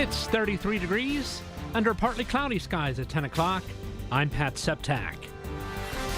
It's 33 degrees under partly cloudy skies at 10 o'clock. I'm Pat Septak.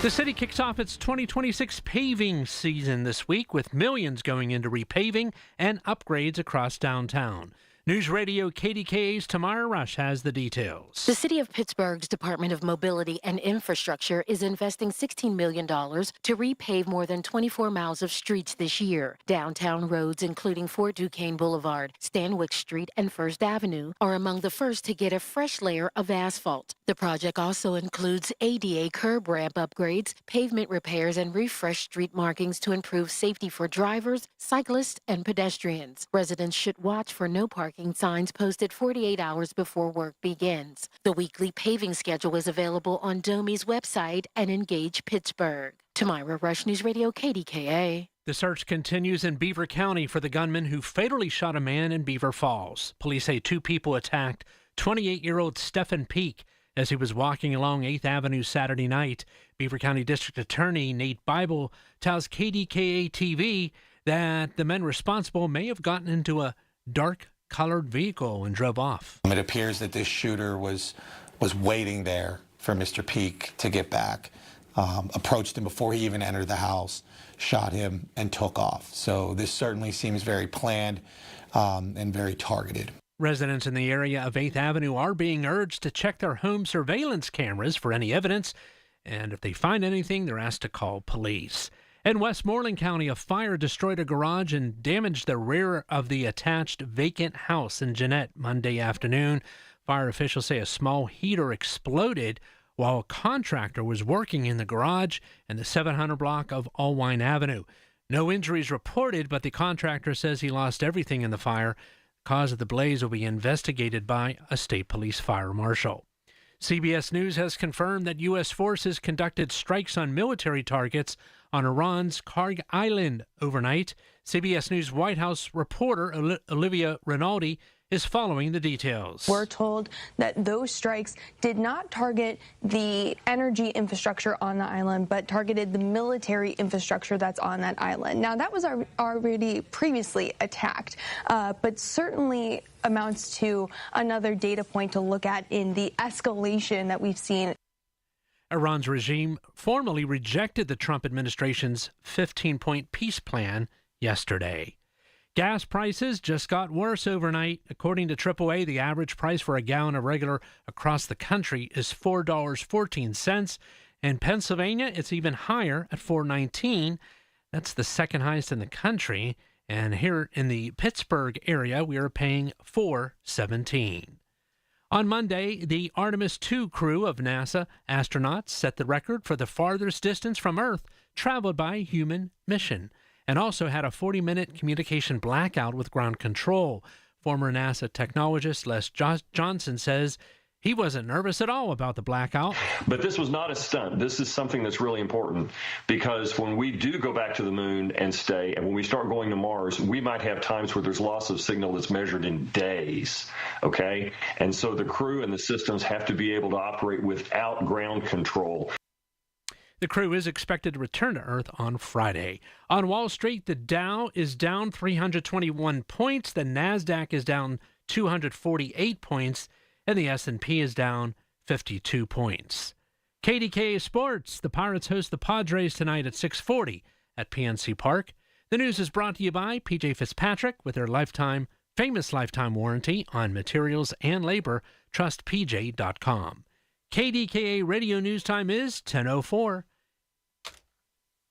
The city kicks off its 2026 paving season this week with millions going into repaving and upgrades across downtown. News Radio KDKA's Tamara Rush has the details. The City of Pittsburgh's Department of Mobility and Infrastructure is investing $16 million to repave more than 24 miles of streets this year. Downtown roads, including Fort Duquesne Boulevard, Stanwix Street, and First Avenue, are among the first to get a fresh layer of asphalt. The project also includes ADA curb ramp upgrades, pavement repairs, and refreshed street markings to improve safety for drivers, cyclists, and pedestrians. Residents should watch for no parking signs posted 48 hours before work begins. The weekly paving schedule is available on DOMI's website and Engage Pittsburgh. Tamara Rush, News Radio KDKA. The search continues in Beaver County for the gunman who fatally shot a man in Beaver Falls. Police say two people attacked 28-year-old Stephen Peak as he was walking along 8th Avenue Saturday night. Beaver County District Attorney Nate Bible tells KDKA TV that the men responsible may have gotten into a dark-colored vehicle and drove off. It appears that this shooter was waiting there for Mr. Peak to get back, approached him before he even entered the house, shot him, and took off. So this certainly seems very planned and very targeted. Residents in the area of 8th Avenue are being urged to check their home surveillance cameras for any evidence, and if they find anything, they're asked to call police. In Westmoreland County, a fire destroyed a garage and damaged the rear of the attached vacant house in Jeanette Monday afternoon. Fire officials say a small heater exploded while a contractor was working in the garage in the 700 block of Allwine Avenue. No injuries reported, but the contractor says he lost everything in the fire. The cause of the blaze will be investigated by a state police fire marshal. CBS News has confirmed that U.S. forces conducted strikes on military targets on Iran's Karg Island overnight. CBS News White House reporter Olivia Rinaldi is following the details. We're told that those strikes did not target the energy infrastructure on the island, but targeted the military infrastructure that's on that island. Now, that was already previously attacked, but certainly amounts to another data point to look at in the escalation that we've seen. Iran's regime formally rejected the Trump administration's 15-point peace plan yesterday. Gas prices just got worse overnight. According to AAA, the average price for a gallon of regular across the country is $4.14. In Pennsylvania, it's even higher at $4.19. That's the second highest in the country. And here in the Pittsburgh area, we are paying $4.17. On Monday, the Artemis II crew of NASA astronauts set the record for the farthest distance from Earth traveled by a human mission, and also had a 40-minute communication blackout with ground control. Former NASA technologist Les Johnson says he wasn't nervous at all about the blackout. But this was not a stunt. This is something that's really important, because when we do go back to the moon and stay, and when we start going to Mars, we might have times where there's loss of signal that's measured in days, okay? And so the crew and the systems have to be able to operate without ground control. The crew is expected to return to Earth on Friday. On Wall Street, the Dow is down 321 points, the NASDAQ is down 248 points, and the S&P is down 52 points. KDKA Sports, the Pirates host the Padres tonight at 6:40 at PNC Park. The news is brought to you by P.J. Fitzpatrick with their famous lifetime warranty on materials and labor. Trust PJ.com. KDKA radio news time is 10:04.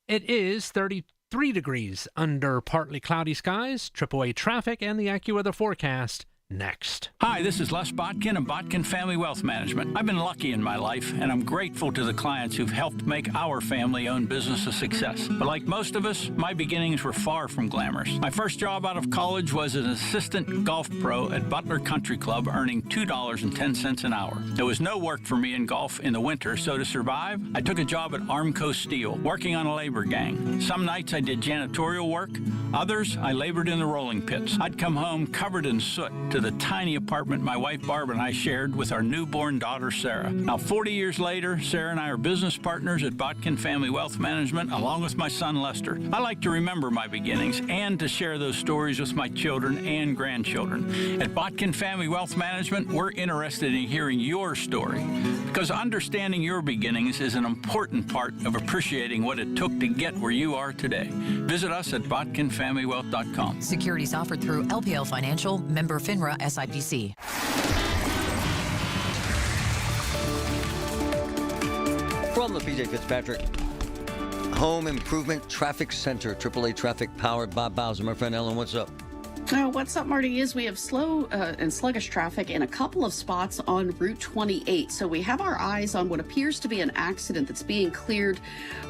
It is 33 degrees under partly cloudy skies. AAA traffic and the AccuWeather forecast next. Hi, this is Les Botkin of Botkin Family Wealth Management. I've been lucky in my life, and I'm grateful to the clients who've helped make our family-owned business a success. But like most of us, my beginnings were far from glamorous. My first job out of college was an assistant golf pro at Butler Country Club, earning $2.10 an hour. There was no work for me in golf in the winter, so to survive, I took a job at Armco Steel, working on a labor gang. Some nights I did janitorial work. Others, I labored in the rolling pits. I'd come home covered in soot to the tiny apartment my wife Barb and I shared with our newborn daughter Sarah. Now, 40 years later, Sarah and I are business partners at Botkin Family Wealth Management, along with my son Lester. I like to remember my beginnings and to share those stories with my children and grandchildren. At Botkin Family Wealth Management, we're interested in hearing your story, because understanding your beginnings is an important part of appreciating what it took to get where you are today. Visit us at botkinfamilywealth.com. Securities offered through LPL Financial, member FINRA SIPC. From the PJ Fitzpatrick Home Improvement Traffic Center, AAA Traffic Powered. Bob Bowser, my friend Ellen, what's up? What's up, Marty, is we have slow and sluggish traffic in a couple of spots on Route 28. So we have our eyes on what appears to be an accident that's being cleared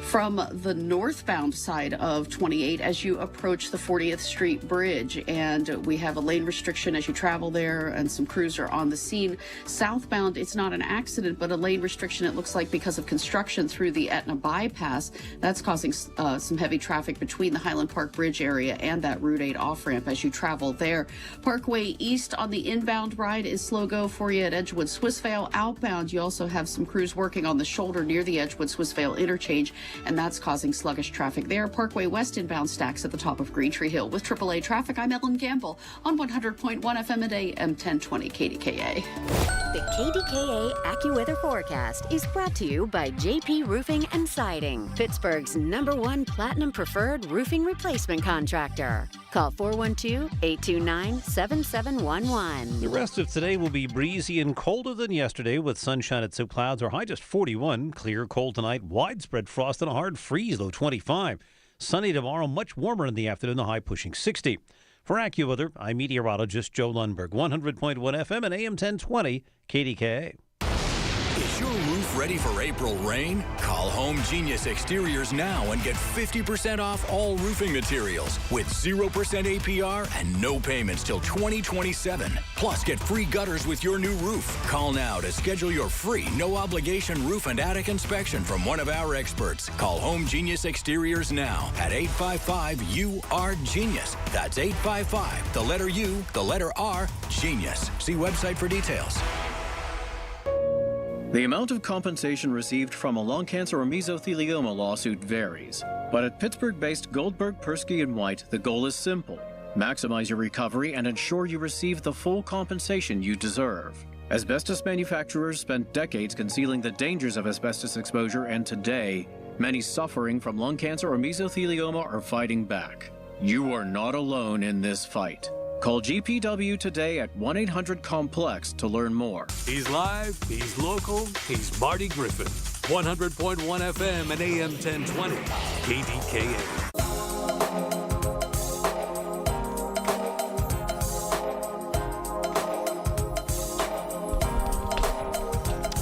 from the northbound side of 28 as you approach the 40th Street Bridge. And we have a lane restriction as you travel there, and some crews are on the scene. Southbound, it's not an accident, but a lane restriction, it looks like, because of construction through the Etna bypass. That's causing some heavy traffic between the Highland Park Bridge area and that Route 8 off-ramp as you travel there. Parkway East on the inbound ride is slow go for you at Edgewood Swissvale. Outbound, you also have some crews working on the shoulder near the Edgewood Swissvale interchange, and that's causing sluggish traffic there. Parkway West inbound stacks at the top of Green Tree Hill. With AAA traffic, I'm Ellen Gamble on 100.1 FM at AM 1020 KDKA. The KDKA AccuWeather forecast is brought to you by JP Roofing and Siding, Pittsburgh's #1 Platinum Preferred Roofing Replacement Contractor. Call 412-829-7711. The rest of today will be breezy and colder than yesterday, with sunshine at some clouds. Our high just 41. Clear, cold tonight. Widespread frost and a hard freeze, low 25. Sunny tomorrow, much warmer in the afternoon, the high pushing 60. For AccuWeather, I'm meteorologist Joe Lundberg, 100.1 FM and AM 1020 KDKA. Is your roof ready for April rain? Call Home Genius Exteriors now and get 50% off all roofing materials with 0% APR and no payments till 2027. Plus, get free gutters with your new roof. Call now to schedule your free, no-obligation roof and attic inspection from one of our experts. Call Home Genius Exteriors now at 855-U-R-GENIUS. That's 855, the letter U, the letter R, Genius. See website for details. The amount of compensation received from a lung cancer or mesothelioma lawsuit varies. But at Pittsburgh-based Goldberg, Persky & White, the goal is simple. Maximize your recovery and ensure you receive the full compensation you deserve. Asbestos manufacturers spent decades concealing the dangers of asbestos exposure, and today, many suffering from lung cancer or mesothelioma are fighting back. You are not alone in this fight. Call GPW today at 1-800-COMPLEX to learn more. He's live, he's local, he's Marty Griffin. 100.1 FM and AM 1020, KDKA.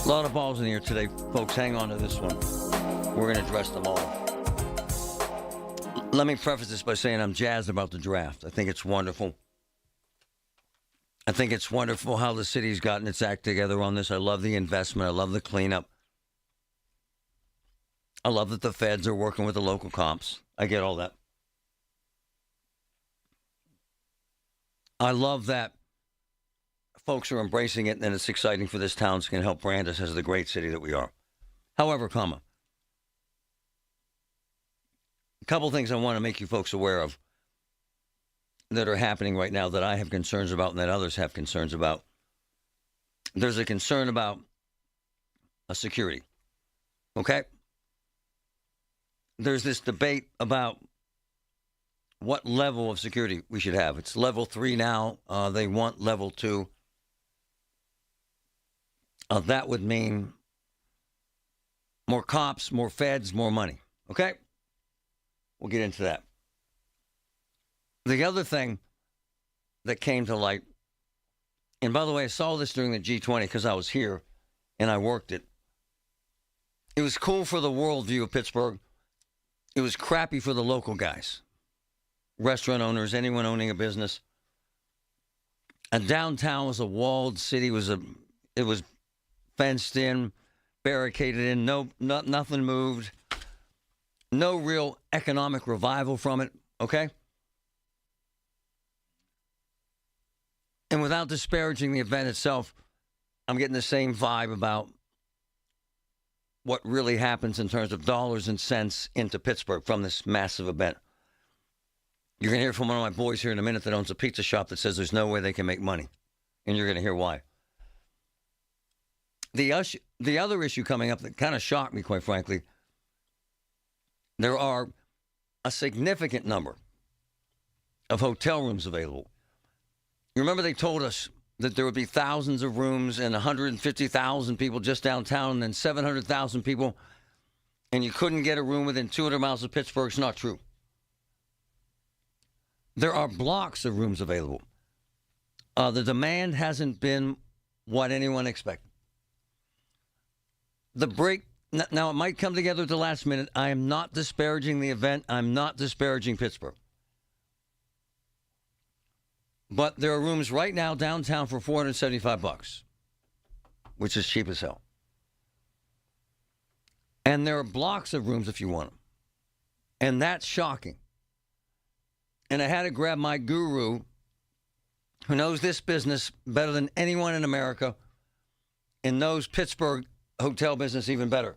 A lot of balls in here today, folks. Hang on to this one. We're going to address them all. Let me preface this by saying I'm jazzed about the draft. I think it's wonderful. I think it's wonderful how the city's gotten its act together on this. I love the investment. I love the cleanup. I love that the feds are working with the local cops. I get all that. I love that folks are embracing it, and it's exciting for this town. It's going to help brand us as the great city that we are. However, a couple things I want to make you folks aware of that are happening right now that I have concerns about and that others have concerns about. There's a concern about security, okay? There's this debate about what level of security we should have. It's level 3 now. They want level 2. That would mean more cops, more feds, more money, okay? We'll get into that. The other thing that came to light, and by the way, I saw this during the G20 because I was here and I worked it. It was cool for the worldview of Pittsburgh. It was crappy for the local guys, restaurant owners, anyone owning a business. And downtown was a walled city. It was fenced in, barricaded in. Nothing moved. No real economic revival from it. Okay. And without disparaging the event itself, I'm getting the same vibe about what really happens in terms of dollars and cents into Pittsburgh from this massive event. You're going to hear from one of my boys here in a minute that owns a pizza shop that says there's no way they can make money. And you're going to hear why. The other issue coming up that kind of shocked me, quite frankly, there are a significant number of hotel rooms available. You remember they told us that there would be thousands of rooms and 150,000 people just downtown and then 700,000 people, and you couldn't get a room within 200 miles of Pittsburgh. It's not true. There are blocks of rooms available. The demand hasn't been what anyone expected. The break, now it might come together at the last minute. I am not disparaging the event. I'm not disparaging Pittsburgh. But there are rooms right now downtown for $475, which is cheap as hell. And there are blocks of rooms if you want them. And that's shocking. And I had to grab my guru, who knows this business better than anyone in America and knows Pittsburgh hotel business even better.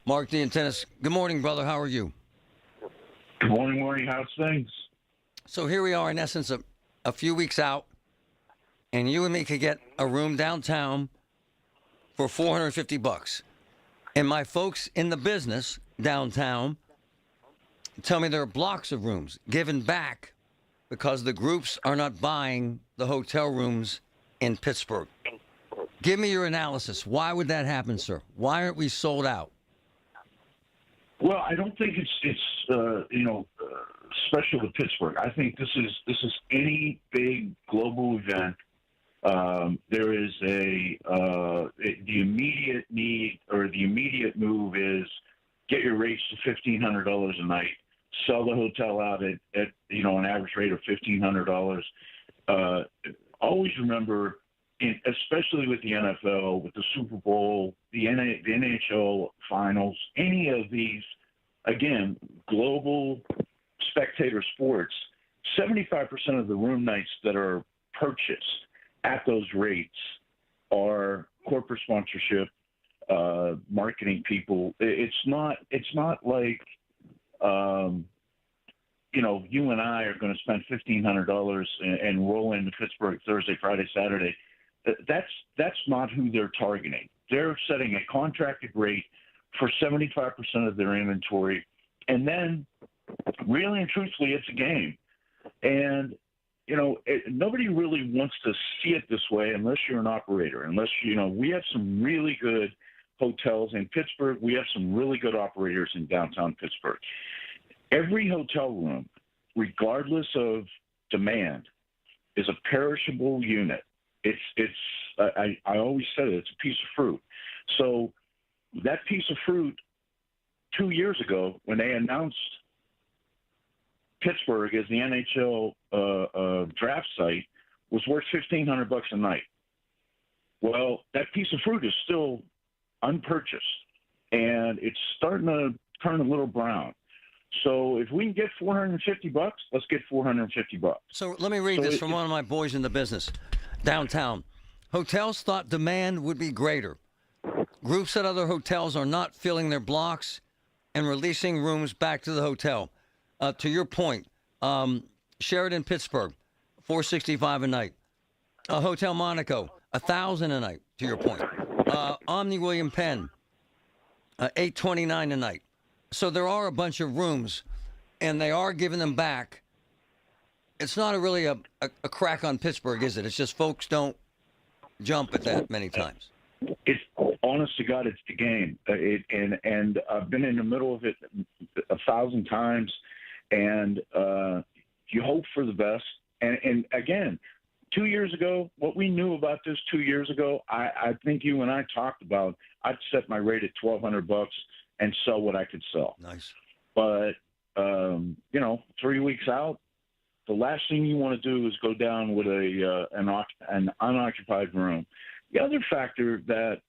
Mark D. in Tennis. Good morning, brother. How are you? Good morning, Marty. How's things? So here we are, in essence, a few weeks out, and you and me could get a room downtown for $450. And my folks in the business downtown tell me there are blocks of rooms given back because the groups are not buying the hotel rooms in Pittsburgh. Give me your analysis. Why would that happen, sir? Why aren't we sold out? Well, I don't think it's special to Pittsburgh. I think this is any big global event. There is the immediate need or the immediate move is get your rates to $1,500 a night. Sell the hotel out at an average rate of $1,500. Always remember, especially with the NFL, with the Super Bowl, the NHL finals, any of these, again, global spectator sports, 75% of the room nights that are purchased at those rates are corporate sponsorship, marketing people. It's not like you and I are going to spend $1,500 and roll into Pittsburgh Thursday, Friday, Saturday. That's not who they're targeting. They're setting a contracted rate for 75% of their inventory, and then, really and truthfully, it's a game. And nobody really wants to see it this way unless you're an operator. Unless we have some really good hotels in Pittsburgh. We have some really good operators in downtown Pittsburgh. Every hotel room, regardless of demand, is a perishable unit. I always said it's a piece of fruit. So that piece of fruit 2 years ago, when they announced Pittsburgh as the NHL draft site, was worth $1,500 a night. Well, that piece of fruit is still unpurchased, and it's starting to turn a little brown. So if we can get $450, let's get $450. So let me read this from one of my boys in the business downtown. Hotels thought demand would be greater. Groups at other hotels are not filling their blocks and releasing rooms back to the hotel. To your point, Sheraton Pittsburgh, $465 a night. Hotel Monaco, $1,000 a night. To your point, Omni William Penn, $829 a night. So there are a bunch of rooms, and they are giving them back. It's not really a crack on Pittsburgh, is it? It's just folks don't jump at that many times. It's honest to God, it's the game. And I've been in the middle of it 1,000 times, and you hope for the best. And again, 2 years ago, what we knew about this 2 years ago, I think you and I talked about, I'd set my rate at $1,200 and sell what I could sell. Nice. But, 3 weeks out, the last thing you want to do is go down with an unoccupied room. The other factor that,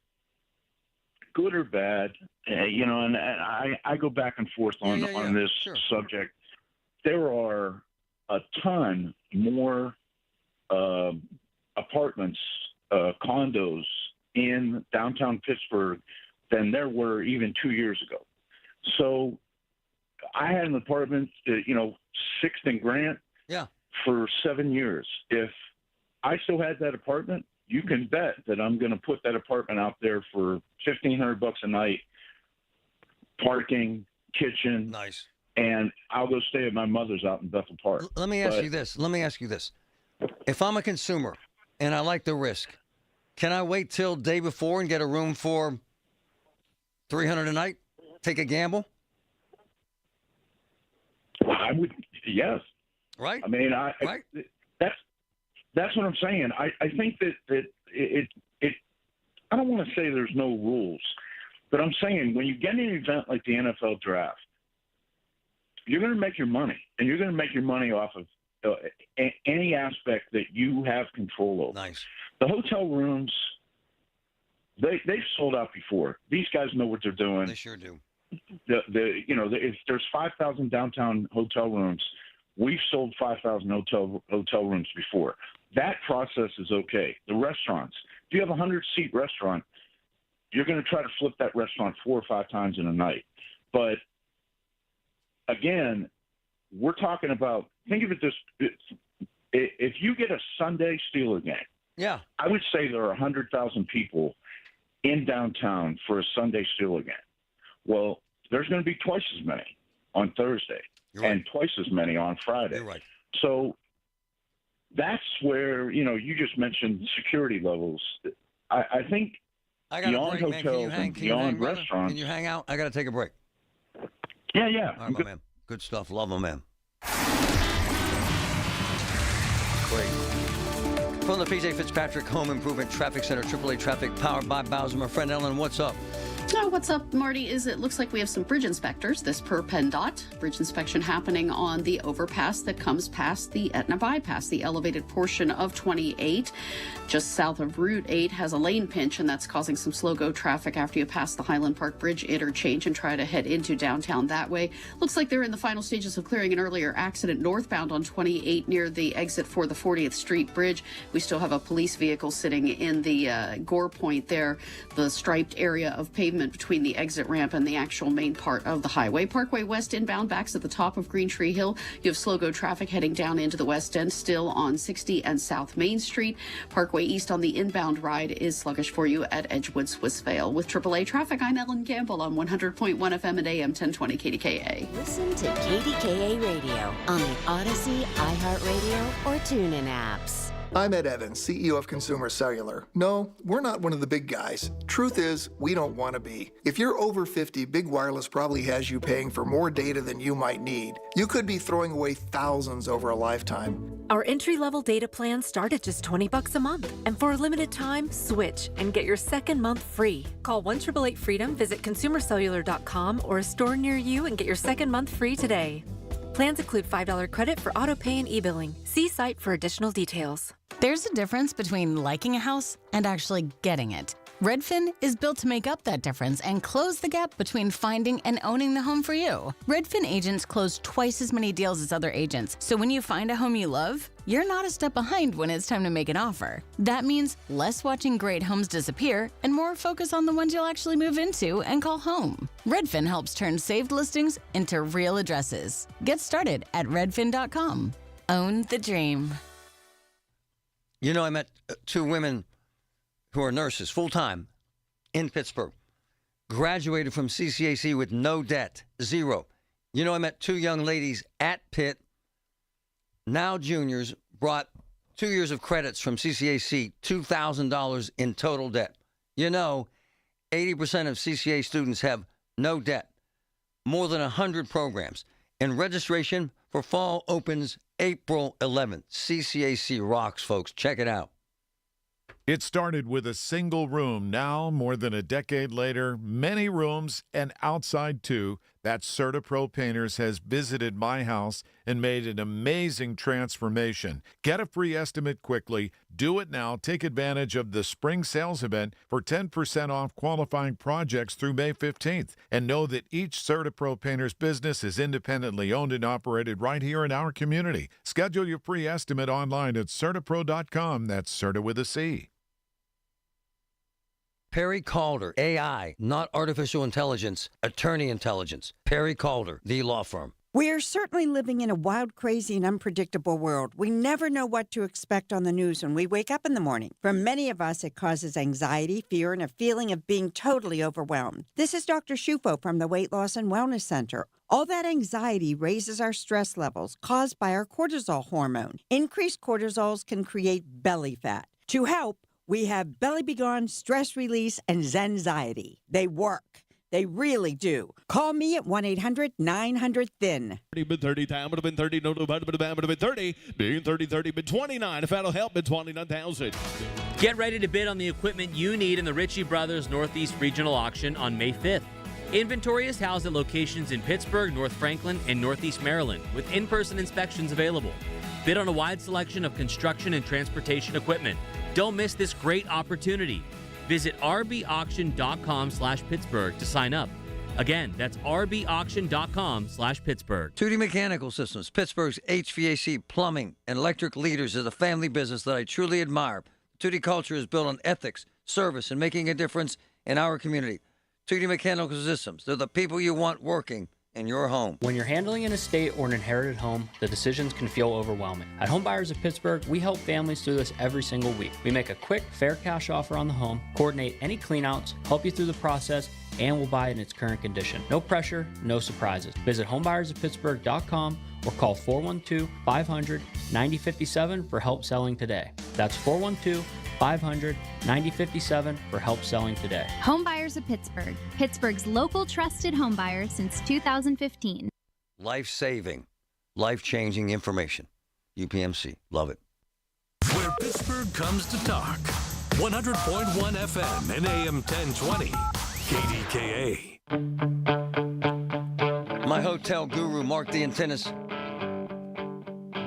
good or bad, and I go back and forth on this subject, there are a ton more apartments, condos in downtown Pittsburgh than there were even 2 years ago. So I had an apartment, Sixth and Grant for 7 years. If I still had that apartment, you can bet that I'm going to put that apartment out there for $1,500 a night, parking, kitchen. Nice. And I'll go stay at my mother's out in Bethel Park. Let me ask you this. If I'm a consumer and I like the risk, can I wait till day before and get a room for $300 a night? Take a gamble? I would, yes. Right. I mean, right. That's what I'm saying. I think that it I don't want to say there's no rules, but I'm saying when you get an event like the NFL draft, you're going to make your money, and you're going to make your money off of any aspect that you have control over. Nice. The hotel rooms, they've sold out before. These guys know what they're doing. They sure do. If there's 5,000 downtown hotel rooms, we've sold 5,000 hotel rooms before. That process is okay. The restaurants, if you have a 100-seat restaurant, you're going to try to flip that restaurant 4 or 5 times in a night. But again, we're talking about, think of it this, if you get a Sunday Steeler game, I would say there are 100,000 people in downtown for a Sunday Steeler game. Well, there's going to be twice as many on Thursday and twice as many on Friday. You're right. So that's where, you just mentioned security levels. I think I got beyond a break, hotels man. and beyond restaurants. Can you hang out? I got to take a break. Yeah. All right, my man. Good stuff. Love him, man. Great. From the PJ Fitzpatrick Home Improvement Traffic Center, AAA Traffic, powered by Bowser. My friend Ellen, what's up? Oh, what's up, Marty? It looks like we have some bridge inspectors, this per PennDOT. Bridge inspection happening on the overpass that comes past the Etna bypass, the elevated portion of 28. Just south of Route 8 has a lane pinch, and that's causing some slow-go traffic after you pass the Highland Park Bridge interchange and try to head into downtown that way. Looks like they're in the final stages of clearing an earlier accident northbound on 28 near the exit for the 40th Street Bridge. We still have a police vehicle sitting in the Gore Point there, the striped area of pavement between the exit ramp and the actual main part of the highway. Parkway West inbound backs at the top of Green Tree Hill. You have slow-go traffic heading down into the West End, still on 60 and South Main Street. Parkway East on the inbound ride is sluggish for you at Edgewood Swissvale. With AAA traffic, I'm Ellen Campbell on 100.1 FM and AM 1020 KDKA. Listen to KDKA Radio on the Odyssey, iHeartRadio, or TuneIn apps. I'm Ed Evans, CEO of Consumer Cellular. No, we're not one of the big guys. Truth is, we don't want to be. If you're over 50, Big Wireless probably has you paying for more data than you might need. You could be throwing away thousands over a lifetime. Our entry-level data plans start at just $20 a month. And for a limited time, switch and get your second month free. Call 1-888-FREEDOM, visit consumercellular.com or a store near you and get your second month free today. Plans include $5 credit for auto pay and e-billing. See site for additional details. There's a difference between liking a house and actually getting it. Redfin is built to make up that difference and close the gap between finding and owning the home for you. Redfin agents close twice as many deals as other agents, so when you find a home you love, you're not a step behind when it's time to make an offer. That means less watching great homes disappear and more focus on the ones you'll actually move into and call home. Redfin helps turn saved listings into real addresses. Get started at redfin.com. Own the dream. You know, I met 2 women who are nurses full-time in Pittsburgh, graduated from CCAC with no debt, 0. You know, I met 2 young ladies at Pitt, now juniors, brought 2 years of credits from CCAC, $2,000 in total debt. You know, 80% of CCA students have no debt, more than 100 programs, and registration for fall opens April 11th. CCAC rocks, folks. Check it out. It started with a single room. Now, more than a decade later, many rooms and outside too. That CertaPro Painters has visited my house and made an amazing transformation. Get a free estimate quickly. Do it now. Take advantage of the spring sales event for 10% off qualifying projects through May 15th. And know that each CertaPro Painters business is independently owned and operated right here in our community. Schedule your free estimate online at CertaPro.com. That's Certa with a C. Perry Calder, AI, not artificial intelligence, attorney intelligence. Perry Calder, the law firm. We're certainly living in a wild, crazy, and unpredictable world. We never know what to expect on the news when we wake up in the morning. For many of us, it causes anxiety, fear, and a feeling of being totally overwhelmed. This is Dr. Shufo from the Weight Loss and Wellness Center. All that anxiety raises our stress levels caused by our cortisol hormone. Increased cortisols can create belly fat. To help, we have Belly Be Gone, Stress Release, and Zenxiety. They work. They really do. Call me at 1-800-900-THIN. Been 30 time, would have been 30, no, would have been 30, being 30, been 29. If that'll help, been 29,000. Get ready to bid on the equipment you need in the Ritchie Brothers Northeast Regional Auction on May 5th. Inventory is housed at locations in Pittsburgh, North Franklin, and Northeast Maryland, with in-person inspections available. Bid on a wide selection of construction and transportation equipment. Don't miss this great opportunity. Visit rbauction.com/Pittsburgh to sign up. Again, that's rbauction.com/Pittsburgh. 2D Mechanical Systems, Pittsburgh's HVAC, plumbing, and electric leaders, is a family business that I truly admire. 2D culture is built on ethics, service, and making a difference in our community. 2D Mechanical Systems, they're the people you want working in your home. When you're handling an estate or an inherited home, the decisions can feel overwhelming. At Home Buyers of Pittsburgh, we help families through this every single week. We make a quick, fair cash offer on the home, coordinate any cleanouts, help you through the process, and we'll buy it in its current condition. No pressure, no surprises. Visit homebuyersoftpittsburgh.com or call 412-500-9057 for help selling today. That's 412-500-9057 for help selling today. Home Buyers of Pittsburgh, Pittsburgh's local trusted home buyer since 2015. Life-saving, life-changing information. UPMC. Love it. Where Pittsburgh comes to talk. 100.1 FM and AM 1020. KDKA. My hotel guru, Mark the Antennas,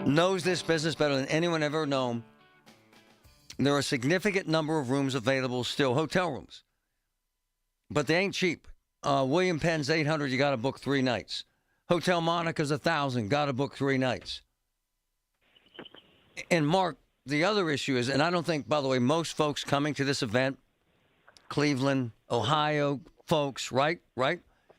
knows this business better than anyone ever known. There are a significant number of rooms available still, hotel rooms. But they ain't cheap. William Penn's $800, you got to book 3 nights. Hotel Monica's $1,000, got to book 3 nights. And Mark, the other issue is, and I don't think, by the way, most folks coming to this event, Cleveland, Ohio folks, right?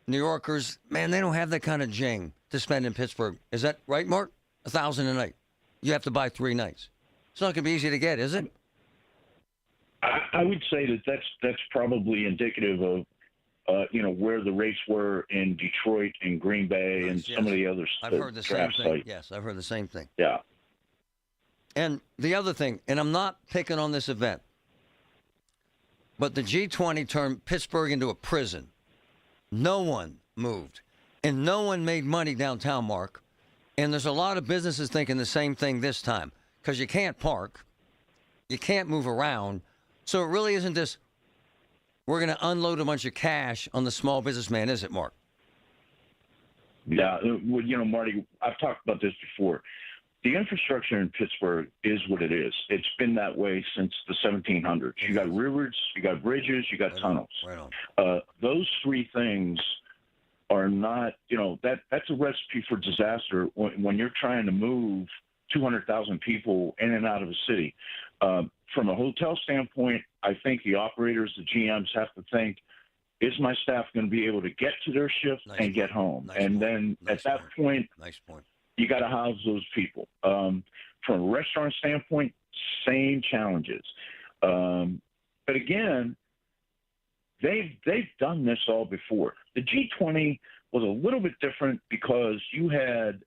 New Yorkers, man, they don't have that kind of jing to spend in Pittsburgh. Is that right, Mark? $1,000 a night. You have to buy 3 nights. It's not going to be easy to get, is it? I would say that's probably indicative of where the rates were in Detroit and Green Bay and some of the other I've heard the same thing. sites. Yes, I've heard the same thing. Yeah. And the other thing, and I'm not picking on this event, but the G20 turned Pittsburgh into a prison. No one moved, and no one made money downtown, Mark. And there's a lot of businesses thinking the same thing this time, because you can't park, you can't move around. So it really isn't this, we're going to unload a bunch of cash on the small businessman, is it, Mark? Yeah, well, Marty, I've talked about this before. The infrastructure in Pittsburgh is what it is. It's been that way since the 1700s. You got rivers, you got bridges, you got tunnels. Right on. Those 3 things are not, that's a recipe for disaster when you're trying to move 200,000 people in and out of a city. From a hotel standpoint, I think the operators, the GMs have to think, is my staff going to be able to get to their shift and get home? Then at that point, you got to house those people. From a restaurant standpoint, same challenges. But again, they've done this all before. The G20 was a little bit different because you had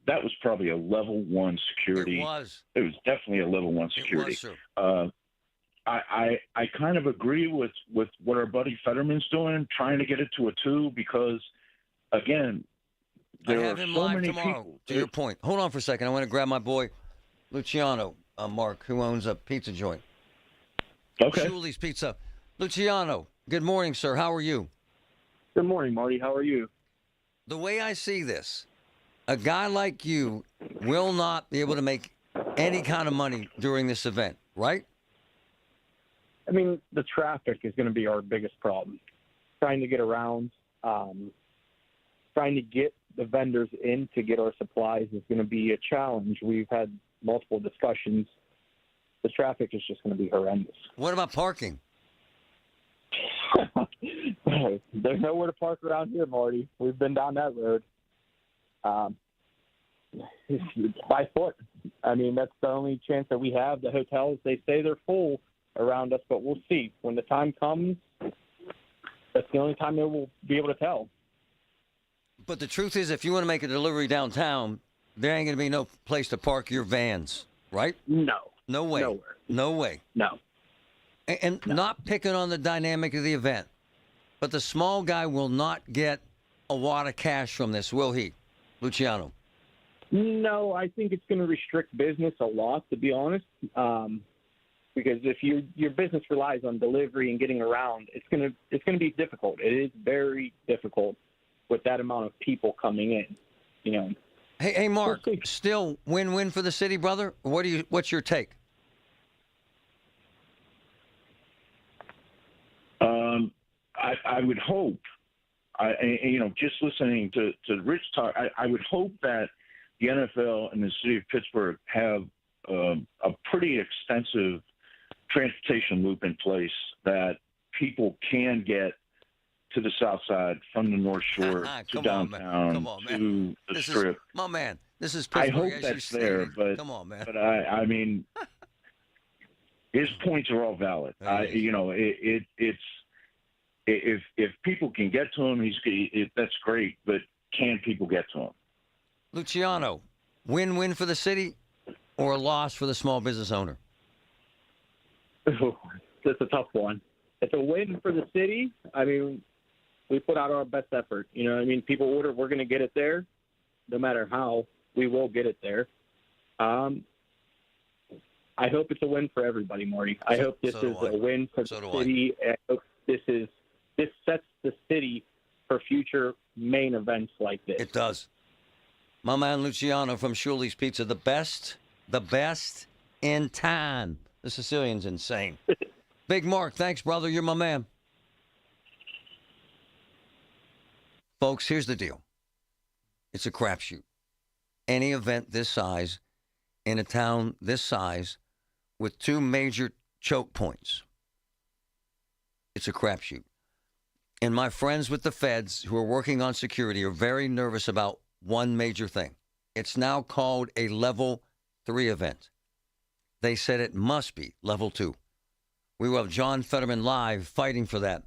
that was probably a level 1 security. It was. It was definitely a level 1 security. It was, I kind of agree with what our buddy Fetterman's doing, trying to get it to a 2 because, again, there are so many people. To your point. Hold on for a second. I want to grab my boy Luciano, Mark, who owns a pizza joint. Okay. Julie's Pizza. Luciano, good morning, sir. How are you? Good morning, Marty. How are you? The way I see this, a guy like you will not be able to make any kind of money during this event, right? I mean, the traffic is going to be our biggest problem. Trying to get around, trying to get the vendors in to get our supplies is going to be a challenge. We've had multiple discussions. The traffic is just going to be horrendous. What about parking? There's nowhere to park around here, Marty. We've been down that road. By foot. I mean, that's the only chance that we have. The hotels, they say they're full around us, but we'll see. When the time comes, that's the only time that we'll be able to tell. But the truth is, if you want to make a delivery downtown, there ain't going to be no place to park your vans, right? No. No way. Nowhere. No way. No. And No. not picking on the dynamic of the event, but the small guy will not get a wad of cash from this, will he, Luciano? No, I think it's going to restrict business a lot, to be honest. Because if your business relies on delivery and getting around, it's going to be difficult. It is very difficult with that amount of people coming in. You know. Hey, Mark. Still win-win for the city, brother. What's your take? I would hope. Just listening to Rich talk, I would hope that the NFL and the city of Pittsburgh have a pretty extensive transportation loop in place that people can get to the south side from the North Shore to downtown to the Strip. My man, this is I Pittsburgh. hope that's there, but come on, man. But I mean, his points are all valid. It's if people can get to him, that's great. But can people get to him? Luciano, win-win for the city or a loss for the small business owner? That's a tough one. It's a win for the city. I mean, we put out our best effort. You know what I mean? People order, we're going to get it there. No matter how, we will get it there. I hope it's a win for everybody, Marty. I hope this is a win for the city. I hope this sets the city for future main events like this. It does. My man Luciano from Shuley's Pizza, the best in town. The Sicilian's insane. Big Mark, thanks, brother. You're my man. Folks, here's the deal. It's a crapshoot. Any event this size in a town this size with two major choke points, it's a crapshoot. And my friends with the feds who are working on security are very nervous about one major thing. It's now called a level 3 event. They said it must be level 2. We will have John Fetterman live fighting for that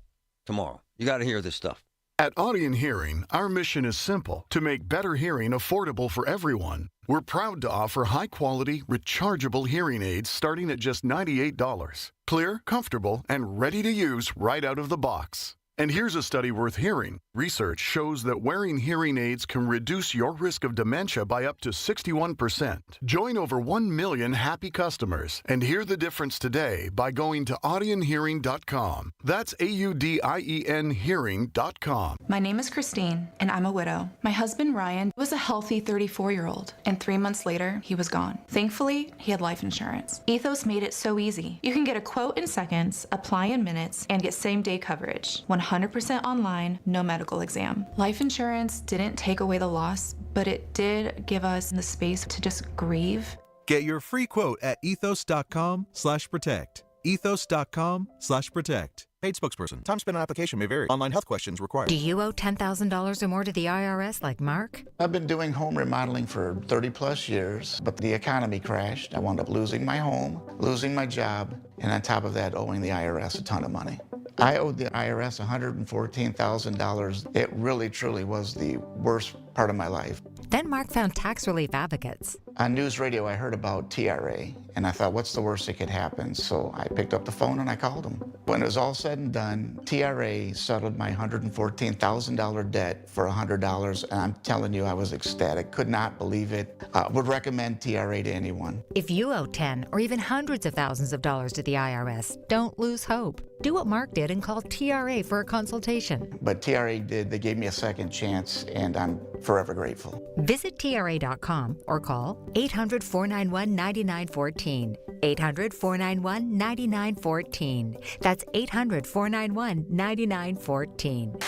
tomorrow. You got to hear this stuff. At Audion Hearing, our mission is simple: to make better hearing affordable for everyone. We're proud to offer high-quality, rechargeable hearing aids starting at just $98. Clear, comfortable, and ready to use right out of the box. And here's a study worth hearing. Research shows that wearing hearing aids can reduce your risk of dementia by up to 61%. Join over 1 million happy customers and hear the difference today by going to audionhearing.com. That's AUDIEN hearing.com. My name is Christine, and I'm a widow. My husband, Ryan, was a healthy 34-year-old, and 3 months later, he was gone. Thankfully, he had life insurance. Ethos made it so easy. You can get a quote in seconds, apply in minutes, and get same-day coverage. 100% online, no medical exam. Life insurance didn't take away the loss, but it did give us the space to just grieve. Get your free quote at ethos.com/protect. Ethos.com/protect. Paid spokesperson. Time spent on application may vary. Online health questions required. Do you owe $10,000 or more to the IRS like Mark? I've been doing home remodeling for 30 plus years, but the economy crashed. I wound up losing my home, losing my job, and on top of that, owing the IRS a ton of money. I owed the IRS $114,000. It really, truly was the worst part of my life. Then Mark found tax relief advocates. On news radio, I heard about TRA, and I thought, what's the worst that could happen? So I picked up the phone and I called them. When it was all said and done, TRA settled my $114,000 debt for $100, and I'm telling you, I was ecstatic. Could not believe it. Would recommend TRA to anyone. If you owe 10 or even hundreds of thousands of dollars to the IRS, don't lose hope. Do what Mark did and call TRA for a consultation. But TRA did. They gave me a second chance, and I'm forever grateful. Visit TRA.com or call 800-491-9914. 800-491-9914. That's 800-491-9914.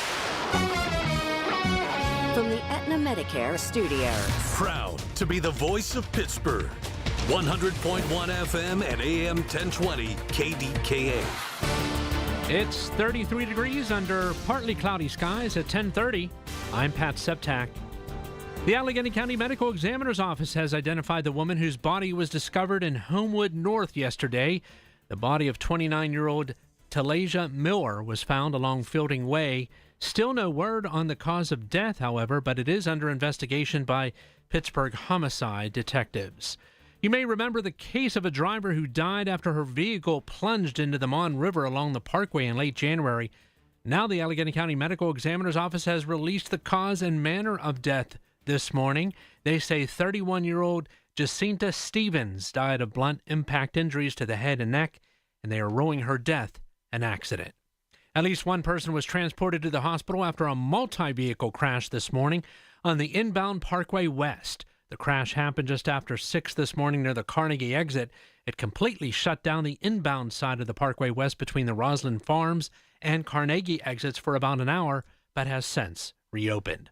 From the Aetna Medicare Studios. Proud to be the voice of Pittsburgh. 100.1 FM and AM 1020 KDKA. It's 33 degrees under partly cloudy skies at 10:30. I'm Pat Septak. The Allegheny County Medical Examiner's Office has identified the woman whose body was discovered in Homewood North yesterday. The body of 29-year-old Talasia Miller was found along Fielding Way. Still no word on the cause of death, however, but it is under investigation by Pittsburgh homicide detectives. You may remember the case of a driver who died after her vehicle plunged into the Mon River along the Parkway in late January. Now the Allegheny County Medical Examiner's Office has released the cause and manner of death this morning. They say 31-year-old Jacinta Stevens died of blunt impact injuries to the head and neck, and they are ruling her death an accident. At least one person was transported to the hospital after a multi-vehicle crash this morning on the inbound Parkway West. The crash happened just after 6 this morning near the Carnegie exit. It completely shut down the inbound side of the Parkway West between the Roslyn Farms and Carnegie exits for about an hour, but has since reopened.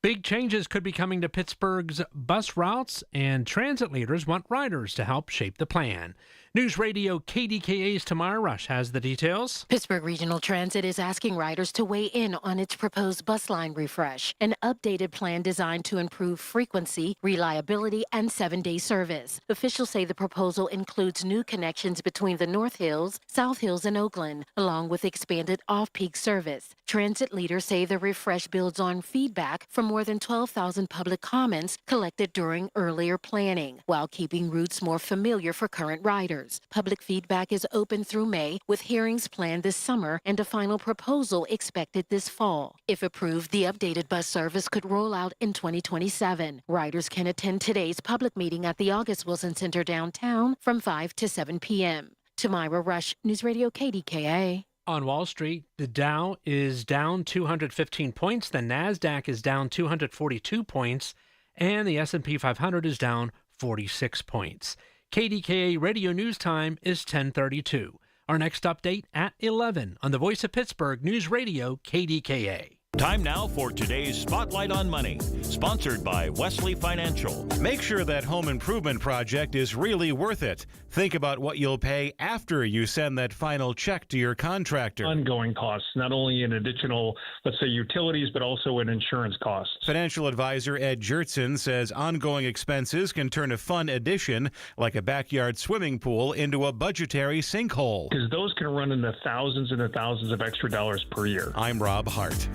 Big changes could be coming to Pittsburgh's bus routes, and transit leaders want riders to help shape the plan. News Radio KDKA's Tamara Rush has the details. Pittsburgh Regional Transit is asking riders to weigh in on its proposed bus line refresh, an updated plan designed to improve frequency, reliability, and 7-day service. Officials say the proposal includes new connections between the North Hills, South Hills, and Oakland, along with expanded off-peak service. Transit leaders say the refresh builds on feedback from more than 12,000 public comments collected during earlier planning, while keeping routes more familiar for current riders. Public feedback is open through May, with hearings planned this summer and a final proposal expected this fall. If approved, the updated bus service could roll out in 2027. Riders can attend today's public meeting at the August Wilson Center downtown from 5 to 7 p.m. Tamira Rush, News Radio KDKA. On Wall Street, the Dow is down 215 points, the NASDAQ is down 242 points, and the S&P 500 is down 46 points. KDKA Radio News Time is 10:32. Our next update at 11 on the Voice of Pittsburgh News Radio KDKA. Time now for today's Spotlight on Money, sponsored by Wesley Financial. Make sure that home improvement project is really worth it. Think about what you'll pay after you send that final check to your contractor. Ongoing costs, not only in additional, let's say, utilities, but also in insurance costs. Financial advisor Ed Jertson says ongoing expenses can turn a fun addition, like a backyard swimming pool, into a budgetary sinkhole. Because those can run into thousands and thousands of extra dollars per year. I'm Rob Hart.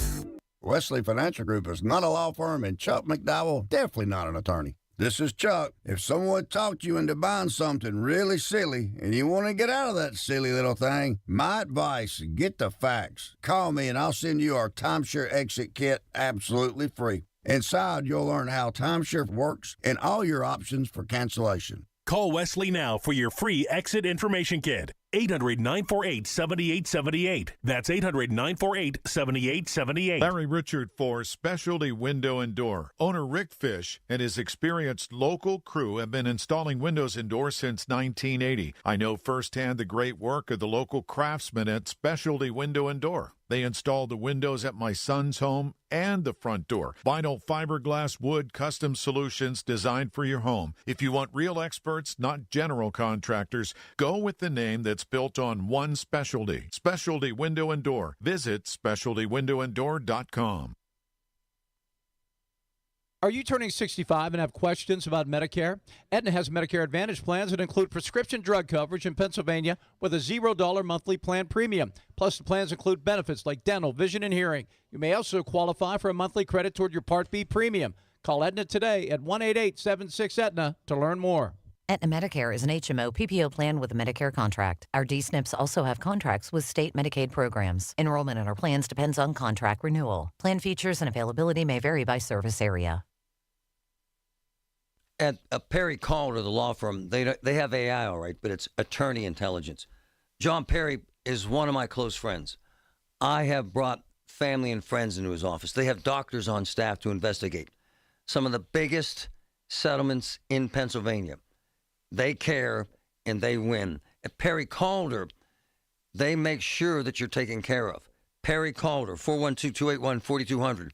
Wesley Financial Group is not a law firm, and Chuck McDowell, definitely not an attorney. This is Chuck. If someone talked you into buying something really silly and you want to get out of that silly little thing, my advice, get the facts. Call me and I'll send you our timeshare exit kit absolutely free. Inside, you'll learn how timeshare works and all your options for cancellation. Call Wesley now for your free exit information kit. 800-948-7878. That's 800-948-7878. Larry Richard for Specialty Window and Door. Owner Rick Fish and his experienced local crew have been installing windows and doors since 1980. I know firsthand the great work of the local craftsmen at Specialty Window and Door. They installed the windows at my son's home and the front door. Vinyl, fiberglass, wood, custom solutions designed for your home. If you want real experts, not general contractors, go with the name that's built on one specialty. Specialty Window and Door. Visit specialtywindowanddoor.com. Are you turning 65 and have questions about Medicare? Aetna has Medicare Advantage plans that include prescription drug coverage in Pennsylvania with a $0 monthly plan premium. Plus, the plans include benefits like dental, vision, and hearing. You may also qualify for a monthly credit toward your Part B premium. Call Aetna today at 1-888-76-AETNA to learn more. Aetna Medicare is an HMO PPO plan with a Medicare contract. Our D-SNPs also have contracts with state Medicaid programs. Enrollment in our plans depends on contract renewal. Plan features and availability may vary by service area. At Perry Calder, the law firm, they have AI, all right, but it's attorney intelligence. John Perry is one of my close friends. I have brought family and friends into his office. They have doctors on staff to investigate some of the biggest settlements in Pennsylvania. They care and they win. At Perry Calder, they make sure that you're taken care of. Perry Calder, 412-281-4200.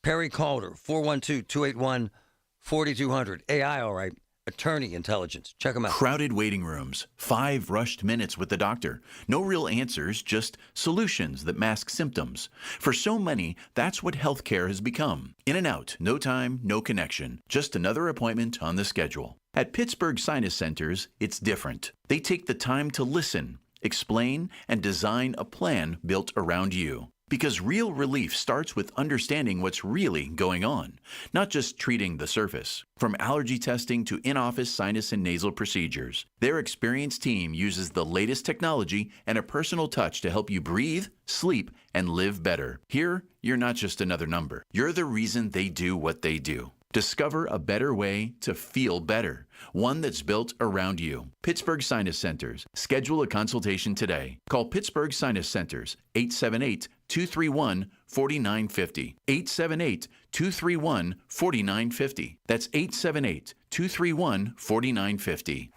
Perry Calder, 412-281-4200. AI, all right. Attorney intelligence. Check them out. Crowded waiting rooms, 5 rushed minutes with the doctor. No real answers, just solutions that mask symptoms. For so many, that's what healthcare has become. In and out, no time, no connection. Just another appointment on the schedule. At Pittsburgh Sinus Centers, it's different. They take the time to listen, explain, and design a plan built around you. Because real relief starts with understanding what's really going on, not just treating the surface. From allergy testing to in-office sinus and nasal procedures, their experienced team uses the latest technology and a personal touch to help you breathe, sleep, and live better. Here, you're not just another number. You're the reason they do what they do. Discover a better way to feel better, one that's built around you. Pittsburgh Sinus Centers. Schedule a consultation today. Call Pittsburgh Sinus Centers, 878-231-4950. 878-231-4950. That's 878-231-4950.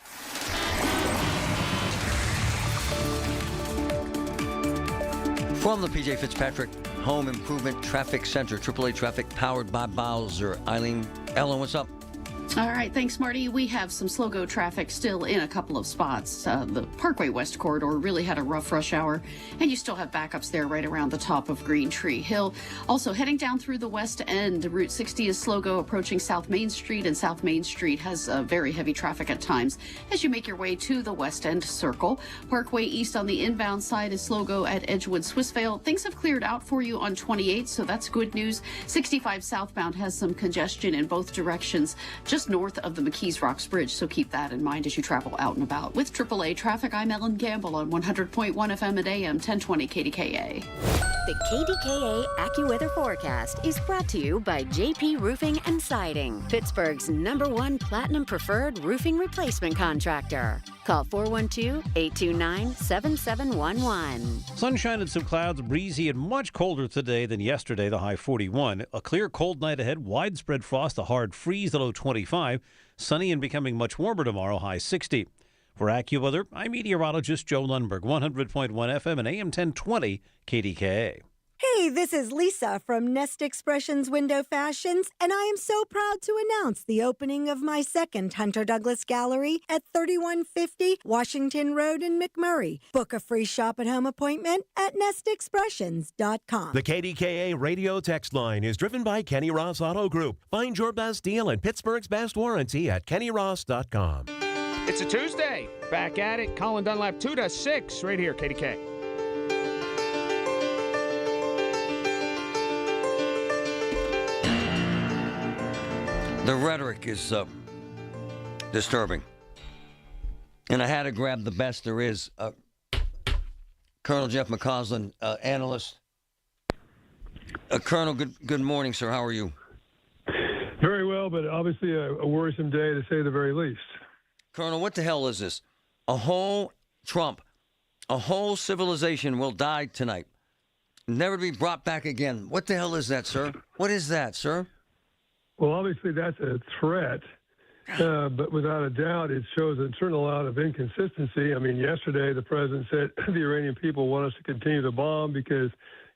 From the P.J. Fitzpatrick Home Improvement Traffic Center, AAA Traffic powered by Bowser. Ellen, what's up? All right, thanks, Marty. We have some slow-go traffic still in a couple of spots. The Parkway West corridor really had a rough rush hour, and you still have backups there right around the top of Green Tree Hill. Also, heading down through the West End, Route 60 is slow-go approaching South Main Street, and South Main Street has very heavy traffic at times as you make your way to the West End Circle. Parkway East on the inbound side is slow-go at Edgewood Swissvale. Things have cleared out for you on 28, so that's good news. 65 southbound has some congestion in both directions, just north of the McKees Rocks Bridge, so keep that in mind as you travel out and about. With AAA Traffic, I'm Ellen Gamble on 100.1 FM at AM 1020 KDKA. The KDKA AccuWeather forecast is brought to you by JP Roofing and Siding, Pittsburgh's #1 Platinum Preferred Roofing Replacement Contractor. Call 412-829-7711. Sunshine and some clouds, breezy and much colder today than yesterday, the high 41. A clear, cold night ahead, widespread frost, a hard freeze, the low 25. Sunny and becoming much warmer tomorrow, high 60. For AccuWeather, I'm meteorologist Joe Lundberg, 100.1 FM and AM 1020 KDKA. Hey, this is Lisa from Nest Expressions Window Fashions, and I am so proud to announce the opening of my second Hunter Douglas Gallery at 3150 Washington Road in McMurray. Book a free shop-at-home appointment at nestexpressions.com. The KDKA radio text line is driven by Kenny Ross Auto Group. Find your best deal and Pittsburgh's best warranty at kennyross.com. It's a Tuesday. Back at it. Colin Dunlap 2 to 6 right here, KDK. The rhetoric is disturbing. And I had to grab the best there is. Colonel Jeff McCausland, analyst. Colonel, good morning, sir. How are you? Very well, but obviously a worrisome day to say the very least. Colonel, what the hell is this? A whole civilization will die tonight. Never to be brought back again. What the hell is that, sir? What is that, sir? Well, obviously that's a threat, but without a doubt it shows a certain amount of inconsistency. I mean, yesterday the president said the Iranian people want us to continue to bomb because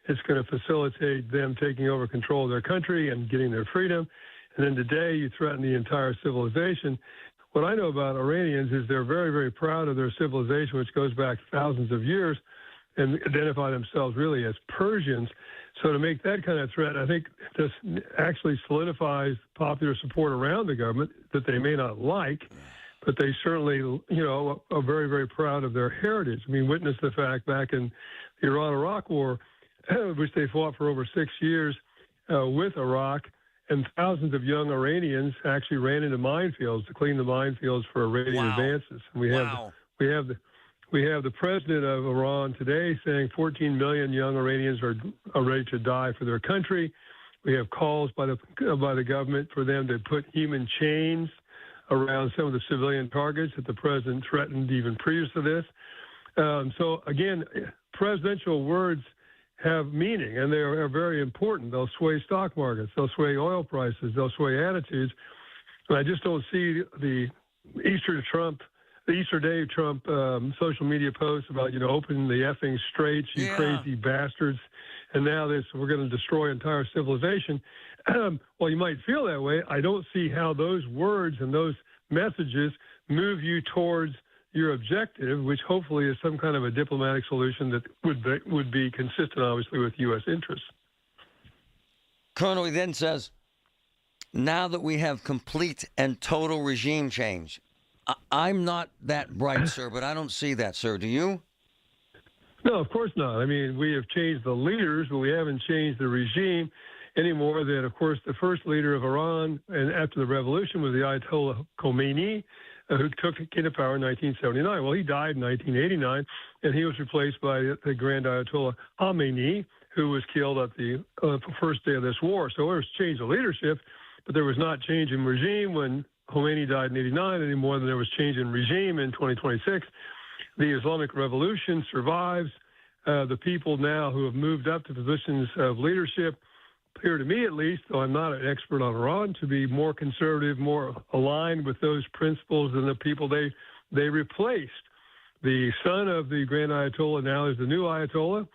it's going to facilitate them taking over control of their country and getting their freedom. And then today you threaten the entire civilization. What I know about Iranians is they're very, very proud of their civilization, which goes back thousands of years, and identify themselves really as Persians. So to make that kind of threat, I think this actually solidifies popular support around the government that they may not like, but they certainly, are very, very proud of their heritage. I mean, witness the fact back in the Iran-Iraq War, which they fought for over 6 years with Iraq, and thousands of young Iranians actually ran into minefields to clean the minefields for Iranian advances. And we have the president of Iran today saying 14 million young Iranians are ready to die for their country. We have calls by the government for them to put human chains around some of the civilian targets that the president threatened even previous to this. So again, presidential words have meaning, and they are very important. They'll sway stock markets, they'll sway oil prices, they'll sway attitudes. And I just don't see the Easter Day Trump social media posts about, open the effing straits, you crazy bastards. And now we're going to destroy entire civilization. Well, you might feel that way. I don't see how those words and those messages move you towards your objective, which hopefully is some kind of a diplomatic solution that would be consistent, obviously, with U.S. interests. Colonel, he then says, now that we have complete and total regime change, I'm not that bright, sir, but I don't see that, sir. Do you? No, of course not. I mean, we have changed the leaders, but we haven't changed the regime any more than, of course, the first leader of Iran and after the revolution was the Ayatollah Khomeini, who came to power in 1979. Well, he died in 1989, and he was replaced by the Grand Ayatollah Khamenei, who was killed at the first day of this war. So there was change of leadership, but there was not change in regime when Khomeini died in 89 any more than there was change in regime in 2026. The Islamic Revolution survives. The people now who have moved up to positions of leadership appear to me, at least, though I'm not an expert on Iran, to be more conservative, more aligned with those principles than the people they replaced. The son of the Grand Ayatollah now is the new Ayatollah.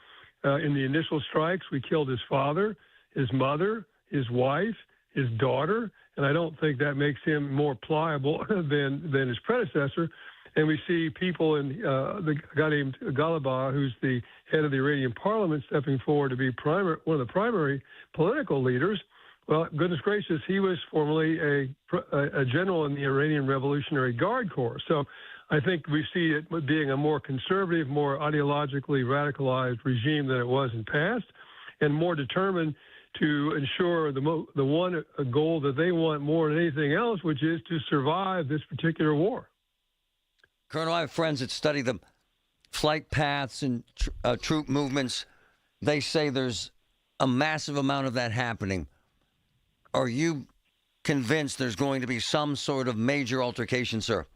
In the initial strikes, we killed his father, his mother, his wife, his daughter, and I don't think that makes him more pliable than his predecessor. And we see people in the guy named Ghalibaf, who's the head of the Iranian parliament, stepping forward to be one of the primary political leaders. Well, goodness gracious, he was formerly a general in the Iranian Revolutionary Guard Corps. So I think we see it being a more conservative, more ideologically radicalized regime than it was in past, and more determined to ensure the one goal that they want more than anything else, which is to survive this particular war. Colonel, I have friends that study the flight paths and troop movements. They say there's a massive amount of that happening. Are you convinced there's going to be some sort of major altercation, sir?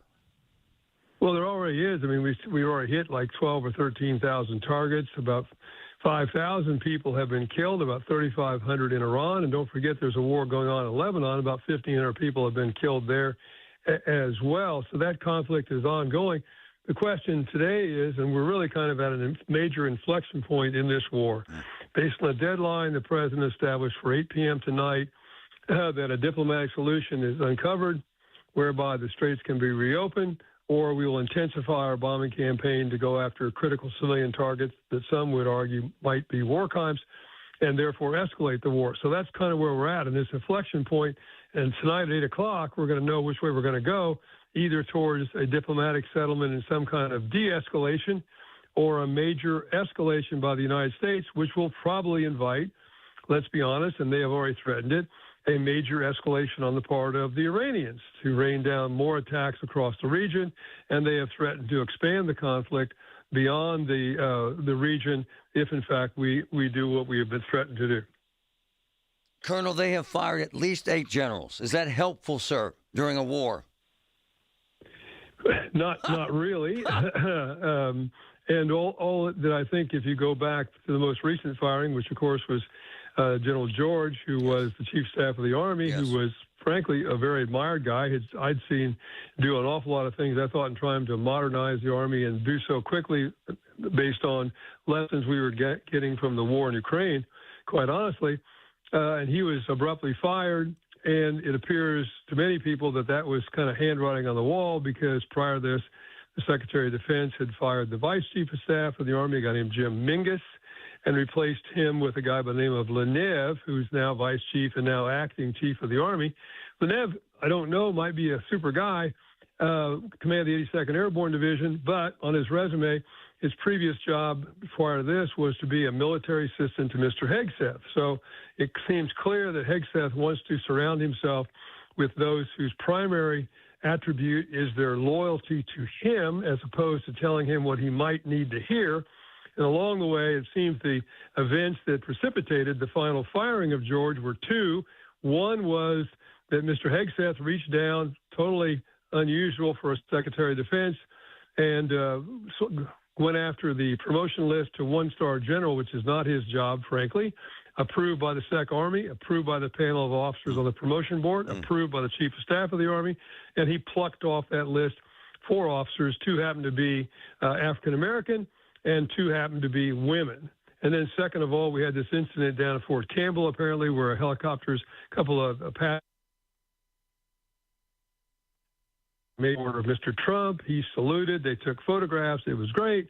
Well, there already is. I mean, we already hit like 12 or 13,000 targets. About 5,000 people have been killed, about 3,500 in Iran. And don't forget, there's a war going on in Lebanon. About 1,500 people have been killed there as well. So that conflict is ongoing. The question today is, and we're really kind of at a major inflection point in this war, based on a deadline the president established for 8 p.m. tonight, that a diplomatic solution is uncovered, whereby the straits can be reopened, or we will intensify our bombing campaign to go after critical civilian targets that some would argue might be war crimes, and therefore escalate the war. So that's kind of where we're at in this inflection point. And tonight at 8 o'clock, we're going to know which way we're going to go, either towards a diplomatic settlement and some kind of de-escalation, or a major escalation by the United States, which will probably invite, let's be honest, and they have already threatened it, a major escalation on the part of the Iranians to rain down more attacks across the region, and they have threatened to expand the conflict beyond the region if, in fact, we do what we have been threatened to do. Colonel, they have fired at least 8 generals. Is that helpful, sir, during a war? Not really. And all that I think, if you go back to the most recent firing, which of course was General George, who was the chief staff of the Army, who was frankly a very admired guy. I'd seen do an awful lot of things, I thought, in trying to modernize the Army and do so quickly based on lessons we were getting from the war in Ukraine, quite honestly. And he was abruptly fired, and it appears to many people that was kind of handwriting on the wall, because prior to this, the Secretary of Defense had fired the Vice Chief of Staff of the Army, a guy named Jim Mingus, and replaced him with a guy by the name of Lenev, who's now Vice Chief and now Acting Chief of the Army. Lenev, I don't know, might be a super guy, command the 82nd Airborne Division, but on his resume, his previous job prior to this was to be a military assistant to Mr. Hegseth. So it seems clear that Hegseth wants to surround himself with those whose primary attribute is their loyalty to him as opposed to telling him what he might need to hear. And along the way, it seems the events that precipitated the final firing of George were two. One was that Mr. Hegseth reached down, totally unusual for a Secretary of Defense, and went after the promotion list to one-star general, which is not his job, frankly, approved by the SEC Army, approved by the panel of officers on the promotion board, approved by the Chief of Staff of the Army, and he plucked off that list 4 officers. 2 happened to be African-American, and 2 happened to be women. And then second of all, we had this incident down at Fort Campbell, apparently, where helicopters, a couple of made order of Mr. Trump. He saluted. They took photographs. It was great.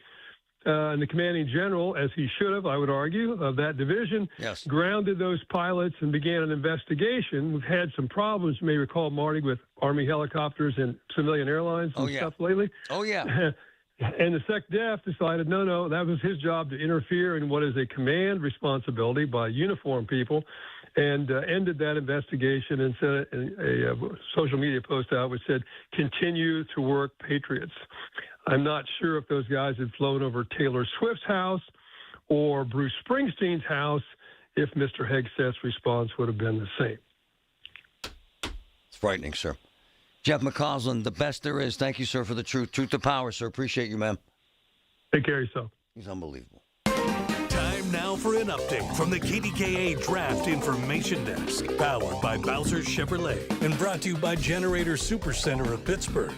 And the commanding general, as he should have, I would argue, of that division, grounded those pilots and began an investigation. We've had some problems, you may recall, Marty, with Army helicopters and civilian airlines and stuff lately. Oh, yeah. And the SecDef decided, no, that was his job to interfere in what is a command responsibility by uniformed people, and ended that investigation and sent a social media post out which said, "Continue to work, Patriots." I'm not sure if those guys had flown over Taylor Swift's house or Bruce Springsteen's house if Mr. Hegseth's response would have been the same. It's frightening, sir. Jeff McCausland, the best there is. Thank you, sir, for the truth. Truth to power, sir. Appreciate you, man. Take care of yourself. He's unbelievable. Time now for an update from the KDKA Draft Information Desk, powered by Bowser Chevrolet and brought to you by Generator Supercenter of Pittsburgh.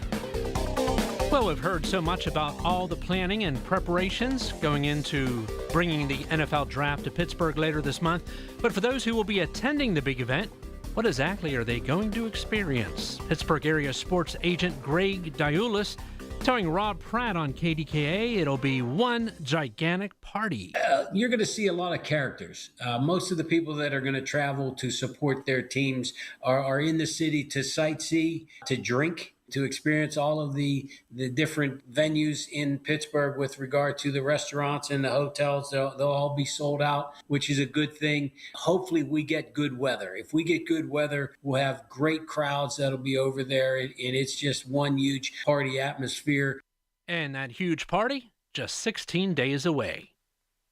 Well, we've heard so much about all the planning and preparations going into bringing the NFL Draft to Pittsburgh later this month. But for those who will be attending the big event, what exactly are they going to experience? Pittsburgh area sports agent Greg Diulis telling Rob Pratt on KDKA it'll be one gigantic party. You're going to see a lot of characters. Most of the people that are going to travel to support their teams are in the city to sightsee, to drink, to experience all of the different venues in Pittsburgh with regard to the restaurants and the hotels. They'll all be sold out, which is a good thing. Hopefully we get good weather. If we get good weather, we'll have great crowds that'll be over there, and it's just one huge party atmosphere. And that huge party, just 16 days away.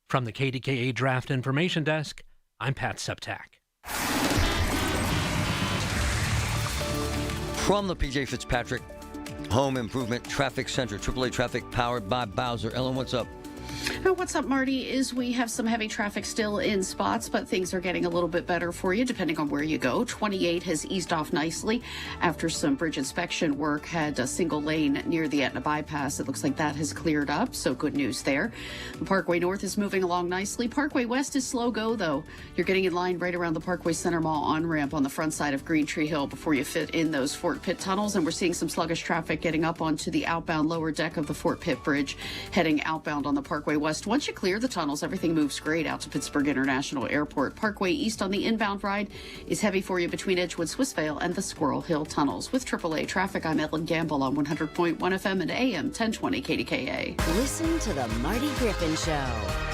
From the KDKA Draft Information Desk, I'm Pat Septak. From the PJ Fitzpatrick Home Improvement Traffic Center, AAA traffic powered by Bowser. Ellen, what's up? What's up, Marty, is we have some heavy traffic still in spots, but things are getting a little bit better for you depending on where you go. 28 has eased off nicely after some bridge inspection work had a single lane near the Etna bypass. It looks like that has cleared up, so good news there. The Parkway North is moving along nicely. Parkway West is slow go, though. You're getting in line right around the Parkway Center Mall on-ramp on the front side of Green Tree Hill before you fit in those Fort Pitt tunnels, and we're seeing some sluggish traffic getting up onto the outbound lower deck of the Fort Pitt Bridge, heading outbound on the Parkway West. Once you clear the tunnels, everything moves great out to Pittsburgh International Airport. Parkway East on the inbound ride is heavy for you between Edgewood, Swissvale, and the Squirrel Hill tunnels. With AAA traffic, I'm Ellen Gamble on 100.1 FM and AM 1020 KDKA. Listen to the Marty Griffin Show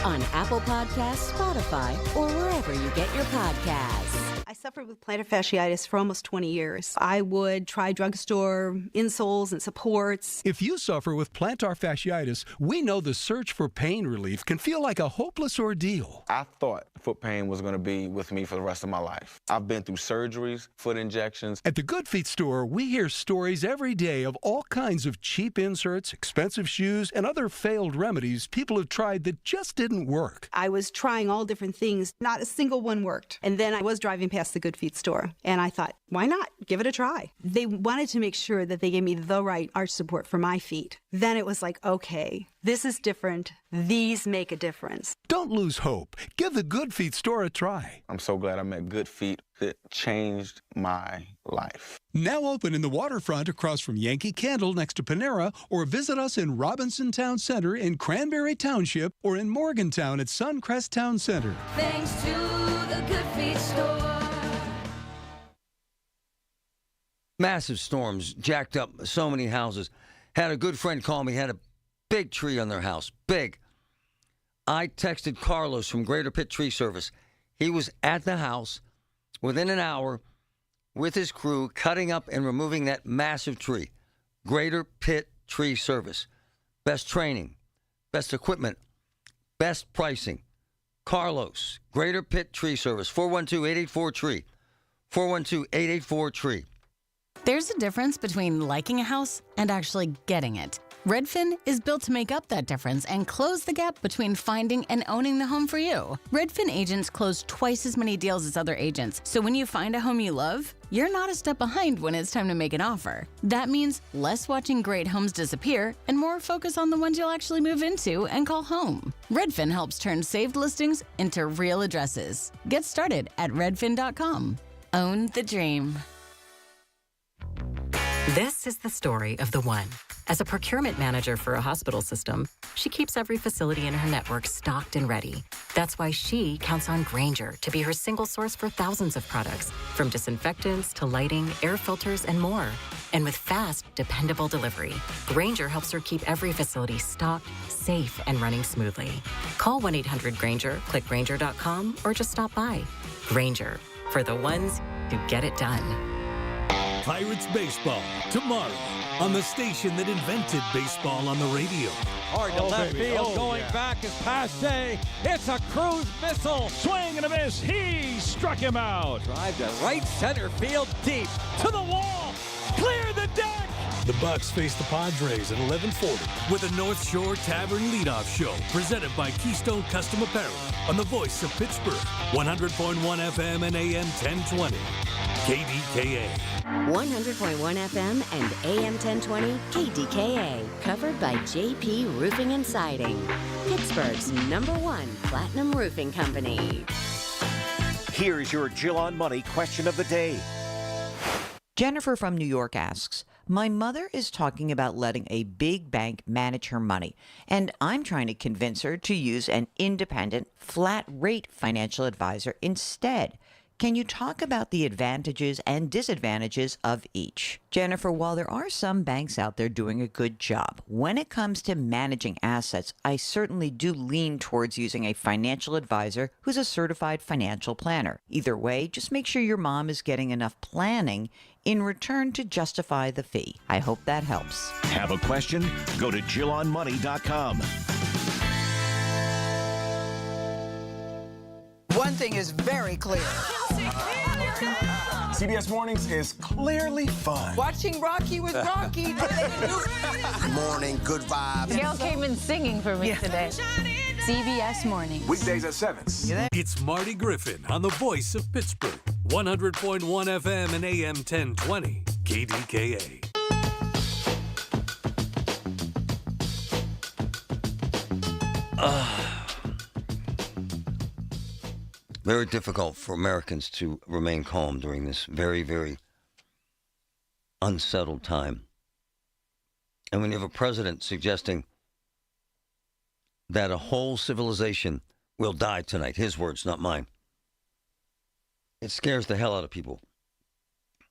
on Apple Podcasts, Spotify, or wherever you get your podcasts. I suffered with plantar fasciitis for almost 20 years. I would try drugstore insoles and supports. If you suffer with plantar fasciitis, we know the search for pain relief can feel like a hopeless ordeal. I thought foot pain was going to be with me for the rest of my life. I've been through surgeries, foot injections. At the Good Feet store, we hear stories every day of all kinds of cheap inserts, expensive shoes, and other failed remedies people have tried that just didn't work. I was trying all different things. Not a single one worked. And then I was driving past the Good Feet store, and I thought, why not? Give it a try. They wanted to make sure that they gave me the right arch support for my feet. Then it was like, okay, this is different. These make a difference. Don't lose hope. Give the Good Feet store a try. I'm so glad I met Good Feet. It changed my life. Now open in the waterfront across from Yankee Candle next to Panera, or visit us in Robinson Town Center in Cranberry Township or in Morgantown at Suncrest Town Center. Thanks to the Good Feet store. Massive storms jacked up so many houses. Had a good friend call me, had a big tree on their house. Big. I texted Carlos from Greater Pitt Tree Service. He was at the house within an hour with his crew cutting up and removing that massive tree. Greater Pitt Tree Service. Best training, best equipment, best pricing. Carlos, Greater Pitt Tree Service, 412-884-TREE. 412-884-TREE. There's a difference between liking a house and actually getting it. Redfin is built to make up that difference and close the gap between finding and owning the home for you. Redfin agents close twice as many deals as other agents, so when you find a home you love, you're not a step behind when it's time to make an offer. That means less watching great homes disappear and more focus on the ones you'll actually move into and call home. Redfin helps turn saved listings into real addresses. Get started at redfin.com. Own the dream. This is the story of the one. As a procurement manager for a hospital system, she keeps every facility in her network stocked and ready. That's why she counts on Grainger to be her single source for thousands of products, from disinfectants to lighting, air filters, and more. And with fast, dependable delivery, Grainger helps her keep every facility stocked, safe, and running smoothly. Call 1-800-GRAINGER, click Grainger.com, or just stop by. Grainger, for the ones who get it done. Pirates baseball tomorrow on the station that invented baseball on the radio. Hard to left field, going back is Pache. It's a cruise missile. Swing and a miss. He struck him out. Drive to right center field, deep to the wall. Clear the deck. The Bucks face the Padres at 11:40 with a North Shore Tavern leadoff show presented by Keystone Custom Apparel on the voice of Pittsburgh, 100.1 FM and AM 1020. KDKA. 100.1 FM and AM 1020 KDKA. Covered by JP Roofing and Siding. Pittsburgh's #1 platinum roofing company. Here's your Jill on Money question of the day. Jennifer from New York asks, my mother is talking about letting a big bank manage her money, and I'm trying to convince her to use an independent, flat-rate financial advisor instead. Can you talk about the advantages and disadvantages of each? Jennifer, while there are some banks out there doing a good job, when it comes to managing assets, I certainly do lean towards using a financial advisor who's a certified financial planner. Either way, just make sure your mom is getting enough planning in return to justify the fee. I hope that helps. Have a question? Go to JillOnMoney.com. One thing is very clear. CBS Mornings is clearly fun. Watching Rocky with Rocky. Morning, good vibes. Gail came in singing for me today. CBS Mornings. Weekdays at 7. It's Marty Griffin on the voice of Pittsburgh, 100.1 FM and AM 1020. KDKA. Very difficult for Americans to remain calm during this very, very unsettled time. And when you have a president suggesting that a whole civilization will die tonight, his words, not mine, it scares the hell out of people.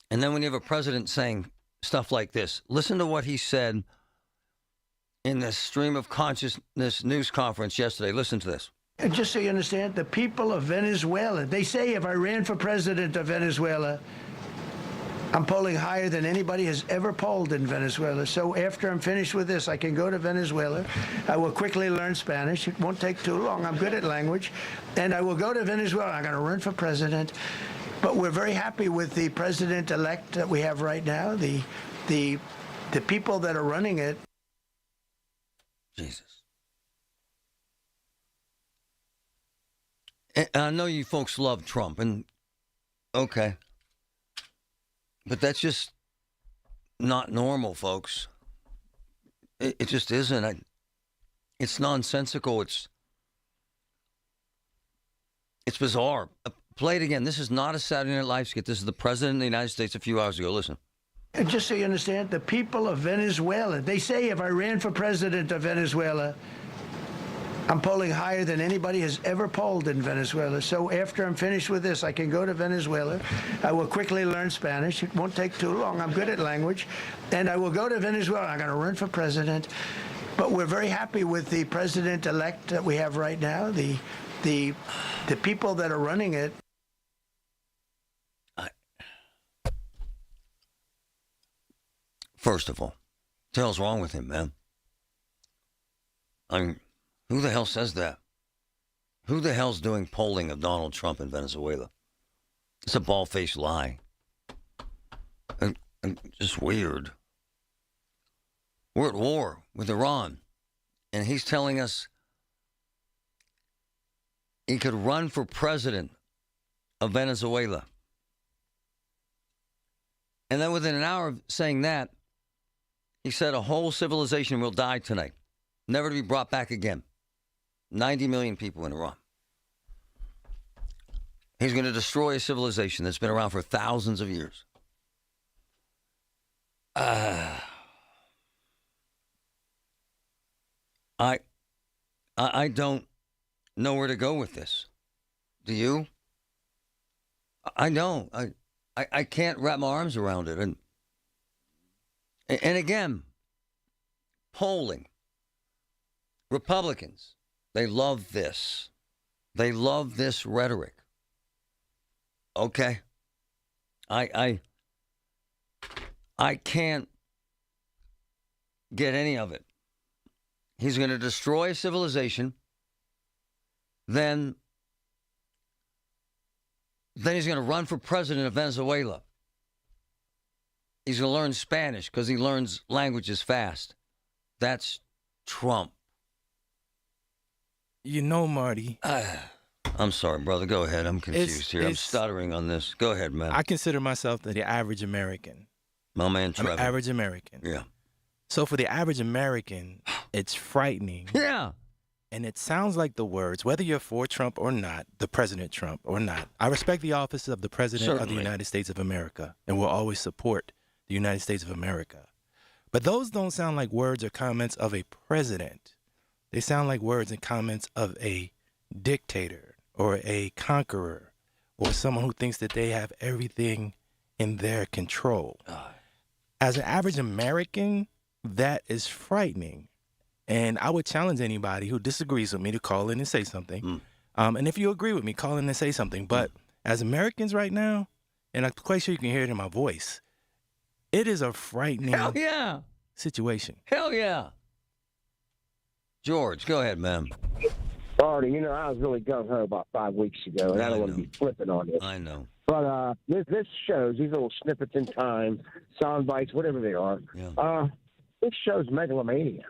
And then when you have a president saying stuff like this, listen to what he said in the Stream of Consciousness news conference yesterday. Listen to this. And just so you understand, the people of Venezuela, they say if I ran for president of Venezuela, I'm polling higher than anybody has ever polled in Venezuela. So after I'm finished with this, I can go to Venezuela. I will quickly learn Spanish. It won't take too long. I'm good at language. And I will go to Venezuela. I'm going to run for president. But we're very happy with the president-elect that we have right now, the people that are running it. Jesus. And I know you folks love Trump, and okay. But that's just not normal, folks. It just isn't. It's nonsensical. It's bizarre. Play it again. This is not a Saturday Night Live skit. This is the President of the United States a few hours ago. Listen. And just so you understand, the people of Venezuela, they say if I ran for president of Venezuela, I'm polling higher than anybody has ever polled in Venezuela. So after I'm finished with this, I can go to Venezuela. I will quickly learn Spanish. It won't take too long. I'm good at language. And I will go to Venezuela. I'm going to run for president. But we're very happy with the president-elect that we have right now. The people that are running it. First of all, what the hell's wrong with him, man? I mean, who the hell says that? Who the hell's doing polling of Donald Trump in Venezuela? It's a bald-faced lie. And just weird. We're at war with Iran, and he's telling us he could run for president of Venezuela. And then within an hour of saying that, he said a whole civilization will die tonight, never to be brought back again. 90 million people in Iran. He's going to destroy a civilization that's been around for thousands of years. I don't know where to go with this. Do you? I know. I can't wrap my arms around it. And again, polling. Republicans, they love this. They love this rhetoric. Okay. I can't get any of it. He's going to destroy a civilization. Then he's going to run for president of Venezuela. He's going to learn Spanish because he learns languages fast. That's Trump. You know, Marty. I'm sorry, brother. Go ahead. I'm confused here. I'm stuttering on this. Go ahead, man. I consider myself the average American. My man, Trevor. I'm an average American. Yeah. So for the average American, it's frightening. Yeah. And it sounds like the words, whether you're for Trump or not, the President Trump or not. I respect the office of the President of the United States of America and will always support the United States of America. But those don't sound like words or comments of a president. They sound like words and comments of a dictator or a conqueror or someone who thinks that they have everything in their control. As an average American, that is frightening. And I would challenge anybody who disagrees with me to call in and say something. And if you agree with me, call in and say something. But as Americans right now, and I'm quite sure you can hear it in my voice, it is a frightening situation. Hell yeah. George, go ahead, man. Marty, you know, I was really gung-ho about 5 weeks ago, and I don't want to be flipping on this. I know. But this shows, these little snippets in time, sound bites, whatever they are, this shows megalomania.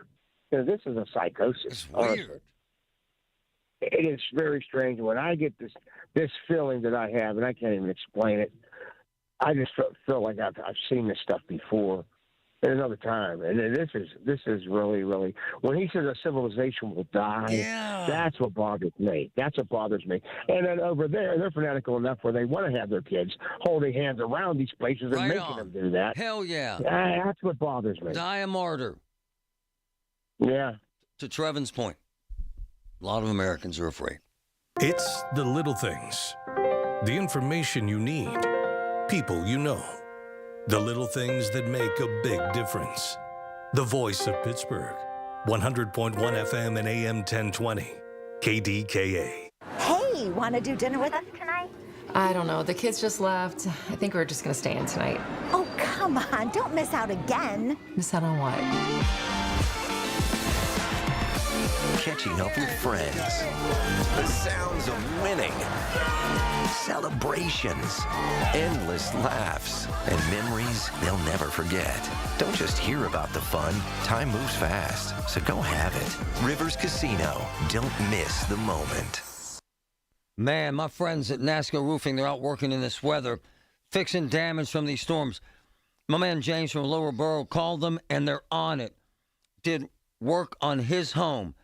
You know, this is a psychosis. It's weird. It is very strange. When I get this feeling that I have, and I can't even explain it, I just feel like I've seen this stuff before at another time. And this is really, really, when he says a civilization will die, that's what bothers me. That's what bothers me. And then over there, they're fanatical enough where they want to have their kids holding hands around these places and making them do that. Hell yeah. That's what bothers me. Die a martyr. Yeah. To Trevin's point, a lot of Americans are afraid. It's the little things. The information you need. People you know. The little things that make a big difference. The voice of Pittsburgh. 100.1 FM and AM 1020. KDKA. Hey, want to do dinner with us tonight? I don't know. The kids just left. I think we're just going to stay in tonight. Oh, come on. Don't miss out again. Miss out on what? Catching up with friends. The sounds of winning. Celebrations. Endless laughs. And memories they'll never forget. Don't just hear about the fun. Time moves fast, so go have it. Rivers Casino. Don't miss the moment. Man, my friends at NASCO Roofing, they're out working in this weather, fixing damage from these storms. My man James from Lower Borough called them, and they're on it. Did work on his home.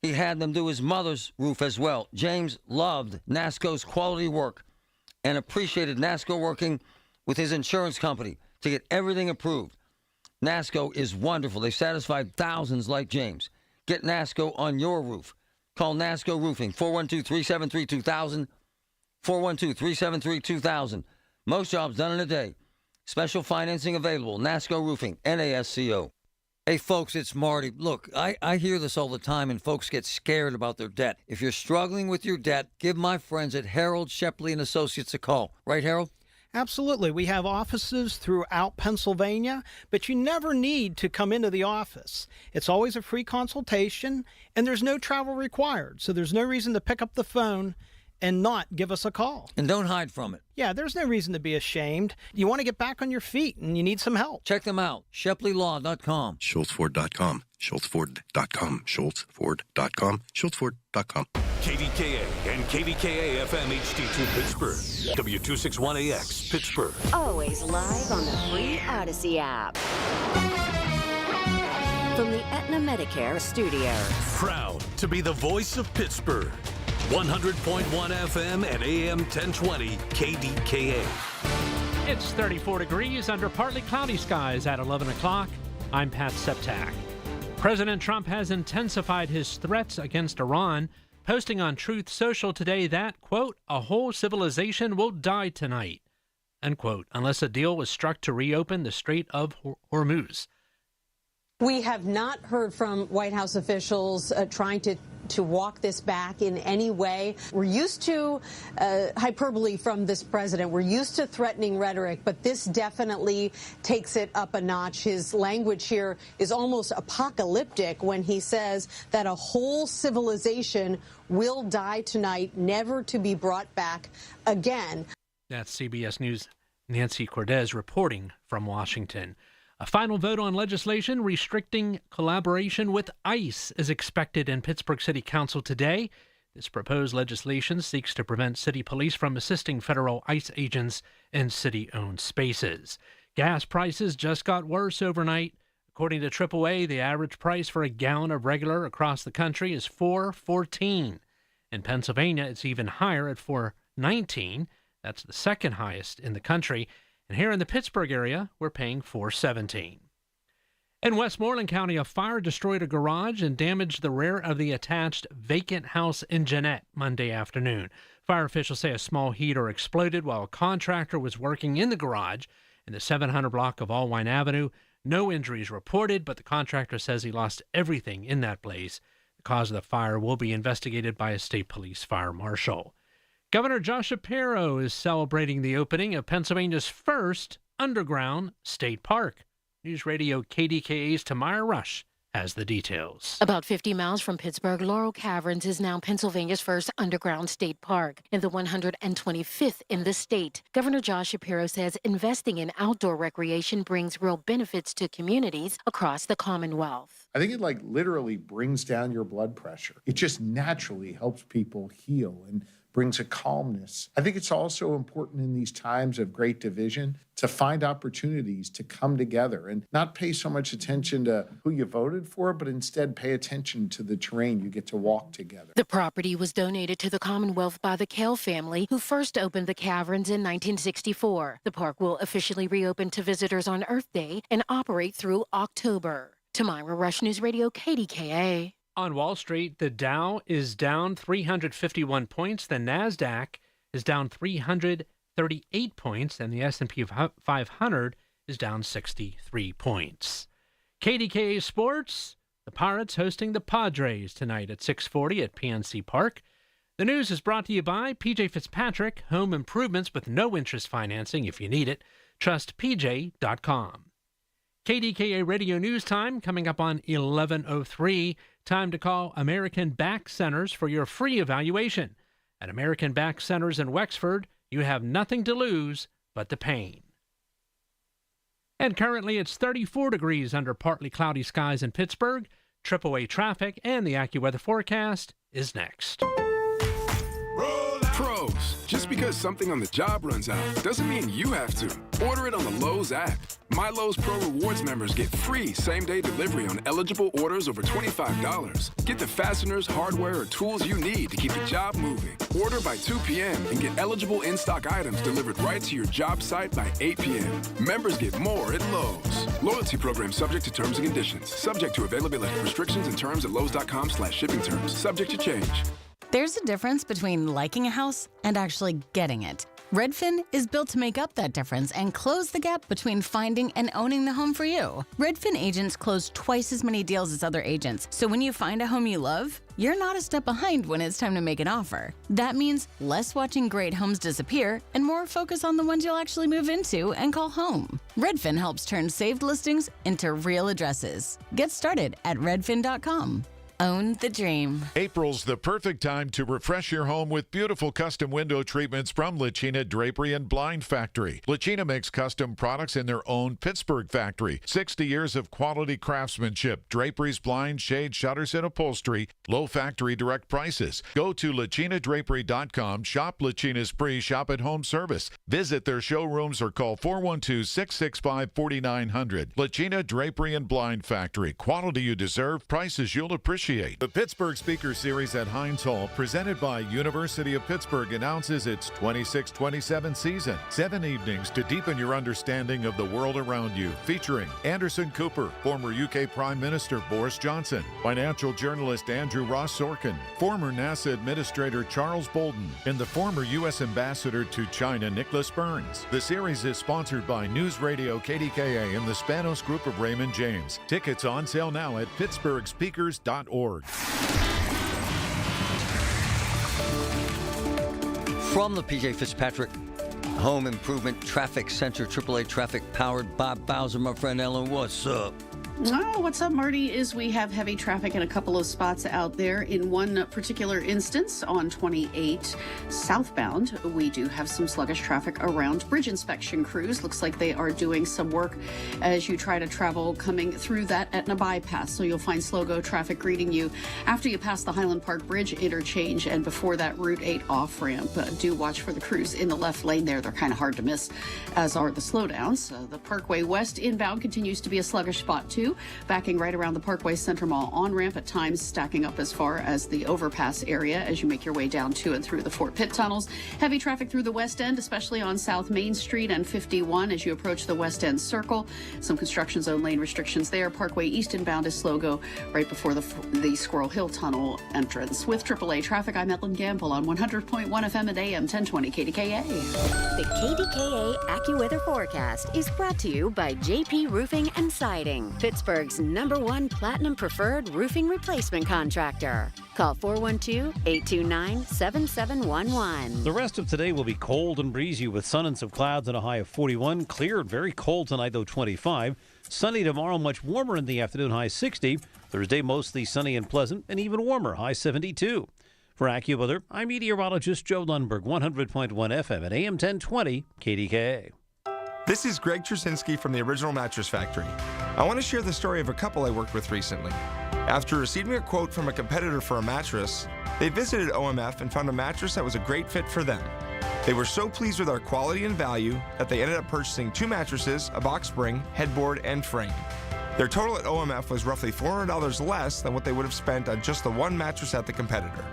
He had them do his mother's roof as well. James loved NASCO's quality work and appreciated NASCO working with his insurance company to get everything approved. NASCO is wonderful. They've satisfied thousands like James. Get NASCO on your roof. Call NASCO Roofing, 412-373-2000, 412-373-2000. Most jobs done in a day. Special financing available. NASCO Roofing, NASCO. Hey, folks, it's Marty. Look, I hear this all the time, and folks get scared about their debt. If you're struggling with your debt, give my friends at Harold Shepley & Associates a call. Right, Harold? Absolutely. We have offices throughout Pennsylvania, but you never need to come into the office. It's always a free consultation, and there's no travel required, so there's no reason to pick up the phone and not give us a call. And don't hide from it. Yeah, there's no reason to be ashamed. You want to get back on your feet, and you need some help. Check them out, ShepleyLaw.com. SchultzFord.com. SchultzFord.com. SchultzFord.com. SchultzFord.com. KDKA and KDKA FM HD2 Pittsburgh. W261AX Pittsburgh. Always live on the free Odyssey app. From the Aetna Medicare studios. Proud to be the voice of Pittsburgh. 100.1 FM and AM 1020 KDKA. It's 34 degrees under partly cloudy skies at 11 o'clock. I'm Pat Septak. President Trump has intensified his threats against Iran, posting on Truth Social today that, quote, a whole civilization will die tonight, unquote, unless a deal was struck to reopen the Strait of Hormuz. We have not heard from White House officials trying to walk this back in any way. We're used to hyperbole from this president. We're used to threatening rhetoric, but this definitely takes it up a notch. His language here is almost apocalyptic when he says that a whole civilization will die tonight, never to be brought back again. That's CBS News' Nancy Cordes reporting from Washington. A final vote on legislation restricting collaboration with ICE is expected in Pittsburgh City Council today. This proposed legislation seeks to prevent city police from assisting federal ICE agents in city-owned spaces. Gas prices just got worse overnight. According to AAA, the average price for a gallon of regular across the country is $4.14. In Pennsylvania, it's even higher at $4.19. That's the second highest in the country. And here in the Pittsburgh area, we're paying $4.17. In Westmoreland County, a fire destroyed a garage and damaged the rear of the attached vacant house in Jeannette Monday afternoon. Fire officials say a small heater exploded while a contractor was working in the garage in the 700 block of Allwine Avenue. No injuries reported, but the contractor says he lost everything in that blaze. The cause of the fire will be investigated by a state police fire marshal. Governor Josh Shapiro is celebrating the opening of Pennsylvania's first underground state park. News Radio KDKA's Tamara Rush has the details. About 50 miles from Pittsburgh, Laurel Caverns is now Pennsylvania's first underground state park and the 125th in the state. Governor Josh Shapiro says investing in outdoor recreation brings real benefits to communities across the Commonwealth. I think it literally brings down your blood pressure. It just naturally helps people heal and brings a calmness. I think it's also important in these times of great division to find opportunities to come together and not pay so much attention to who you voted for, but instead pay attention to the terrain you get to walk together. The property was donated to the Commonwealth by the Kell family, who first opened the caverns in 1964. The park will officially reopen to visitors on Earth Day and operate through October. Tamara Rush, News Radio KDKA. On Wall Street, the Dow is down 351 points, the NASDAQ is down 338 points, and the S&P 500 is down 63 points. KDKA Sports, the Pirates hosting the Padres tonight at 6:40 at PNC Park. The news is brought to you by PJ Fitzpatrick, home improvements with no interest financing if you need it. Trust PJ.com. KDKA Radio News Time coming up on 11:03. Time to call American Back Centers for your free evaluation. At American Back Centers in Wexford, you have nothing to lose but the pain. And currently it's 34 degrees under partly cloudy skies in Pittsburgh. AAA traffic and the AccuWeather forecast is next. Roll Pros, just because something on the job runs out doesn't mean you have to. Order it on the Lowe's app. My Lowe's Pro Rewards members get free same-day delivery on eligible orders over $25. Get the fasteners, hardware, or tools you need to keep the job moving. Order by 2 p.m. and get eligible in-stock items delivered right to your job site by 8 p.m. Members get more at Lowe's. Loyalty program subject to terms and conditions. Subject to availability, restrictions, and terms at lowes.com/shipping terms. Subject to change. There's a difference between liking a house and actually getting it. Redfin is built to make up that difference and close the gap between finding and owning the home for you. Redfin agents close twice as many deals as other agents, so when you find a home you love, you're not a step behind when it's time to make an offer. That means less watching great homes disappear and more focus on the ones you'll actually move into and call home. Redfin helps turn saved listings into real addresses. Get started at redfin.com. Own the dream. April's the perfect time to refresh your home with beautiful custom window treatments from Lachina Drapery and Blind Factory. Lachina makes custom products in their own Pittsburgh factory. 60 years of quality craftsmanship, draperies, blinds, shades, shutters, and upholstery. Low factory direct prices. Go to lachinadrapery.com, shop Lachina's pre-shop at home service. Visit their showrooms or call 412-665-4900. Lachina Drapery and Blind Factory. Quality you deserve, prices you'll appreciate. The Pittsburgh Speaker Series at Heinz Hall, presented by University of Pittsburgh, announces its 26-27 season. 7 evenings to deepen your understanding of the world around you, featuring Anderson Cooper, former UK Prime Minister Boris Johnson, financial journalist Andrew Ross Sorkin, former NASA Administrator Charles Bolden, and the former U.S. Ambassador to China Nicholas Burns. The series is sponsored by News Radio KDKA and the Spanos Group of Raymond James. Tickets on sale now at pittsburghspeakers.org. From the PJ Fitzpatrick Home Improvement Traffic Center, AAA traffic powered by Bowser, my friend Ellen, what's up? Oh, what's up, Marty? Is we have heavy traffic in a couple of spots out there. In one particular instance, on 28 southbound, we do have some sluggish traffic around bridge inspection crews. Looks like they are doing some work as you try to travel coming through that Etna bypass. So you'll find slow-go traffic greeting you after you pass the Highland Park Bridge interchange and before that Route 8 off-ramp. Do watch for the crews in the left lane there. They're kind of hard to miss, as are the slowdowns. The Parkway West inbound continues to be a sluggish spot, too. Backing right around the Parkway Center Mall on-ramp, at times stacking up as far as the overpass area as you make your way down to and through the Fort Pitt tunnels. Heavy traffic through the West End, especially on South Main Street and 51 as you approach the West End Circle. Some construction zone lane restrictions there. Parkway East inbound is slow go right before the Squirrel Hill Tunnel entrance. With AAA traffic, I'm Ellen Gamble on 100.1 FM and AM 1020 KDKA. The KDKA AccuWeather forecast is brought to you by JP Roofing and Siding, Pittsburgh's #1 Platinum Preferred Roofing Replacement Contractor. Call 412-829-7711. The rest of today will be cold and breezy with sun and some clouds and a high of 41. Clear and very cold tonight, though 25. Sunny tomorrow, much warmer in the afternoon, high 60. Thursday, mostly sunny and pleasant, and even warmer, high 72. For AccuWeather, I'm meteorologist Joe Lundberg, 100.1 FM at AM 1020 KDKA. This is Greg Trusinski from the Original Mattress Factory. I want to share the story of a couple I worked with recently. After receiving a quote from a competitor for a mattress, they visited OMF and found a mattress that was a great fit for them. They were so pleased with our quality and value that they ended up purchasing 2 mattresses, a box spring, headboard, and frame. Their total at OMF was roughly $400 less than what they would have spent on just the one mattress at the competitor.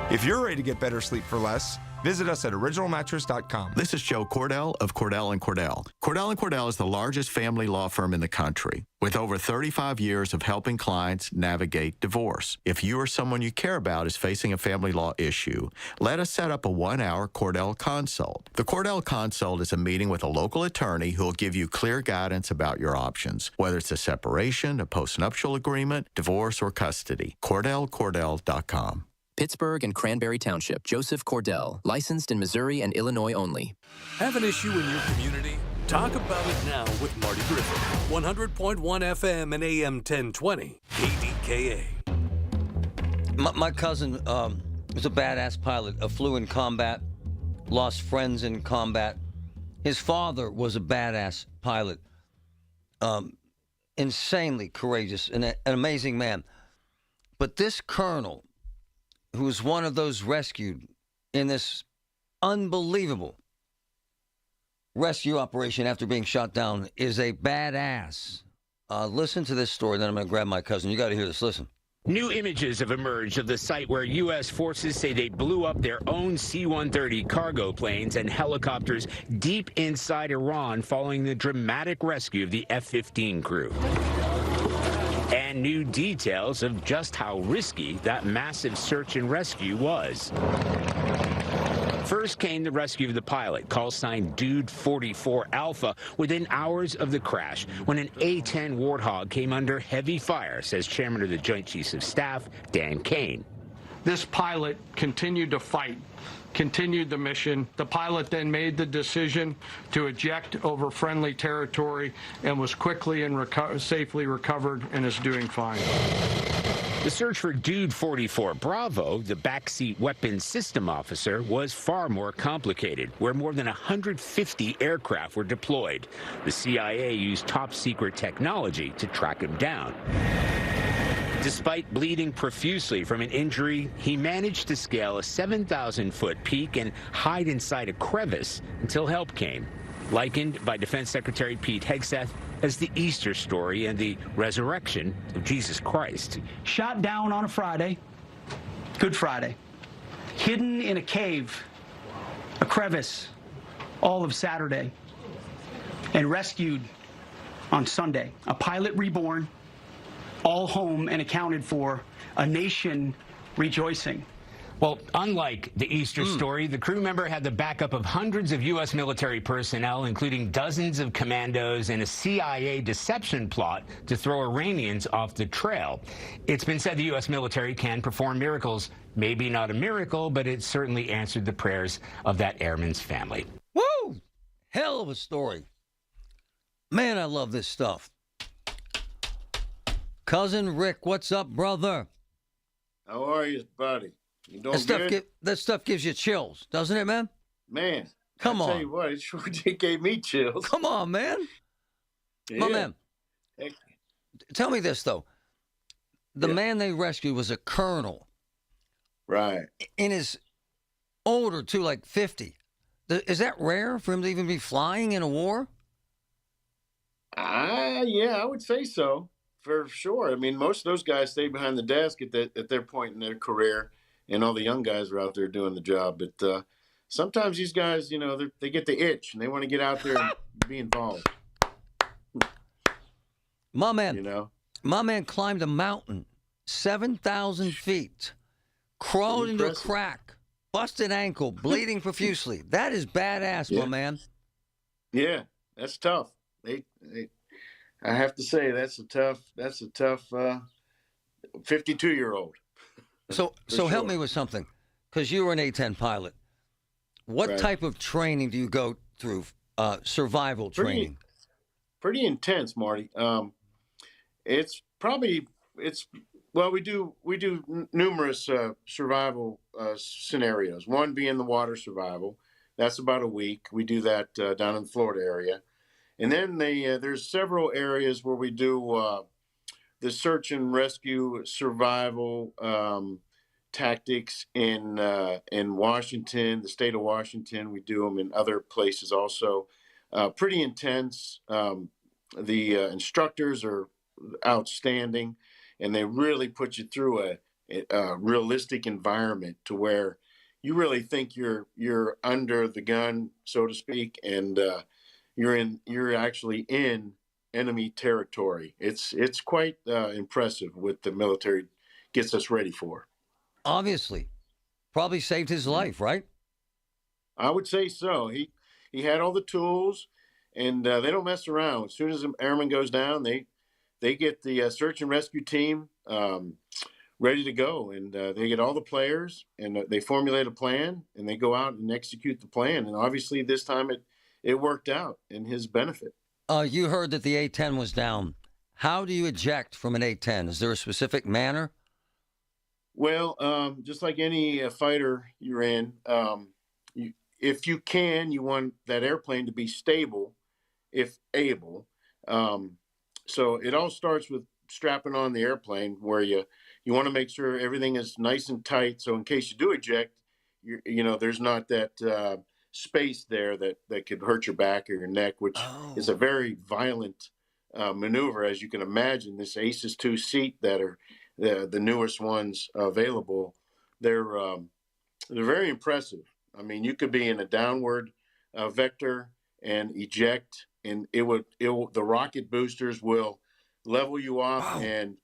If you're ready to get better sleep for less, visit us at originalmattress.com. This is Joe Cordell of Cordell & Cordell. Cordell & Cordell is the largest family law firm in the country, with over 35 years of helping clients navigate divorce. If you or someone you care about is facing a family law issue, let us set up a 1-hour Cordell Consult. The Cordell Consult is a meeting with a local attorney who will give you clear guidance about your options, whether it's a separation, a postnuptial agreement, divorce, or custody. CordellCordell.com. Pittsburgh and Cranberry Township. Joseph Cordell. Licensed in Missouri and Illinois only. Have an issue in your community? Talk about it now with Marty Griffin. 100.1 FM and AM 1020 KDKA. My cousin was a badass pilot, flew in combat, lost friends in combat. His father was a badass pilot, insanely courageous and an amazing man. But this colonel, who was one of those rescued in this unbelievable rescue operation after being shot down is a badass. Listen to this story, then I'm going to grab my cousin. You got to hear this. Listen. New images have emerged of the site where U.S. forces say they blew up their own C-130 cargo planes and helicopters deep inside Iran following the dramatic rescue of the F-15 crew. And new details of just how risky that massive search and rescue was. First came the rescue of the pilot, call sign Dude 44 Alpha, within hours of the crash when an A-10 Warthog came under heavy fire, says Chairman of the Joint Chiefs of Staff, Dan Kane. This pilot continued to fight, continued the mission. The pilot then made the decision to eject over friendly territory and was quickly and safely recovered and is doing fine. The search for Dude 44 Bravo, the backseat weapons system officer, was far more complicated, where more than 150 aircraft were deployed. The CIA used top-secret technology to track him down. Despite bleeding profusely from an injury, he managed to scale a 7,000-foot peak and hide inside a crevice until help came. Likened by Defense Secretary Pete Hegseth as the Easter story and the resurrection of Jesus Christ. Shot down on a Friday, Good Friday, hidden in a cave, a crevice, all of Saturday, and rescued on Sunday. A pilot reborn, all home and accounted for, a nation rejoicing. Well, unlike the Easter story, the crew member had the backup of hundreds of U.S. military personnel, including dozens of commandos and a CIA deception plot to throw Iranians off the trail. It's been said the U.S. military can perform miracles. Maybe not a miracle, but it certainly answered the prayers of that airman's family. Woo! Hell of a story. Man, I love this stuff. Cousin Rick, what's up, brother? How are you, buddy? You doing good? That stuff gives you chills, doesn't it, man? Man, come on. I tell you what, it sure gave me chills. Come on, man. Yeah. My man. Tell me this, though. The man they rescued was a colonel. Right. In his older, too, like 50. Is that rare for him to even be flying in a war? Yeah, I would say so, for sure. I mean, most of those guys stay behind the desk at their point in their career. And all the young guys are out there doing the job. But sometimes these guys, you know, they get the itch and they want to get out there and be involved. My man, you know, my man climbed a mountain, 7,000 feet, crawled into a crack, busted ankle, bleeding profusely. That is badass, my man. Yeah, that's tough. I have to say that's a tough 52-year-old. So help me with something, because you were an A-10 pilot. What type of training do you go through? Survival training. Pretty intense, Marty. We do numerous survival scenarios. One being the water survival. That's about a week. We do that down in the Florida area, and then there's several areas where we do the search and rescue survival tactics in Washington, the state of Washington. We do them in other places also. Pretty intense. The instructors are outstanding, and they really put you through a realistic environment to where you really think you're under the gun, so to speak, and you're actually in enemy territory. It's quite impressive what the military gets us ready for. Obviously, probably saved his life, right? I would say so. He had all the tools, and they don't mess around. As soon as an airman goes down, they get the search and rescue team ready to go, and they get all the players, and they formulate a plan, and they go out and execute the plan. And obviously, this time it worked out in his benefit. You heard that the A-10 was down. How do you eject from an A-10? Is there a specific manner? Well, just like any fighter you're in, if you can, you want that airplane to be stable, if able. So it all starts with strapping on the airplane, where you want to make sure everything is nice and tight. So in case you do eject, there's not that space there that could hurt your back or your neck, which is a very violent maneuver, as you can imagine. This Aces 2 seat that are the newest ones available, they're very impressive. I mean, you could be in a downward vector and eject, and the rocket boosters will level you off and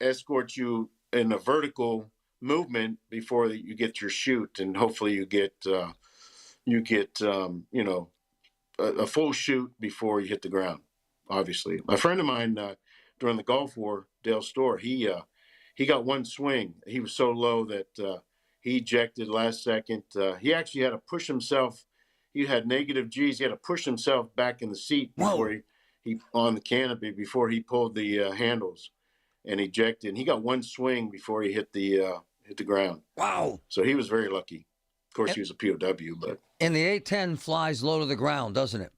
escort you in a vertical movement before you get your chute, and hopefully you get a full chute before you hit the ground. Obviously, a friend of mine during the Gulf War, Dale Storr, he got one swing. He was so low that he ejected last second. He actually had to push himself. He had negative G's. He had to push himself back in the seat before he on the canopy before he pulled the handles and ejected. And he got one swing before he hit the ground. Wow! So he was very lucky. Of course, he was a POW, but. And the A-10 flies low to the ground, doesn't it?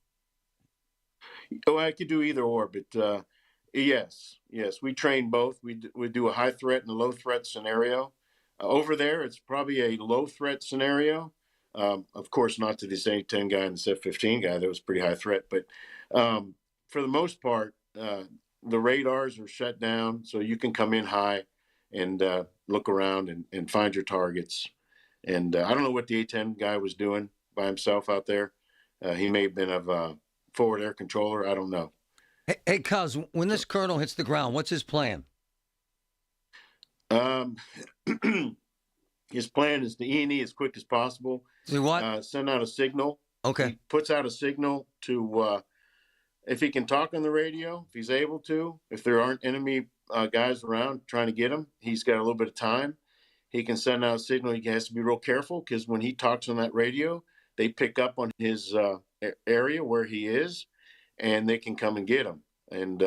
Oh, I could do either or, but yes, we train both. We do a high threat and a low threat scenario. Over there, it's probably a low threat scenario. Of course, not to this A-10 guy and this F-15 guy. That was pretty high threat, but for the most part, the radars are shut down, so you can come in high and look around and find your targets. And I don't know what the A-10 guy was doing by himself out there. He may have been of a forward air controller. I don't know. Hey, Cuz, when this colonel hits the ground, what's his plan? His plan is to E&E as quick as possible. Do what? Send out a signal. Okay. He puts out a signal to, if he can talk on the radio, if he's able to, if there aren't enemy guys around trying to get him, he's got a little bit of time. He can send out a signal. He has to be real careful because when he talks on that radio, they pick up on his area where he is, and they can come and get him. And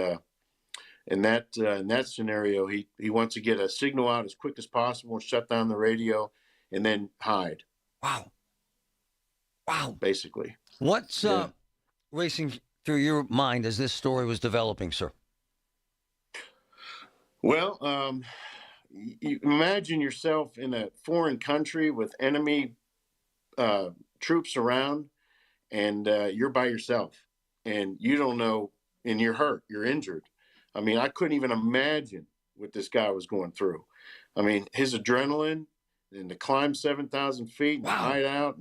in that scenario, he wants to get a signal out as quick as possible, shut down the radio, and then hide. Wow. Basically. What's racing through your mind as this story was developing, sir? Well, you imagine yourself in a foreign country with enemy troops around, and you're by yourself, and you don't know, and you're hurt, you're injured. I mean, I couldn't even imagine what this guy was going through. I mean, his adrenaline and to climb 7,000 feet and hide out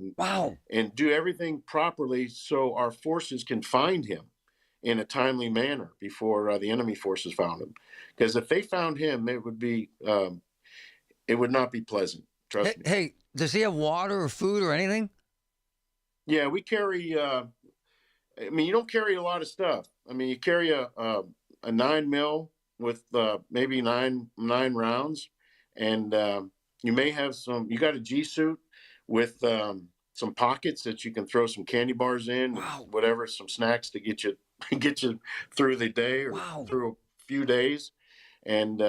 and do everything properly so our forces can find him in a timely manner before the enemy forces found him. Because if they found him, it would not be pleasant. Trust me. Hey, does he have water or food or anything? Yeah, we carry. You don't carry a lot of stuff. I mean, you carry a 9mm with maybe nine rounds, and you may have some. You got a G suit with some pockets that you can throw some candy bars in, whatever, some snacks to get you through the day or through a few days, and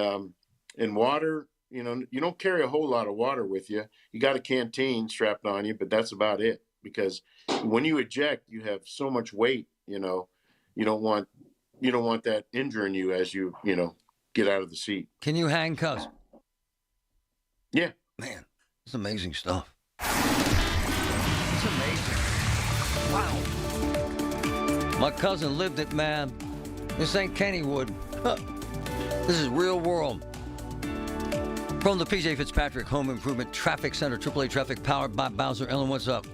water. You know, you don't carry a whole lot of water with you. You got a canteen strapped on you, but that's about it. Because when you eject, you have so much weight. You know, you don't want that injuring you as you get out of the seat. Can you handcuff? Yeah. Man, it's amazing stuff. It's amazing. Wow. My cousin lived it, man. This ain't Kennywood. This is real world. From the PJ Fitzpatrick Home Improvement Traffic Center, AAA traffic powered by Bowser. Ellen, what's up?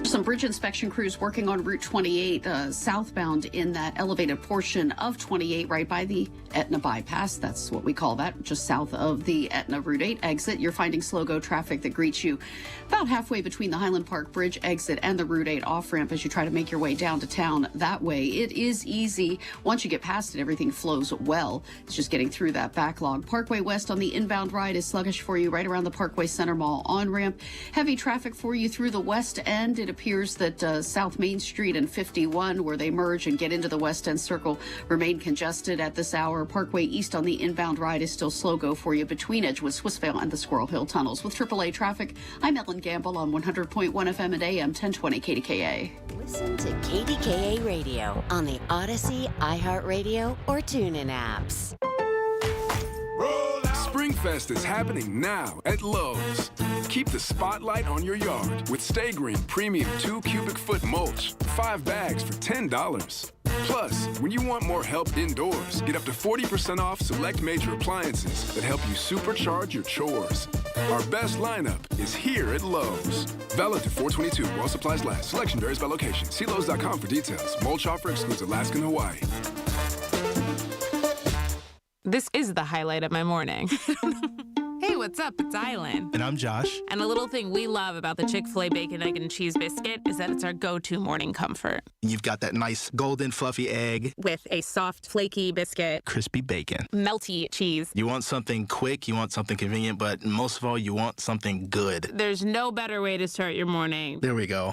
Some bridge inspection crews working on Route 28 southbound in that elevated portion of 28 right by the Etna bypass. That's what we call that, just south of the Etna Route 8 exit. You're finding slow-go traffic that greets you about halfway between the Highland Park Bridge exit and the Route 8 off-ramp as you try to make your way down to town that way. It is easy. Once you get past it, everything flows well. It's just getting through that backlog. Parkway West on the inbound ride is sluggish for you right around the Parkway Center Mall on-ramp. Heavy traffic for you through the west end. It appears that South Main Street and 51, where they merge and get into the West End Circle, remain congested at this hour. Parkway East on the inbound ride is still slow-go for you between Edgewood, Swissvale, and the Squirrel Hill tunnels. With AAA traffic, I'm Ellen Gamble on 100.1 FM and AM 1020 KDKA. Listen to KDKA Radio on the Odyssey, iHeartRadio, or TuneIn apps. Springfest is happening now at Lowe's. Keep the spotlight on your yard with Stay Green Premium 2 cubic foot mulch. 5 bags for $10. Plus, when you want more help indoors, get up to 40% off select major appliances that help you supercharge your chores. Our best lineup is here at Lowe's. Valid to 4/22 while supplies last. Selection varies by location. See Lowe's.com for details. Mulch offer excludes Alaska and Hawaii. This is the highlight of my morning. Hey, what's up? It's Island. And I'm Josh. And a little thing we love about the Chick-fil-A Bacon, Egg, and Cheese Biscuit is that it's our go-to morning comfort. You've got that nice golden fluffy egg. With a soft, flaky biscuit. Crispy bacon. Melty cheese. You want something quick, you want something convenient, but most of all, you want something good. There's no better way to start your morning. There we go.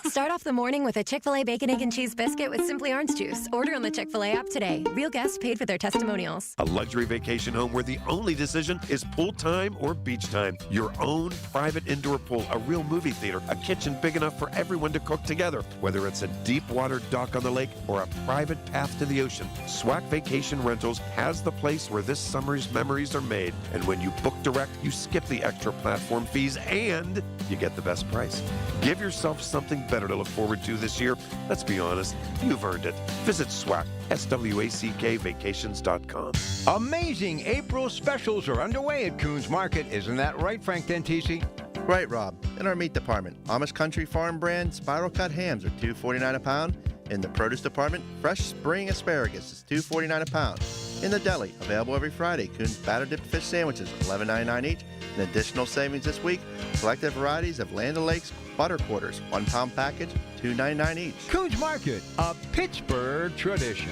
Start off the morning with a Chick-fil-A Bacon, Egg, and Cheese Biscuit with Simply Orange Juice. Order on the Chick-fil-A app today. Real guests paid for their testimonials. A luxury vacation home where the only decision is pool time or beach time. Your own private indoor pool, a real movie theater, a kitchen big enough for everyone to cook together. Whether it's a deep water dock on the lake or a private path to the ocean, SWAC Vacation Rentals has the place where this summer's memories are made. And when you book direct, you skip the extra platform fees and you get the best price. Give yourself something better to look forward to this year. Let's be honest, you've earned it. Visit SWAC, SWACK vacations.com. Amazing April specials are underway at Coons Market. Isn't that right, Frank Dentisi? Right, Rob. In our meat department, Amish Country Farm brand spiral cut hams are $2.49 a pound. In the produce department, fresh spring asparagus is $2.49 a pound. In the deli, available every Friday, Coons batter dipped fish sandwiches, $11.99 each. An additional savings this week, selected varieties of Land O'Lakes butter quarters, 1 pound package, $2.99 each. Coons Market, a Pittsburgh tradition.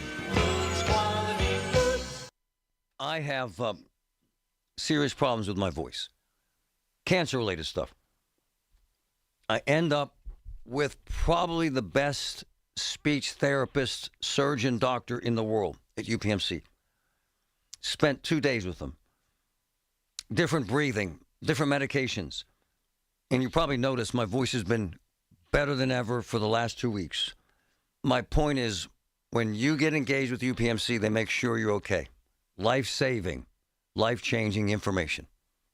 I have serious problems with my voice. Cancer-related stuff. I end up with probably the best speech therapist, surgeon, doctor in the world at UPMC. Spent 2 days with them. Different breathing, different medications. And you probably noticed my voice has been better than ever for the last 2 weeks. My point is, when you get engaged with UPMC, they make sure you're okay. Life-saving, life-changing information.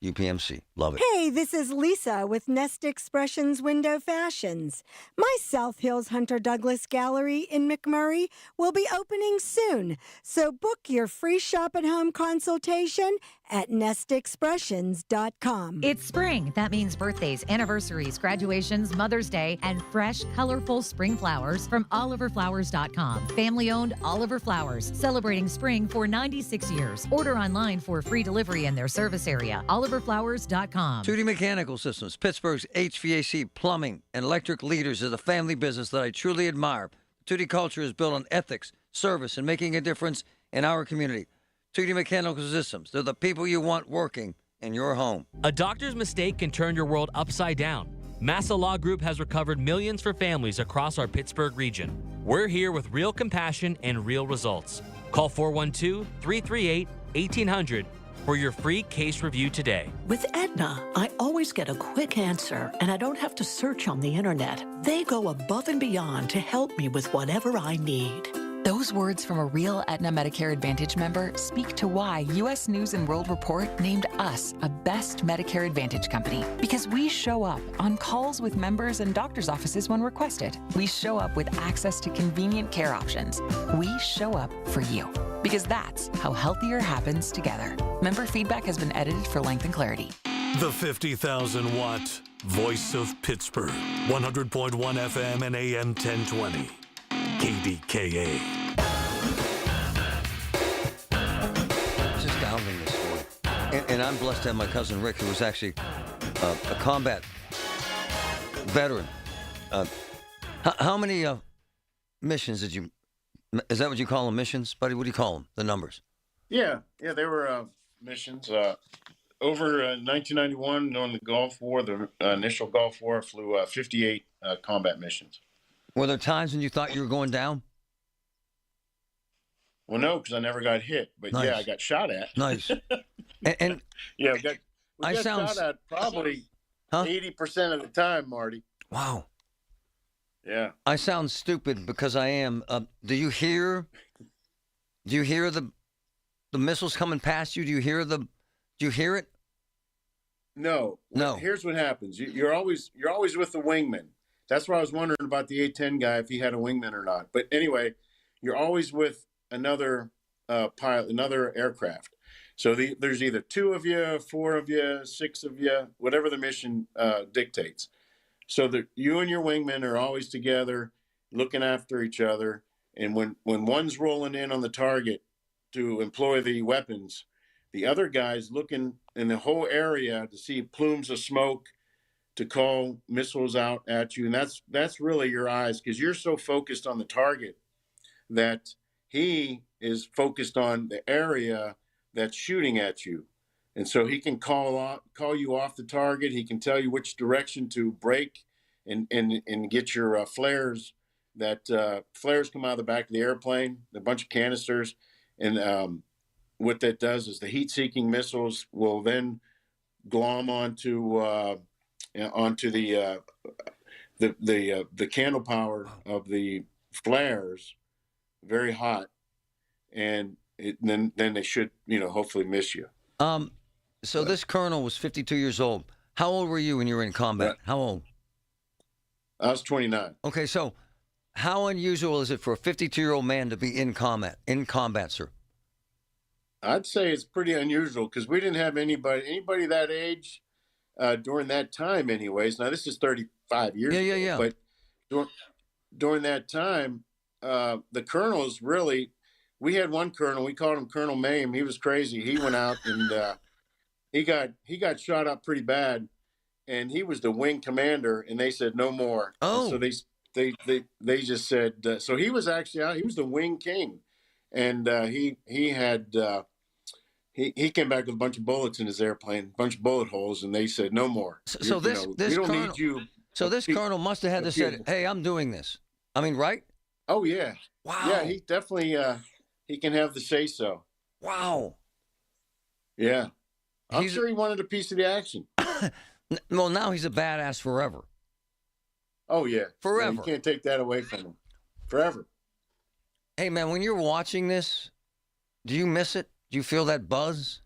UPMC. Love it. Hey, this is Lisa with Nest Expressions Window Fashions. My South Hills Hunter Douglas Gallery in McMurray will be opening soon, so book your free shop-at-home consultation at nestexpressions.com. It's spring. That means birthdays, anniversaries, graduations, Mother's Day, and fresh, colorful spring flowers from oliverflowers.com. Family-owned Oliver Flowers, celebrating spring for 96 years. Order online for free delivery in their service area. oliverflowers.com. 2D Mechanical Systems, Pittsburgh's HVAC, plumbing, and electric leaders, is a family business that I truly admire. 2D culture is built on ethics, service, and making a difference in our community. 2D Mechanical Systems, they're the people you want working in your home. A doctor's mistake can turn your world upside down. Massa Law Group has recovered millions for families across our Pittsburgh region. We're here with real compassion and real results. Call 412-338-1800 for your free case review today. With Aetna, I always get a quick answer, and I don't have to search on the internet. They go above and beyond to help me with whatever I need. Those words from a real Aetna Medicare Advantage member speak to why U.S. News & World Report named us a Best Medicare Advantage company. Because we show up on calls with members and doctors' offices when requested. We show up with access to convenient care options. We show up for you. Because that's how healthier happens together. Member feedback has been edited for length and clarity. The 50,000-watt voice of Pittsburgh. 100.1 FM and AM 1020. KDKA. It's astounding, this story. And I'm blessed to have my cousin Rick, who was actually a combat veteran. How many missions did you... Is that what you call them, missions, buddy? What do you call them, the numbers? Yeah, they were missions. Over 1991, during the Gulf War, the initial Gulf War, I flew 58 combat missions. Were there times when you thought you were going down? Well, no, because I never got hit. But Nice. yeah, I got shot at. Nice. and yeah, we got sound- shot at probably 80% of the time, Marty. Wow. Yeah. I sound stupid because I am. Do you hear the missiles coming past you? Do you hear it? No. Here's what happens. You're always with the wingman. That's why I was wondering about the A-10 guy, if he had a wingman or not. But anyway, you're always with another pilot, another aircraft. So there's either 2 of you, 4 of you, 6 of you, whatever the mission dictates. So that you and your wingman are always together, looking after each other. And when one's rolling in on the target to employ the weapons, the other guy's looking in the whole area to see plumes of smoke, to call missiles out at you. And that's really your eyes, because you're so focused on the target that he is focused on the area that's shooting at you. And so he can call you off the target. He can tell you which direction to break and get your flares. That flares come out of the back of the airplane, a bunch of canisters. And what that does is the heat-seeking missiles will then glom onto the candle power of the flares, very hot, and then they should, hopefully miss you. So this colonel was 52 years old. How old were you when you were in combat? How old? I was 29. Okay, so how unusual is it for a 52-year-old man to be in combat, sir? I'd say it's pretty unusual, because we didn't have anybody that age during that time anyways. Now, this is 35 years ago. Yeah. But during that time, the colonels really, we had one colonel, we called him Colonel Mame. He was crazy. He went out and he got shot up pretty bad, and he was the wing commander, and they said no more. Oh. So they just said, so he was actually out. He was the wing king. And he came back with a bunch of bullets in his airplane, a bunch of bullet holes, and they said no more. So this colonel, need you. So this colonel must have had to say, "Hey, I'm doing this." I mean, right? Oh yeah. Wow. Yeah, he definitely he can have the say so. Wow. Yeah, I'm sure he wanted a piece of the action. Well, now he's a badass forever. Oh yeah, forever. You can't take that away from him. Forever. Hey, man, when you're watching this, do you miss it? Do you feel that buzz?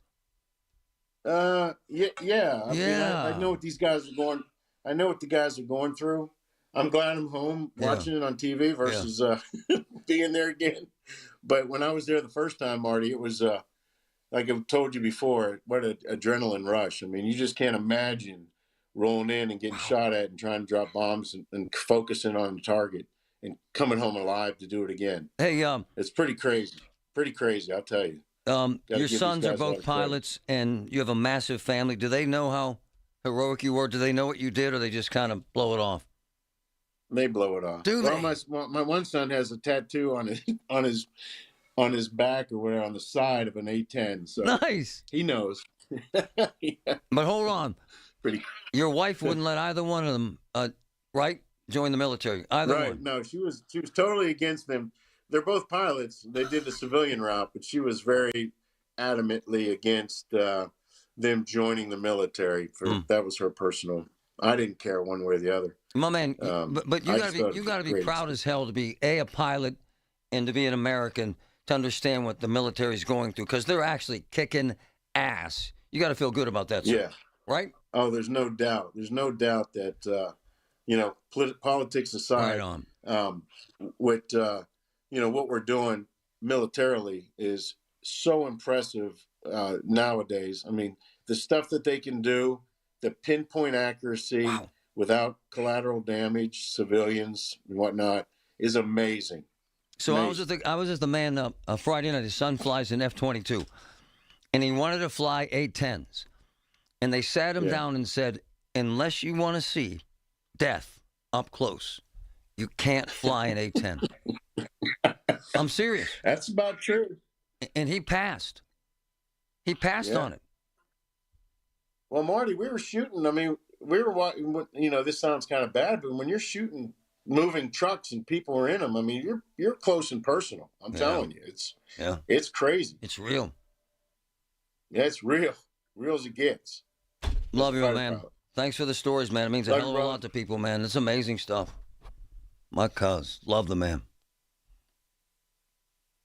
Yeah. I mean, I know what these guys are going. I know what the guys are going through. I'm glad I'm home watching it on TV versus being there again. But when I was there the first time, Marty, it was like I've told you before, what an adrenaline rush. I mean, you just can't imagine rolling in and getting shot at and trying to drop bombs and focusing on the target and coming home alive to do it again. Hey, it's pretty crazy. Pretty crazy, I'll tell you. Your sons are both pilots, and you have a massive family. Do they know how heroic you were? Do they know what you did, or they just kind of blow it off? They blow it off. Do they? My one son has a tattoo on his back or whatever on the side of an A-10. So nice. He knows. Yeah. But hold on. Your wife wouldn't let either one of them, right? Join the military. Either one. No, she was totally against them. They're both pilots. They did the civilian route, but she was very adamantly against them joining the military. That was her personal. I didn't care one way or the other. My man, but you gotta be proud as hell to be a pilot and to be an American, to understand what the military is going through, because they're actually kicking ass. You got to feel good about that, sir. Yeah. Right? Oh, there's no doubt. There's no doubt that politics aside, right on. What we're doing militarily is so impressive nowadays. I mean, the stuff that they can do, the pinpoint accuracy without collateral damage, civilians and whatnot, is amazing. So amazing. I was at the man Friday night. His son flies an F-22, and he wanted to fly A-10s, and they sat him down and said, unless you want to see death up close, you can't fly an A-10. I'm serious. That's about true. And he passed. He passed on it. Well, Marty, we were shooting. I mean, we were watching. This sounds kind of bad, but when you're shooting moving trucks and people are in them, I mean, you're close and personal. I'm telling you, it's crazy. It's real. Yeah, it's real as it gets. Love you, man. Thanks for the stories, man. It means a hell of a lot to people, man. It's amazing stuff. My cuz, love the man.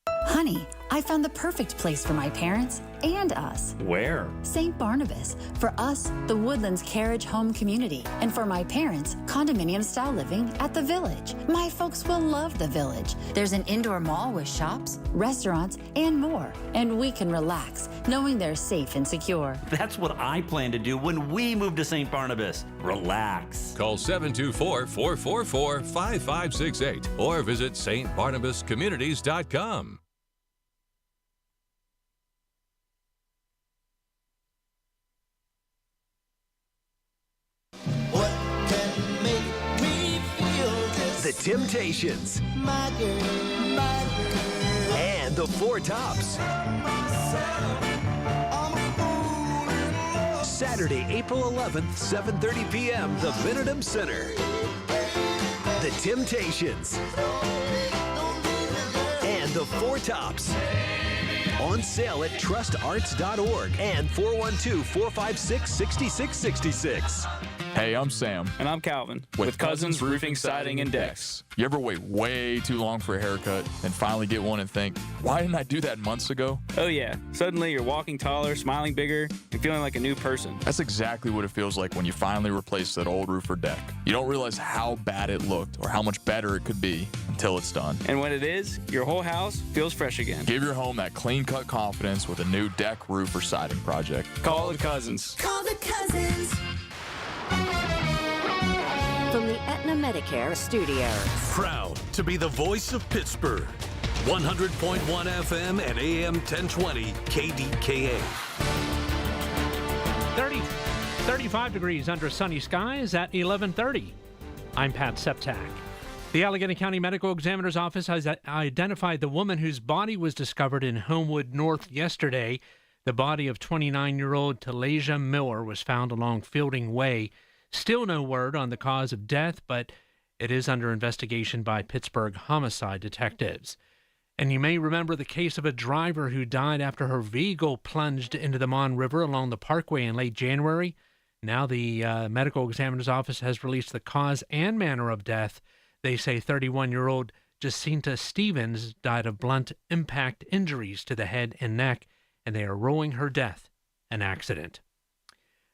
Honey, I found the perfect place for my parents and us. Where? St. Barnabas. For us, the Woodlands Carriage Home Community. And for my parents, condominium-style living at the Village. My folks will love the Village. There's an indoor mall with shops, restaurants, and more. And we can relax, knowing they're safe and secure. That's what I plan to do when we move to St. Barnabas. Relax. Call 724-444-5568 or visit stbarnabascommunities.com. The Temptations, and the Four Tops. Saturday, April 11th, 7:30 p.m., the Benedum Center. The Temptations and the Four Tops. On sale at trustarts.org and 412-456-6666. Hey, I'm Sam. And I'm Calvin. With Cousins Roofing, Siding, and Decks. You ever wait way too long for a haircut and finally get one and think, why didn't I do that months ago? Oh, yeah. Suddenly you're walking taller, smiling bigger, and feeling like a new person. That's exactly what it feels like when you finally replace that old roof or deck. You don't realize how bad it looked or how much better it could be until it's done. And when it is, your whole house feels fresh again. Give your home that clean-cut confidence with a new deck, roof, or siding project. Call the Cousins. Call the Cousins. From the Aetna Medicare studios. Proud to be the voice of Pittsburgh. 100.1 FM and AM 1020 KDKA. 35 degrees under sunny skies at 11:30. I'm Pat Septak. The Allegheny County Medical Examiner's Office has identified the woman whose body was discovered in Homewood North yesterday. The body of 29-year-old Talasia Miller was found along Fielding Way. Still no word on the cause of death, but it is under investigation by Pittsburgh homicide detectives. And you may remember the case of a driver who died after her vehicle plunged into the Mon River along the Parkway in late January. Now the Medical Examiner's Office has released the cause and manner of death. They say 31-year-old Jacinta Stevens died of blunt impact injuries to the head and neck, and they are ruling her death an accident.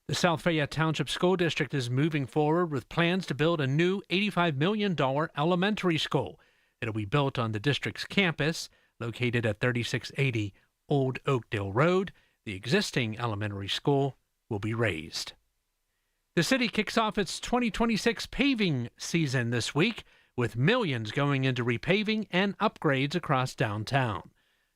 The South Fayette Township School District is moving forward with plans to build a new $85 million elementary school. It'll be built on the district's campus, located at 3680 Old Oakdale Road. The existing elementary school will be raised. The city kicks off its 2026 paving season this week, with millions going into repaving and upgrades across downtown.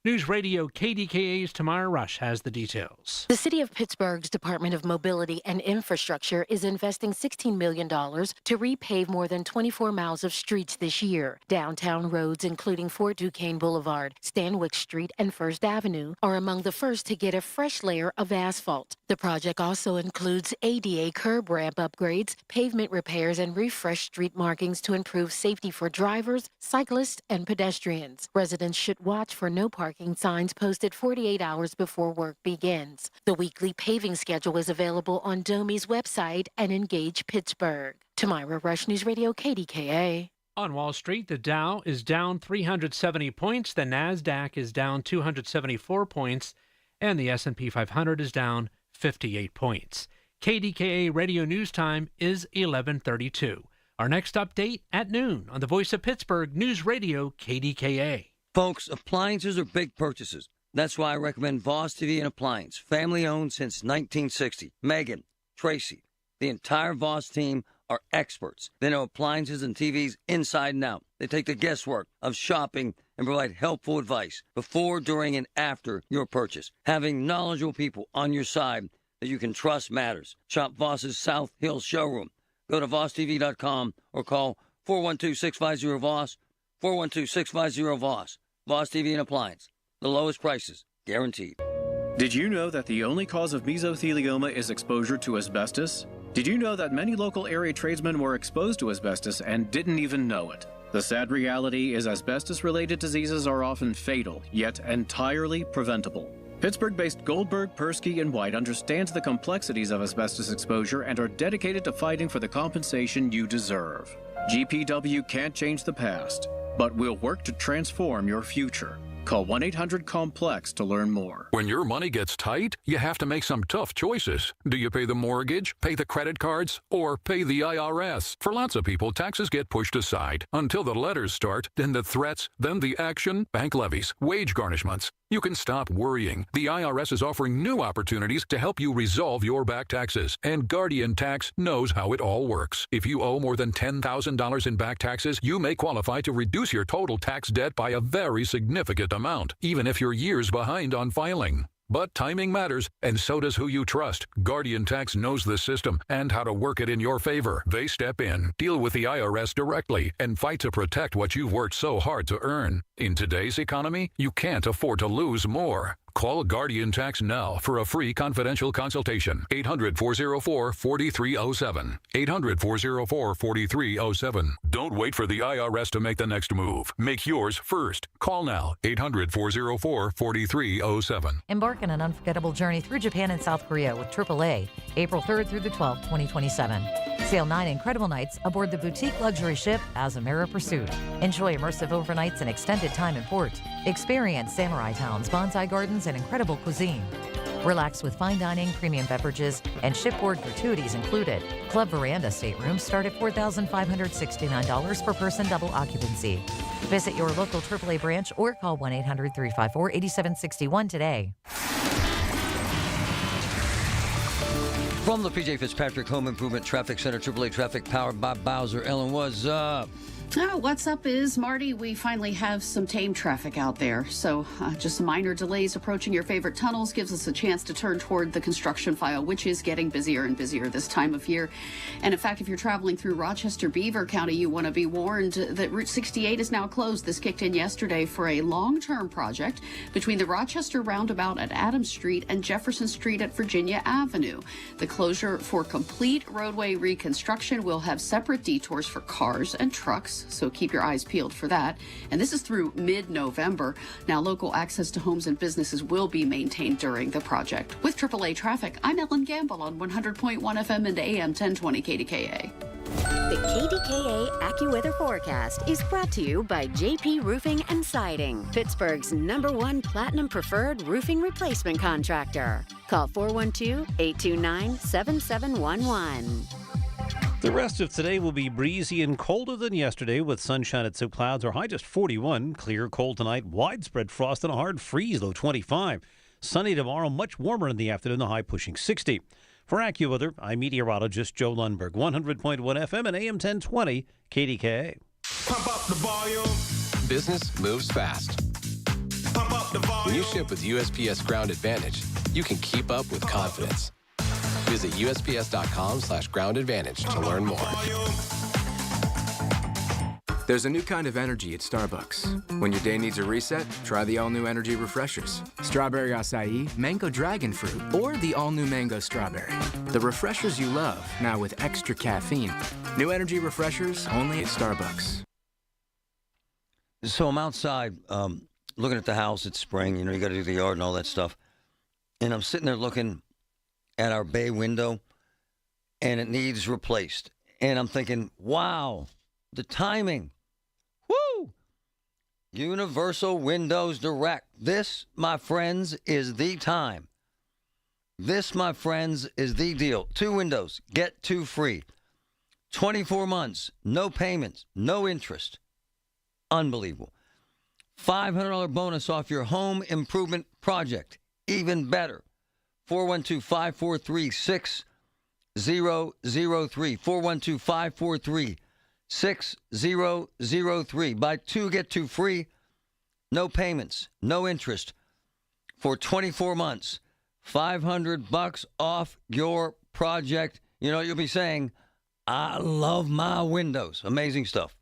News Radio KDKA's Tamara Rush has the details. The City of Pittsburgh's Department of Mobility and Infrastructure is investing $16 million to repave more than 24 miles of streets this year. Downtown roads, including Fort Duquesne Boulevard, Stanwix Street, and First Avenue, are among the first to get a fresh layer of asphalt. The project also includes ADA curb ramp upgrades, pavement repairs, and refreshed street markings to improve safety for drivers, cyclists, and pedestrians. Residents should watch for no parking signs posted 48 hours before work begins. The weekly paving schedule is available on Domi's website and Engage Pittsburgh. Tamira Rush, News Radio KDKA. On Wall Street, the Dow is down 370 points, the NASDAQ is down 274 points, and the S&P 500 is down 58 points. KDKA Radio News Time is 11:32. Our next update at noon on the Voice of Pittsburgh News Radio KDKA. Folks, appliances are big purchases. That's why I recommend Voss TV and Appliance, family owned since 1960. Megan, Tracy, the entire Voss team are experts. They know appliances and TVs inside and out. They take the guesswork of shopping and provide helpful advice before, during, and after your purchase. Having knowledgeable people on your side that you can trust matters. Shop Voss's South Hill showroom. Go to VossTV.com or call 412-650-VOSS, 412-650-VOSS. Voss TV and Appliance. The lowest prices, guaranteed. Did you know that the only cause of mesothelioma is exposure to asbestos? Did you know that many local area tradesmen were exposed to asbestos and didn't even know it? The sad reality is asbestos-related diseases are often fatal, yet entirely preventable. Pittsburgh-based Goldberg, Persky, and White understands the complexities of asbestos exposure and are dedicated to fighting for the compensation you deserve. GPW can't change the past, but we'll work to transform your future. Call 1-800-COMPLEX to learn more. When your money gets tight, you have to make some tough choices. Do you pay the mortgage, pay the credit cards, or pay the IRS? For lots of people, taxes get pushed aside until the letters start, then the threats, then the action, bank levies, wage garnishments. You can stop worrying. The IRS is offering new opportunities to help you resolve your back taxes, and Guardian Tax knows how it all works. If you owe more than $10,000 in back taxes, you may qualify to reduce your total tax debt by a very significant amount, even if you're years behind on filing. But timing matters, and so does who you trust. Guardian Tax knows the system and how to work it in your favor. They step in, deal with the IRS directly, and fight to protect what you've worked so hard to earn. In today's economy, you can't afford to lose more. Call Guardian Tax now for a free confidential consultation. 800-404-4307. 800-404-4307. Don't wait for the IRS to make the next move. Make yours first. Call now. 800-404-4307. Embark on an unforgettable journey through Japan and South Korea with AAA, April 3rd through the 12th, 2027. Sail 9 incredible nights aboard the boutique luxury ship Azamara Pursuit. Enjoy immersive overnights and extended time in port. Experience samurai towns, bonsai gardens, and incredible cuisine. Relax with fine dining, premium beverages, and shipboard gratuities included. Club veranda staterooms start at $4,569 per person, double occupancy. Visit your local AAA branch or call 1-800-354-8761 today. From the PJ Fitzpatrick Home Improvement Traffic Center, AAA traffic powered by Bowser. Ellen, what's up? What's up is, Marty, we finally have some tame traffic out there. So just some minor delays approaching your favorite tunnels gives us a chance to turn toward the construction file, which is getting busier and busier this time of year. And in fact, if you're traveling through Rochester, Beaver County, you want to be warned that Route 68 is now closed. This kicked in yesterday for a long-term project between the Rochester roundabout at Adams Street and Jefferson Street at Virginia Avenue. The closure for complete roadway reconstruction will have separate detours for cars and trucks. So keep your eyes peeled for that. And this is through mid-November. Now, local access to homes and businesses will be maintained during the project. With AAA Traffic, I'm Ellen Gamble on 100.1 FM and AM 1020 KDKA. The KDKA AccuWeather forecast is brought to you by JP Roofing and Siding, Pittsburgh's #1 Platinum Preferred Roofing Replacement Contractor. Call 412-829-7711. The rest of today will be breezy and colder than yesterday with sunshine at some clouds. Our high just 41. Clear, cold tonight. Widespread frost and a hard freeze, low 25. Sunny tomorrow, much warmer in the afternoon, the high pushing 60. For AccuWeather, I'm meteorologist Joe Lundberg, 100.1 FM and AM 1020 KDKA. Pump up the volume. Business moves fast. Pump up the volume. When you ship with USPS Ground Advantage, you can keep up with confidence. Visit USPS.com/Ground Advantage to learn more. There's a new kind of energy at Starbucks. When your day needs a reset, try the all-new energy refreshers. Strawberry acai, mango dragon fruit, or the all-new mango strawberry. The refreshers you love, now with extra caffeine. New energy refreshers only at Starbucks. So I'm outside looking at the house. It's spring. You know, you got to do the yard and all that stuff. And I'm sitting there looking at our bay window, and it needs replaced. And I'm thinking, wow, the timing. Woo! Universal Windows Direct. This, my friends, is the time. This, my friends, is the deal. 2 windows, get 2 free. 24 months, no payments, no interest. Unbelievable. $500 bonus off your home improvement project. Even better. 412-543-6003. 412-543-6003. Buy 2, get 2 free. No payments, no interest. For 24 months. $500 off your project. You know, you'll be saying, I love my windows. Amazing stuff.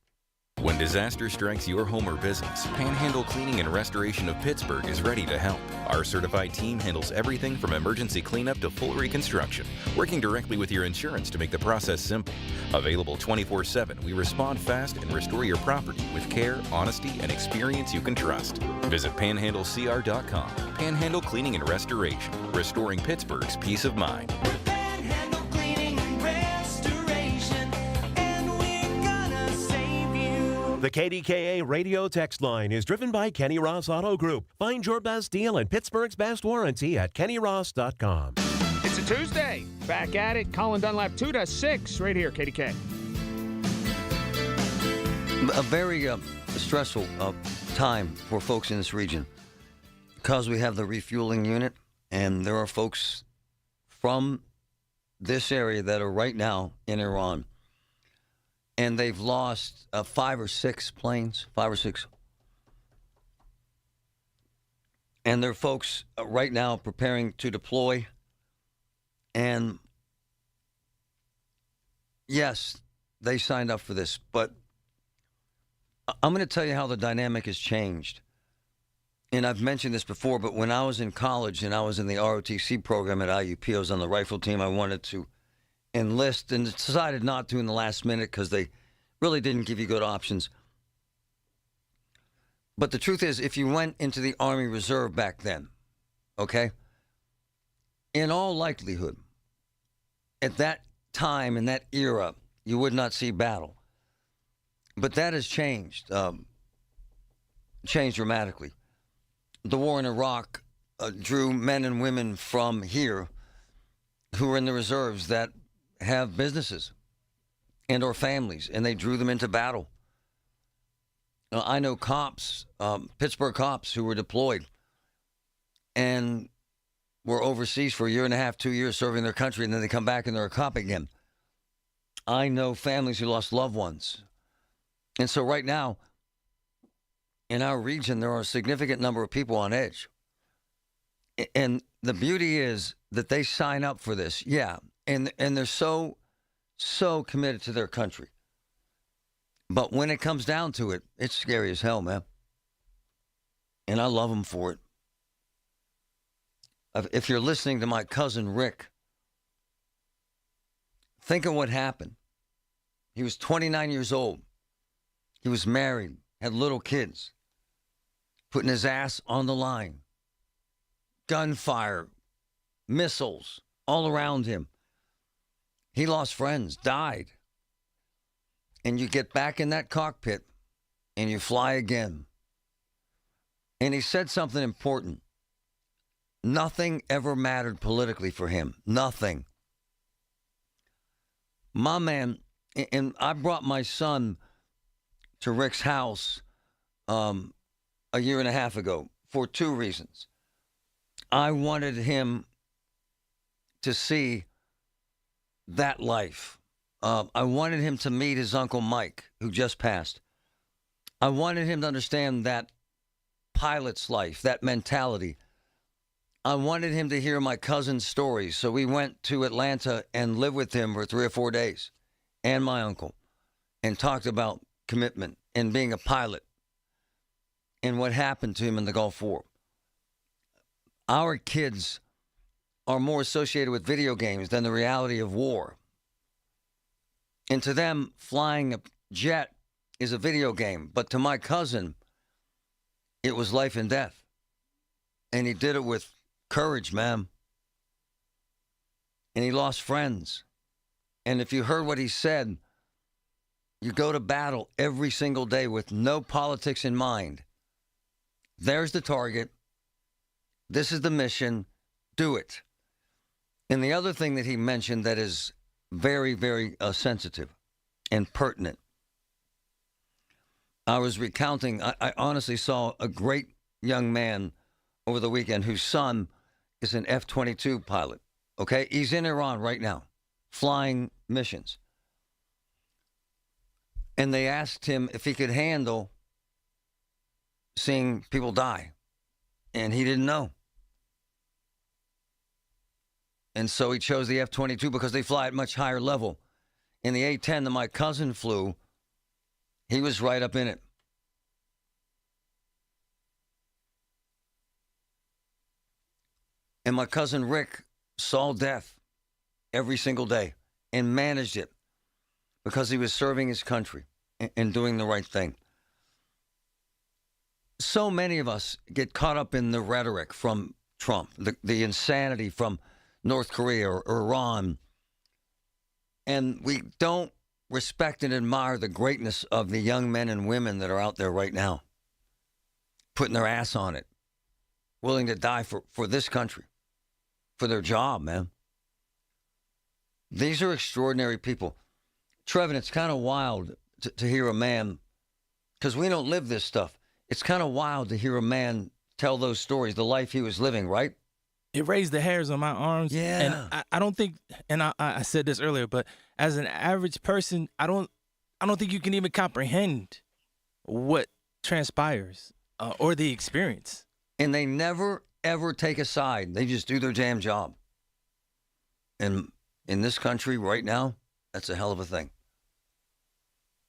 When disaster strikes your home or business, Panhandle Cleaning and Restoration of Pittsburgh is ready to help. Our certified team handles everything from emergency cleanup to full reconstruction, working directly with your insurance to make the process simple. Available 24/7, we respond fast and restore your property with care, honesty, and experience you can trust. Visit panhandlecr.com. Panhandle Cleaning and Restoration, restoring Pittsburgh's peace of mind. The KDKA radio text line is driven by Kenny Ross Auto Group. Find your best deal and Pittsburgh's best warranty at kennyross.com. It's a Tuesday. Back at it. Colin Dunlap 2 to 6 right here, KDK. A very stressful time for folks in this region because we have the refueling unit, and there are folks from this area that are right now in Iran. And they've lost 5 or 6 planes, 5 or 6. And there are folks right now preparing to deploy. And yes, they signed up for this, but I'm going to tell you how the dynamic has changed. And I've mentioned this before, but when I was in college and I was in the ROTC program at IUP, I was on the rifle team. I wanted to enlist and decided not to in the last minute because they really didn't give you good options. But the truth is, if you went into the Army Reserve back then, okay, in all likelihood, at that time, in that era, you would not see battle. But that has changed, changed dramatically. The war in Iraq drew men and women from here who are in the reserves that have businesses and or families, and they drew them into battle. I know cops, Pittsburgh cops who were deployed and were overseas for 1.5 years, 2 years serving their country, and then they come back and they're a cop again. I know families who lost loved ones. And so right now, in our region, there are a significant number of people on edge. And the beauty is that they sign up for this, yeah, and they're so committed to their country. But when it comes down to it, it's scary as hell, man. And I love them for it. If you're listening to my cousin Rick, think of what happened. He was 29 years old. He was married, had little kids, putting his ass on the line. Gunfire, missiles all around him. He lost friends, died. And you get back in that cockpit and you fly again. And he said something important. Nothing ever mattered politically for him. Nothing. My man, and I brought my son to Rick's house a 1.5 years ago for 2 reasons. I wanted him to see that life. I wanted him to meet his Uncle Mike, who just passed. I wanted him to understand that pilot's life, that mentality. I wanted him to hear my cousin's stories, so we went to Atlanta and lived with him for 3 or 4 days, and my uncle, and talked about commitment and being a pilot and what happened to him in the Gulf War. Our kids are more associated with video games than the reality of war. And to them, flying a jet is a video game. But to my cousin, it was life and death. And he did it with courage, man. And he lost friends. And if you heard what he said, you go to battle every single day with no politics in mind. There's the target. This is the mission. Do it. And the other thing that he mentioned that is very, very sensitive and pertinent. I was recounting, I honestly saw a great young man over the weekend whose son is an F-22 pilot. Okay? He's in Iran right now, flying missions. And they asked him if he could handle seeing people die. And he didn't know. And so he chose the F-22 because they fly at much higher level. In the A-10 that my cousin flew, he was right up in it. And my cousin Rick saw death every single day and managed it because he was serving his country and doing the right thing. So many of us get caught up in the rhetoric from Trump, the insanity from North Korea or Iran, and we're respect and admire the greatness of the young men and women that are out there right now, putting their ass on it, willing to die for this country, for their job, man. These are extraordinary people. Trevin, it's kind of wild to hear a man, because we don't live this stuff. It's kind of wild to hear a man tell those stories, the life he was living, right? It raised the hairs on my arms. Yeah. And I don't think, and I said this earlier, but as an average person, I don't think you can even comprehend what transpires or the experience. And they never, ever take a side. They just do their damn job. And in this country right now, that's a hell of a thing.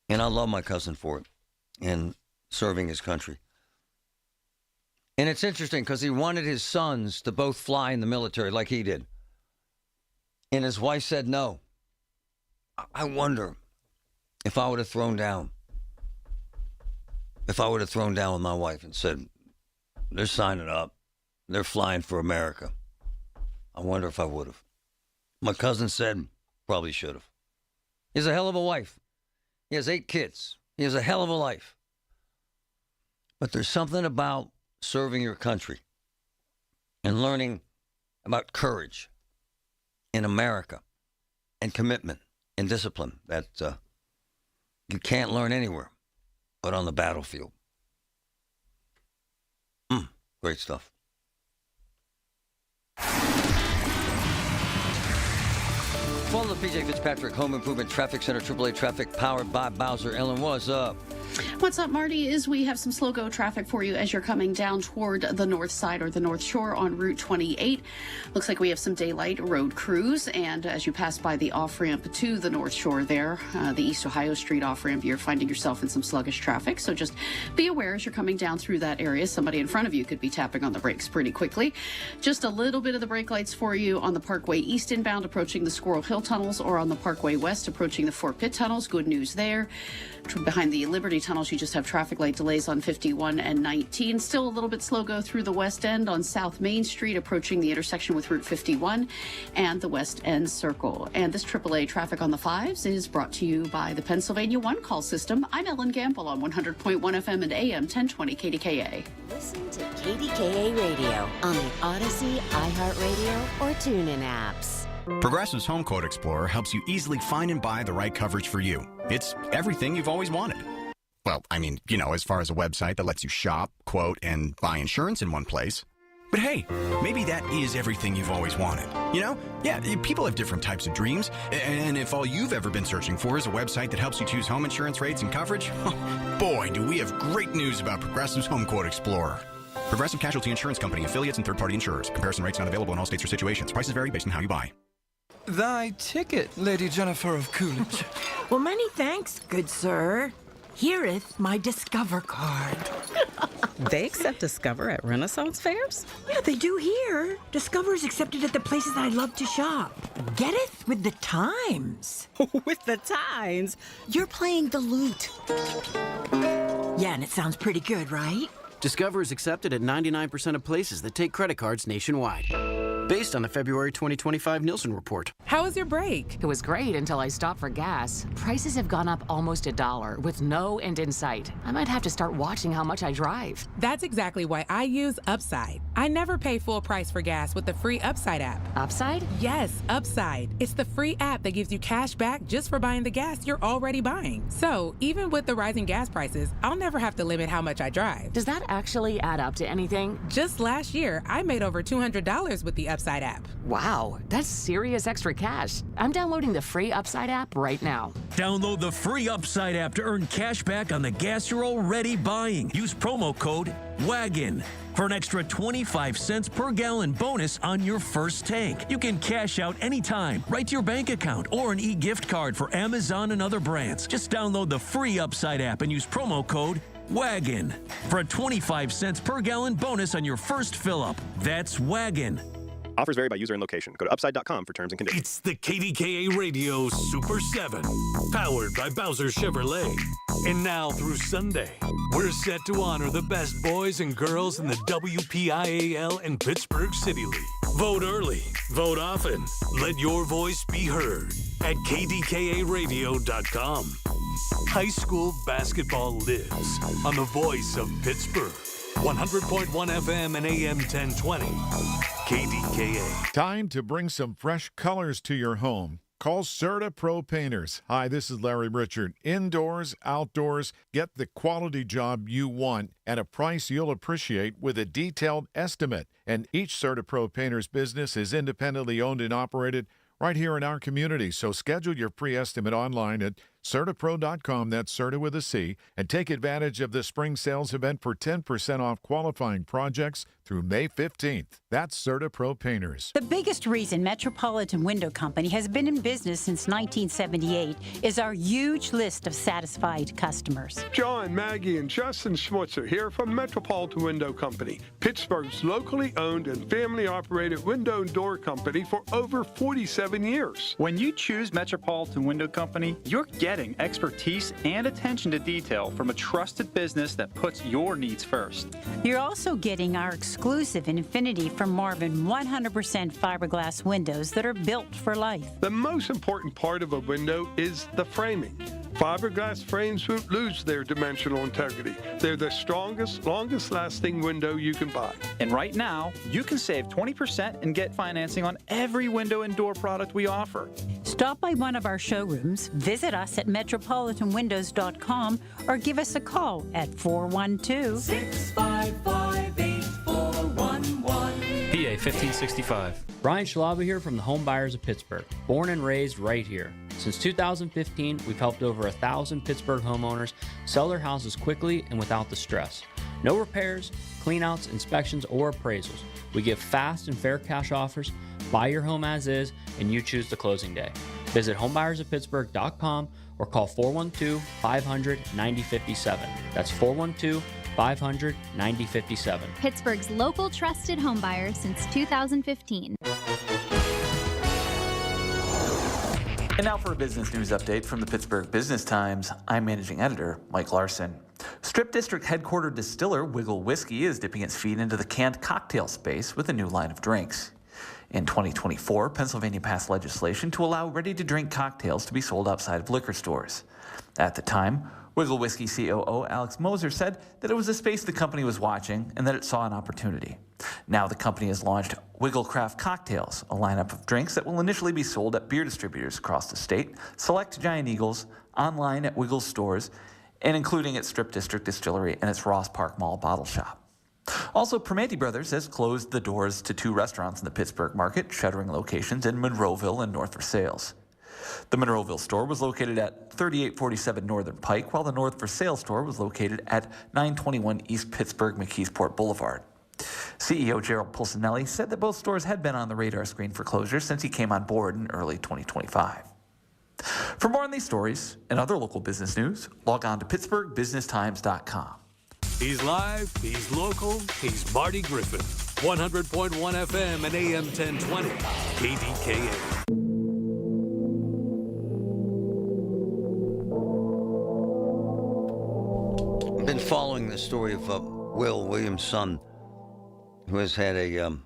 And I love my cousin for it and serving his country. And it's interesting because he wanted his sons to both fly in the military like he did. And his wife said no. I wonder if I would have thrown down. If I would have thrown down with my wife and said, they're signing up. They're flying for America. I wonder if I would have. My cousin said, probably should have. He has a hell of a wife. He has 8 kids. He has a hell of a life. But there's something about serving your country and learning about courage in America and commitment and discipline that you can't learn anywhere but on the battlefield. Great stuff. Follow the PJ Fitzpatrick Home Improvement Traffic Center, AAA Traffic, powered by Bowser. Ellen, what's up? What's up, Marty, is we have some slow-go traffic for you as you're coming down toward the north side or the North Shore on Route 28. Looks like we have some daylight road crews, and as you pass by the off-ramp to the North Shore there, the East Ohio Street off-ramp, you're finding yourself in some sluggish traffic, so just be aware as you're coming down through that area. Somebody in front of you could be tapping on the brakes pretty quickly. Just a little bit of the brake lights for you on the Parkway East inbound approaching the Squirrel Hill tunnels, or on the Parkway West approaching the Fort Pitt tunnels. Good news there. Behind the Liberty tunnels, you just have traffic light delays on 51 and 19. Still a little bit slow go through the West End on South Main Street, approaching the intersection with Route 51 and the West End Circle. And this AAA traffic on the 5s is brought to you by the Pennsylvania One Call System. I'm Ellen Gamble on 100.1 FM and AM 1020 KDKA. Listen to KDKA Radio on the Odyssey, iHeartRadio, or TuneIn apps. Progressive's Home Quote Explorer helps you easily find and buy the right coverage for you. It's everything you've always wanted. Well, I mean, as far as a website that lets you shop, quote, and buy insurance in one place. But hey, maybe that is everything you've always wanted. Yeah, people have different types of dreams. And if all you've ever been searching for is a website that helps you choose home insurance rates and coverage, boy, do we have great news about Progressive's Home Quote Explorer. Progressive Casualty Insurance Company, affiliates, and third-party insurers. Comparison rates not available in all states or situations. Prices vary based on how you buy. Thy ticket, Lady Jennifer of Coolidge. Well, many thanks, good sir. Here'th my Discover card. They accept Discover at Renaissance fairs? Yeah, they do here. Discover's accepted at the places I love to shop. Getteth with the times. With the times? You're playing the lute. Yeah, and it sounds pretty good, right? Discover is accepted at 99% of places that take credit cards nationwide. Based on the February 2025 Nielsen report. How was your break? It was great until I stopped for gas. Prices have gone up almost $1 with no end in sight. I might have to start watching how much I drive. That's exactly why I use Upside. I never pay full price for gas with the free Upside app. Upside? Yes, Upside. It's the free app that gives you cash back just for buying the gas you're already buying. So even with the rising gas prices, I'll never have to limit how much I drive. Does that actually add up to anything? Just last year, I made over $200 with the Upside app. Wow, that's serious extra cash. I'm downloading the free Upside app right now. Download the free Upside app to earn cash back on the gas you're already buying. Use promo code WAGON for an extra 25 cents per gallon bonus on your first tank. You can cash out anytime, right to your bank account, or an e-gift card for Amazon and other brands. Just download the free Upside app and use promo code WAGON for a 25 cents per gallon bonus on your first fill-up. That's WAGON. Offers vary by user and location. Go to upside.com for terms and conditions. It's the KDKA Radio Super 7, powered by Bowser Chevrolet. And now through Sunday, we're set to honor the best boys and girls in the WPIAL and Pittsburgh City League. Vote early, vote often, let your voice be heard. at KDKARadio.com. High school basketball lives on the voice of Pittsburgh. 100.1 FM and AM 1020. KDKA. Time to bring some fresh colors to your home. Call Serta Pro Painters. Hi, this is Larry Richard. Indoors, outdoors, get the quality job you want at a price you'll appreciate with a detailed estimate. And each Serta Pro Painters business is independently owned and operated right here in our community. So schedule your pre-estimate online at CertaPro.com, that's Serta with a C, and take advantage of the spring sales event for 10% off qualifying projects through May 15th. That's Serta Pro Painters. The biggest reason Metropolitan Window Company has been in business since 1978 is our huge list of satisfied customers. John, Maggie, and Justin Schmutzer here from Metropolitan Window Company, Pittsburgh's locally owned and family-operated window and door company for over 47 years. When you choose Metropolitan Window Company, you're getting expertise and attention to detail from a trusted business that puts your needs first. You're also getting our exclusive Infinity from Marvin 100% fiberglass windows that are built for life. The most important part of a window is the framing. Fiberglass frames won't lose their dimensional integrity. They're the strongest, longest-lasting window you can buy. And right now, you can save 20% and get financing on every window and door product we offer. Stop by one of our showrooms, visit us at metropolitanwindows.com, or give us a call at 412-655-8411. PA 1565. Brian Schlaba here from the Home Buyers of Pittsburgh. Born and raised right here. Since 2015, we've helped over 1,000 Pittsburgh homeowners sell their houses quickly and without the stress. No repairs, cleanouts, inspections, or appraisals. We give fast and fair cash offers, buy your home as is, and you choose the closing day. Visit homebuyersoftpittsburgh.com or call 412-500-9057. That's 412-500-9057. Pittsburgh's local trusted home buyer since 2015. And now for a business news update from the Pittsburgh Business Times. I'm managing editor Mike Larson. Strip District headquartered distiller Wiggle Whiskey is dipping its feet into the canned cocktail space with a new line of drinks. In 2024, Pennsylvania passed legislation to allow ready-to-drink cocktails to be sold outside of liquor stores. At the time, Wiggle Whiskey COO Alex Moser said that it was a space the company was watching and that it saw an opportunity. Now the company has launched Wiggle Craft Cocktails, a lineup of drinks that will initially be sold at beer distributors across the state, select Giant Eagles, online at Wiggles stores, and including its Strip District Distillery and its Ross Park Mall bottle shop. Also, Primanti Brothers has closed the doors to 2 restaurants in the Pittsburgh market, shuttering locations in Monroeville and North Versailles. The Monroeville store was located at 3847 Northern Pike, while the North Versailles store was located at 921 East Pittsburgh McKeesport Boulevard. CEO Gerald Pulcinelli said that both stores had been on the radar screen for closure since he came on board in early 2025. For more on these stories and other local business news, log on to PittsburghBusinessTimes.com. He's live, he's local, he's Marty Griffin. 100.1 FM and AM 1020. KDKA. I've been following the story of Will Williams' son, who has had a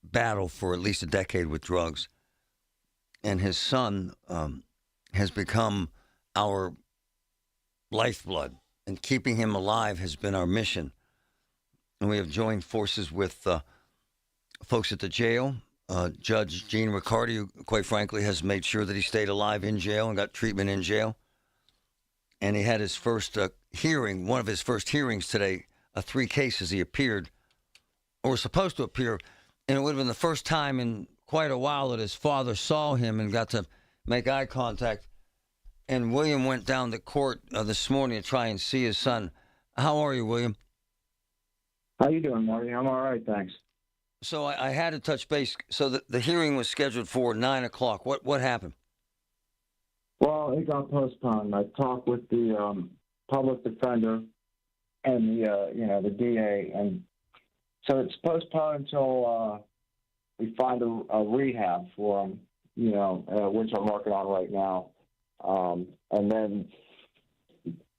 battle for at least a decade with drugs, and his son has become our lifeblood, and keeping him alive has been our mission. And we have joined forces with folks at the jail. Judge Gene Riccardi, who, quite frankly, has made sure that he stayed alive in jail and got treatment in jail. And he had his first hearing, one of his first hearings today, 3 cases he appeared, or was supposed to appear, and it would have been the first time in quite a while that his father saw him and got to make eye contact. And William went down to court this morning to try and see his son. How are you, William? How you doing, Marty? I'm all right, thanks. So I had to touch base. So the hearing was scheduled for 9 o'clock. What happened? Well, it got postponed. I talked with the public defender and the DA, and so it's postponed until we find a rehab for him, which I'm working on right now, and then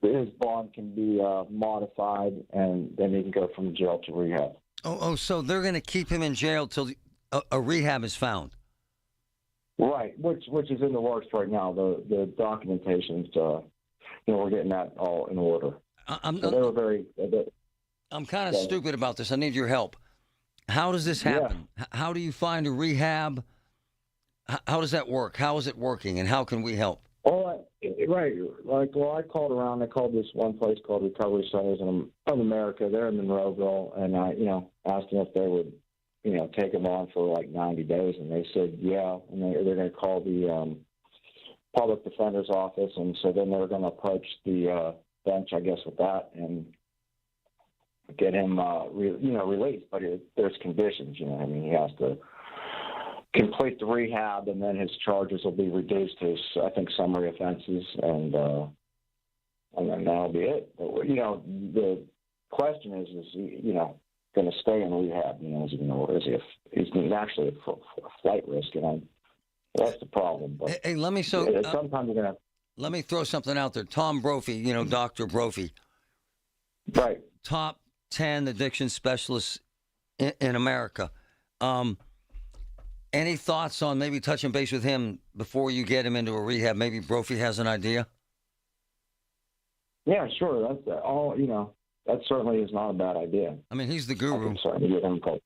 his bond can be modified, and then he can go from jail to rehab. Oh, so they're going to keep him in jail till a rehab is found. Right, which is in the works right now. The documentation's, we're getting that all in order. They were very. I'm kind of stupid about this. I need your help. How does this happen? Yeah. How do you find a rehab? How does that work? How is it working, and how can we help? Oh, right. I called around. I called this one place called Recovery Centers in America. They're in Monroeville, and I, asked them if they would, take them on for like 90 days, and they said yeah, and they're going to call the public defender's office, and so then they're going to approach the bench, I guess, with that and get him, released. But there's conditions, he has to complete the rehab, and then his charges will be reduced to, I think, summary offenses, and then that'll be it. But, the question is he, going to stay in rehab? He's actually a flight risk, that's the problem. But hey, let me sometimes you're gonna. Let me throw something out there. Tom Brophy, Dr. Brophy, right? Top 10 addiction specialists in America. Any thoughts on maybe touching base with him before you get him into a rehab? Maybe Brophy has an idea. Yeah, sure. That's all. That certainly is not a bad idea. I mean, he's the guru. I'm sorry to give him a call.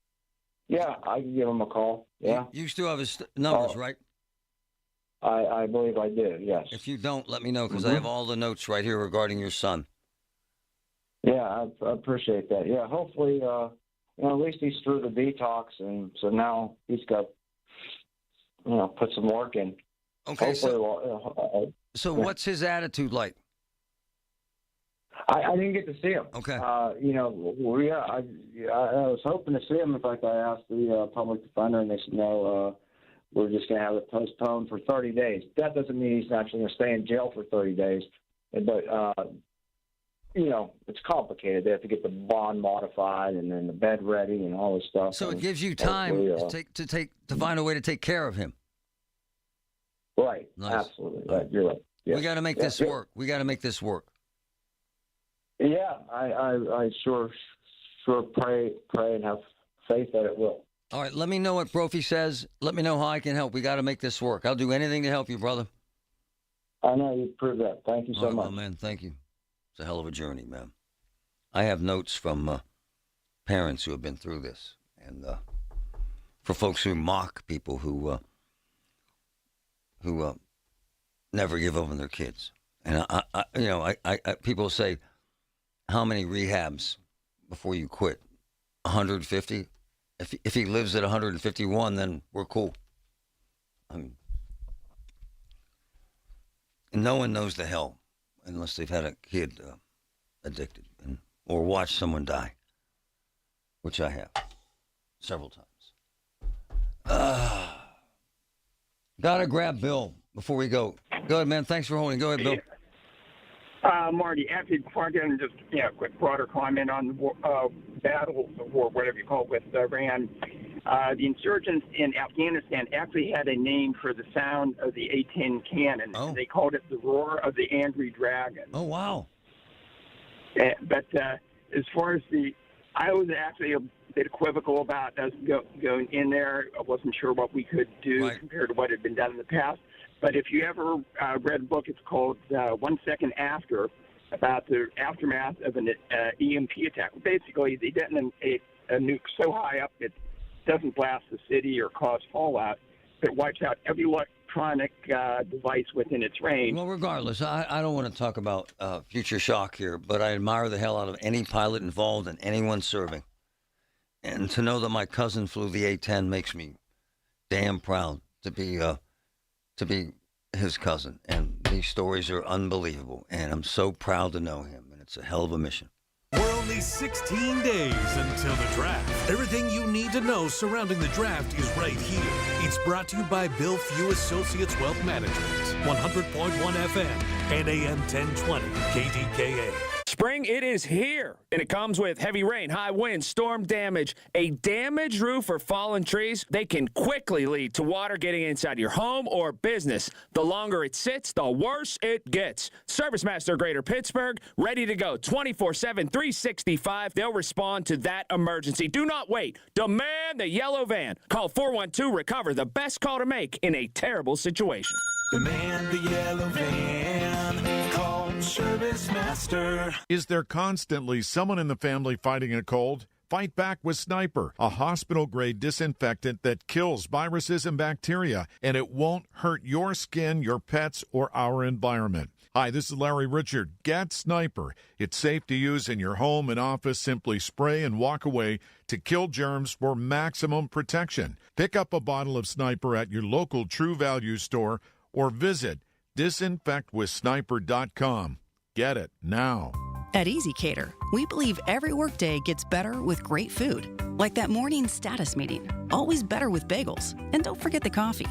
Yeah, I can give him a call. Yeah. You still have his numbers, right? I believe I did, yes. If you don't, let me know, because I have all the notes right here regarding your son. Yeah, I appreciate that. Yeah, hopefully, at least he's through the detox, and so now he's got, put some work in. Okay, so what's his attitude like? I didn't get to see him. Okay. I was hoping to see him. In fact, I asked the public defender, and they said, no, we're just going to have it postponed for 30 days. That doesn't mean he's actually going to stay in jail for 30 days. But, it's complicated. They have to get the bond modified and then the bed ready and all this stuff. So it gives you time to find a way to take care of him. Right. Nice. Absolutely. Right. You're right. Yes. We got to make this work. We got to make this work. Yeah, I sure pray and have faith that it will. All right, let me know what Brophy says. Let me know how I can help. We got to make this work. I'll do anything to help you, brother. I know you proved that. Thank you so much. Oh, man, thank you. It's a hell of a journey, man. I have notes from parents who have been through this, and for folks who mock people who never give up on their kids. And I people say, how many rehabs before you quit? 150? If he lives at 151, then we're cool. No one knows the hell unless they've had a kid addicted or watched someone die, which I have several times. Gotta grab Bill before we go. Go ahead, man. Thanks for holding. Go ahead, Bill. Marty, actually, before I get into just a quick broader comment on the battle, or whatever you call it, with Iran, the insurgents in Afghanistan actually had a name for the sound of the A-10 cannon. Oh. They called it the roar of the angry dragon. Oh, wow. But as far as I was actually a bit equivocal about us going in there. I wasn't sure what we could do compared to what had been done in the past. But if you ever read a book, it's called 1 Second After, about the aftermath of an EMP attack. Basically, they detonate a nuke so high up it doesn't blast the city or cause fallout. It wipes out every electronic device within its range. Well, regardless, I don't want to talk about future shock here, but I admire the hell out of any pilot involved and anyone serving. And to know that my cousin flew the A-10 makes me damn proud to be his cousin. And these stories are unbelievable. And I'm so proud to know him. And it's a hell of a mission. We're only 16 days until the draft. Everything you need to know surrounding the draft is right here. It's brought to you by Bill Few Associates Wealth Management. 100.1 FM and AM 1020 KDKA. Spring, it is here, and it comes with heavy rain, high winds, storm damage, a damaged roof, or fallen trees. They can quickly lead to water getting inside your home or business. The longer it sits, the worse it gets. Service Master Greater Pittsburgh, ready to go 24/7, 365. They'll respond to that emergency. Do not wait. Demand the yellow van. Call 412-RECOVER, the best call to make in a terrible situation. Demand the yellow van. Call Service Master. Is there constantly someone in the family fighting a cold? Fight back with Sniper, a hospital-grade disinfectant that kills viruses and bacteria, and it won't hurt your skin, your pets, or our environment. Hi, this is Larry Richard. Get Sniper. It's safe to use in your home and office. Simply spray and walk away to kill germs for maximum protection. Pick up a bottle of Sniper at your local True Value store or visit disinfectwithsniper.com. Get it now. At EasyCater, we believe every workday gets better with great food. Like that morning status meeting. Always better with bagels. And don't forget the coffee.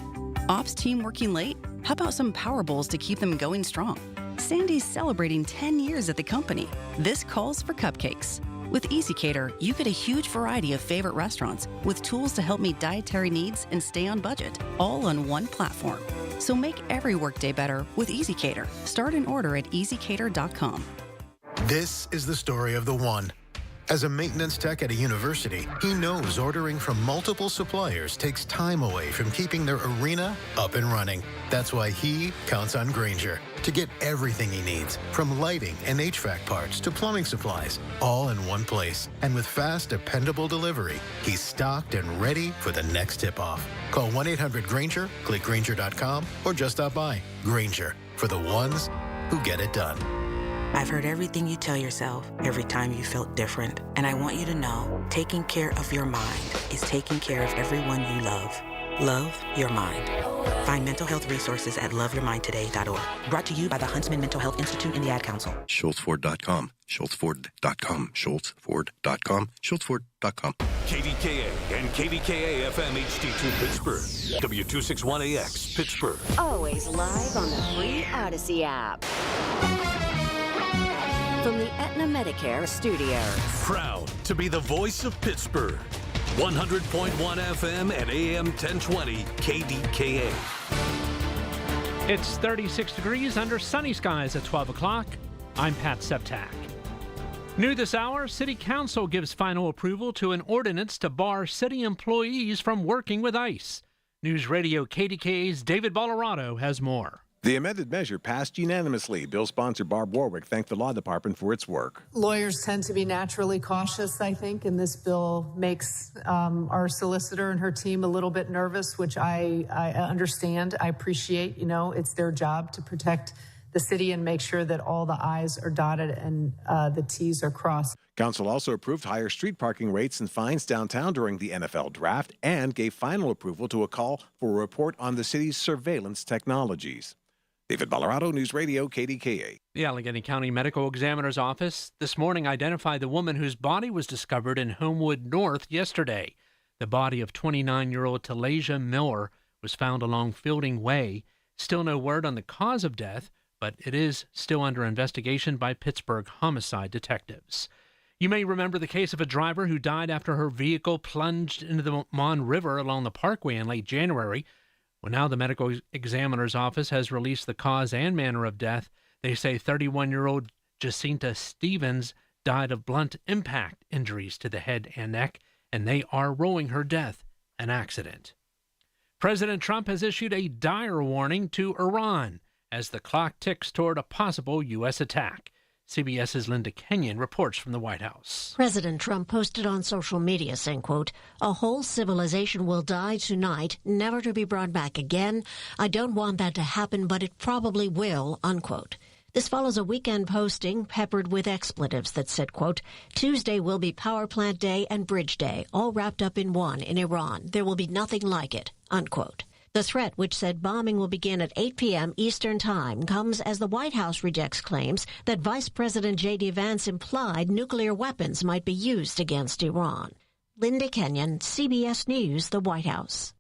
Ops team working late? How about some Power Bowls to keep them going strong? Sandy's celebrating 10 years at the company. This calls for cupcakes. With EasyCater, you get a huge variety of favorite restaurants with tools to help meet dietary needs and stay on budget, all on one platform. So make every workday better with EasyCater. Start an order at easycater.com. This is the story of the one. As a maintenance tech at a university, he knows ordering from multiple suppliers takes time away from keeping their arena up and running. That's why he counts on Grainger to get everything he needs, from lighting and HVAC parts to plumbing supplies, all in one place. And with fast, dependable delivery, he's stocked and ready for the next tip-off. Call 1-800-GRAINGER, click Grainger.com, or just stop by. Grainger, for the ones who get it done. I've heard everything you tell yourself every time you felt different. And I want you to know, taking care of your mind is taking care of everyone you love. Love your mind. Find mental health resources at loveyourmindtoday.org. Brought to you by the Huntsman Mental Health Institute and the Ad Council. SchultzFord.com. SchultzFord.com. SchultzFord.com. SchultzFord.com. KDKA and KDKA FM HD2 Pittsburgh. W261AX Pittsburgh. Always live on the free Odyssey app. From the Aetna Medicare studios. Proud to be the voice of Pittsburgh. 100.1 FM and AM 1020 KDKA. It's 36 degrees under sunny skies at 12 o'clock. I'm Pat Septak. New this hour, City Council gives final approval to an ordinance to bar city employees from working with ICE. News Radio KDKA's David Bolorado has more. The amended measure passed unanimously. Bill sponsor Barb Warwick thanked the law department for its work. Lawyers tend to be naturally cautious, I think, and this bill makes our solicitor and her team a little bit nervous, which I understand. I appreciate, it's their job to protect the city and make sure that all the I's are dotted and the T's are crossed. Council also approved higher street parking rates and fines downtown during the NFL draft and gave final approval to a call for a report on the city's surveillance technologies. David Bolorado, News Radio, KDKA. The Allegheny County Medical Examiner's Office this morning identified the woman whose body was discovered in Homewood North yesterday. The body of 29-year-old Talasia Miller was found along Fielding Way. Still no word on the cause of death, but it is still under investigation by Pittsburgh homicide detectives. You may remember the case of a driver who died after her vehicle plunged into the Mon River along the Parkway in late January. Well, now the medical examiner's office has released the cause and manner of death. They say 31-year-old Jacinta Stevens died of blunt impact injuries to the head and neck, and they are ruling her death an accident. President Trump has issued a dire warning to Iran as the clock ticks toward a possible U.S. attack. CBS's Linda Kenyon reports from the White House. President Trump posted on social media saying, quote, "A whole civilization will die tonight, never to be brought back again. I don't want that to happen, but it probably will," unquote. This follows a weekend posting peppered with expletives that said, quote, "Tuesday will be Power Plant Day and Bridge Day, all wrapped up in one in Iran. There will be nothing like it," unquote. The threat, which said bombing will begin at 8 p.m. Eastern Time, comes as the White House rejects claims that Vice President J.D. Vance implied nuclear weapons might be used against Iran. Linda Kenyon, CBS News, the White House.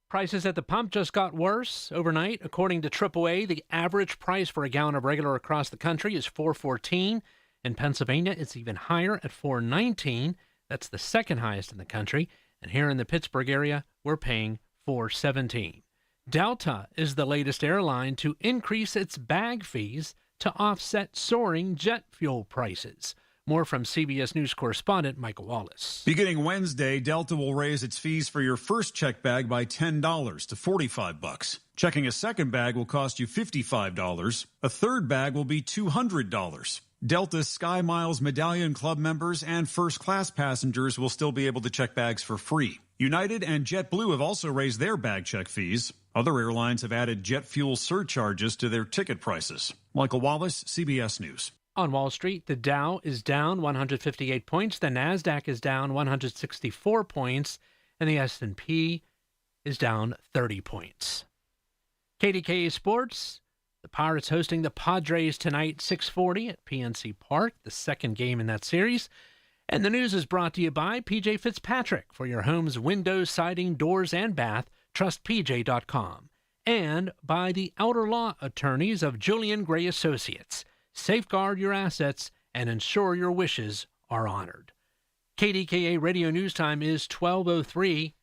Prices at the pump just got worse overnight. According to AAA, the average price for a gallon of regular across the country is $4.14. In Pennsylvania, it's even higher at $4.19. That's the second highest in the country. And here in the Pittsburgh area, we're paying $4.17. Delta is the latest airline to increase its bag fees to offset soaring jet fuel prices. More from CBS News correspondent Michael Wallace. Beginning Wednesday, Delta will raise its fees for your first check bag by $10 to $45. Checking a second bag will cost you $55. A third bag will be $200. Delta Sky Miles Medallion Club members and first class passengers will still be able to check bags for free. United and JetBlue have also raised their bag check fees. Other airlines have added jet fuel surcharges to their ticket prices. Michael Wallace, CBS News. On Wall Street, the Dow is down 158 points, the Nasdaq is down 164 points, and the S&P is down 30 points. KDKA Sports, the Pirates hosting the Padres tonight, 6:40 at PNC Park, the second game in that series. And the news is brought to you by PJ Fitzpatrick. For your home's windows, siding, doors, and bath, trust PJ.com. And by the Outer Law Attorneys of Julian Gray Associates. Safeguard your assets and ensure your wishes are honored. KDKA Radio News Time is 12:03.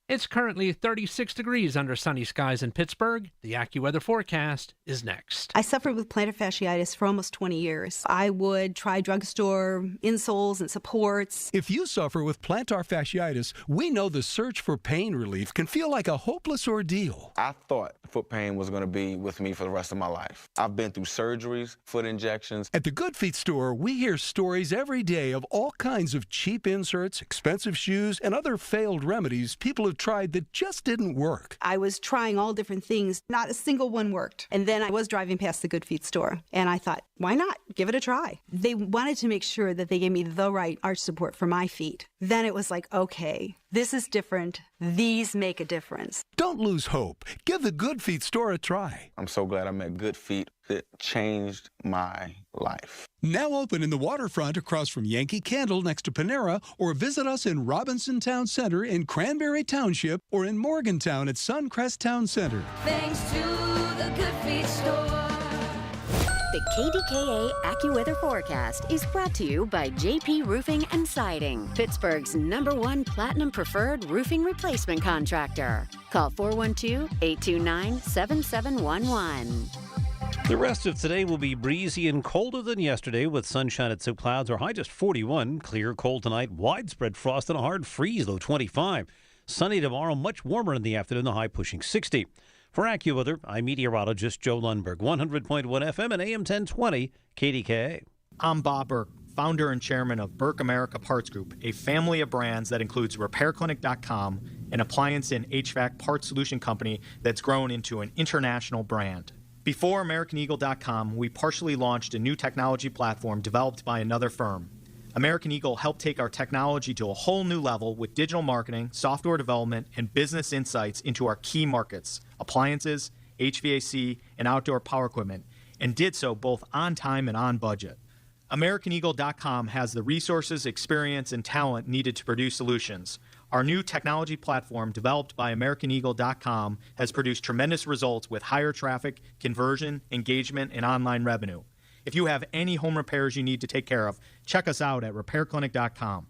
It's currently 36 degrees under sunny skies in Pittsburgh. The AccuWeather forecast is next. I suffered with plantar fasciitis for almost 20 years. I would try drugstore insoles and supports. If you suffer with plantar fasciitis, we know the search for pain relief can feel like a hopeless ordeal. I thought foot pain was going to be with me for the rest of my life. I've been through surgeries, foot injections. At the Good Feet store, we hear stories every day of all kinds of cheap inserts, expensive shoes, and other failed remedies people have tried that just didn't work. I was trying all different things. Not a single one worked. And then I was driving past the Good Feet store, and I thought, why not? Give it a try. They wanted to make sure that they gave me the right arch support for my feet. Then it was like, okay, this is different. These make a difference. Don't lose hope. Give the Good Feet store a try. I'm so glad I met Good Feet. It changed my life. Now open in the waterfront across from Yankee Candle next to Panera, or visit us in Robinson Town Center in Cranberry Township or in Morgantown at Suncrest Town Center. Thanks to the Good Feet store. The KDKA AccuWeather forecast is brought to you by JP Roofing and Siding, Pittsburgh's #1 Platinum Preferred roofing replacement contractor. Call 412-829-7711. The rest of today will be breezy and colder than yesterday with sunshine and some clouds. Our high just 41. Clear, cold tonight. Widespread frost and a hard freeze, low 25. Sunny tomorrow, much warmer in the afternoon, the high pushing 60. For AccuWeather, I'm meteorologist Joe Lundberg, 100.1 FM and AM 1020 KDKA. I'm Bob Burke, founder and chairman of Burke America Parts Group, a family of brands that includes RepairClinic.com, an appliance and HVAC parts solution company that's grown into an international brand. Before AmericanEagle.com, we partially launched a new technology platform developed by another firm. American Eagle helped take our technology to a whole new level with digital marketing, software development, and business insights into our key markets, appliances, HVAC, and outdoor power equipment, and did so both on time and on budget. AmericanEagle.com has the resources, experience, and talent needed to produce solutions. Our new technology platform, developed by AmericanEagle.com, has produced tremendous results with higher traffic, conversion, engagement, and online revenue. If you have any home repairs you need to take care of, check us out at RepairClinic.com.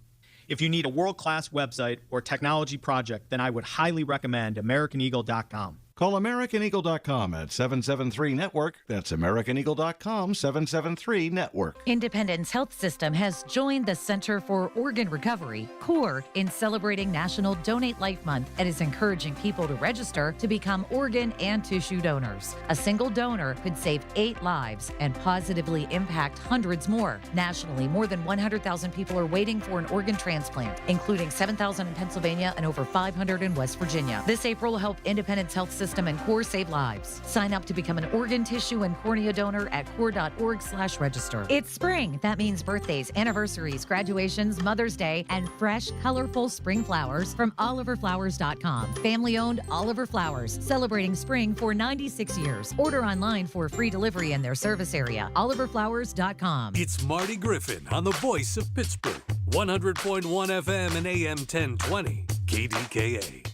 If you need a world-class website or technology project, then I would highly recommend AmericanEagle.com. Call AmericanEagle.com at 773-NETWORK. That's AmericanEagle.com, 773-NETWORK. Independence Health System has joined the Center for Organ Recovery, CORE, in celebrating National Donate Life Month and is encouraging people to register to become organ and tissue donors. A single donor could save 8 lives and positively impact hundreds more. Nationally, more than 100,000 people are waiting for an organ transplant, including 7,000 in Pennsylvania and over 500 in West Virginia. This April, help Independence Health System and CORE save lives. Sign up to become an organ, tissue, and cornea donor at core.org/register. It's spring. That means birthdays, anniversaries, graduations, Mother's Day, and fresh, colorful spring flowers from OliverFlowers.com. Family-owned Oliver Flowers, celebrating spring for 96 years. Order online for free delivery in their service area. OliverFlowers.com. It's Marty Griffin on the voice of Pittsburgh. 100.1 FM and AM 1020 KDKA.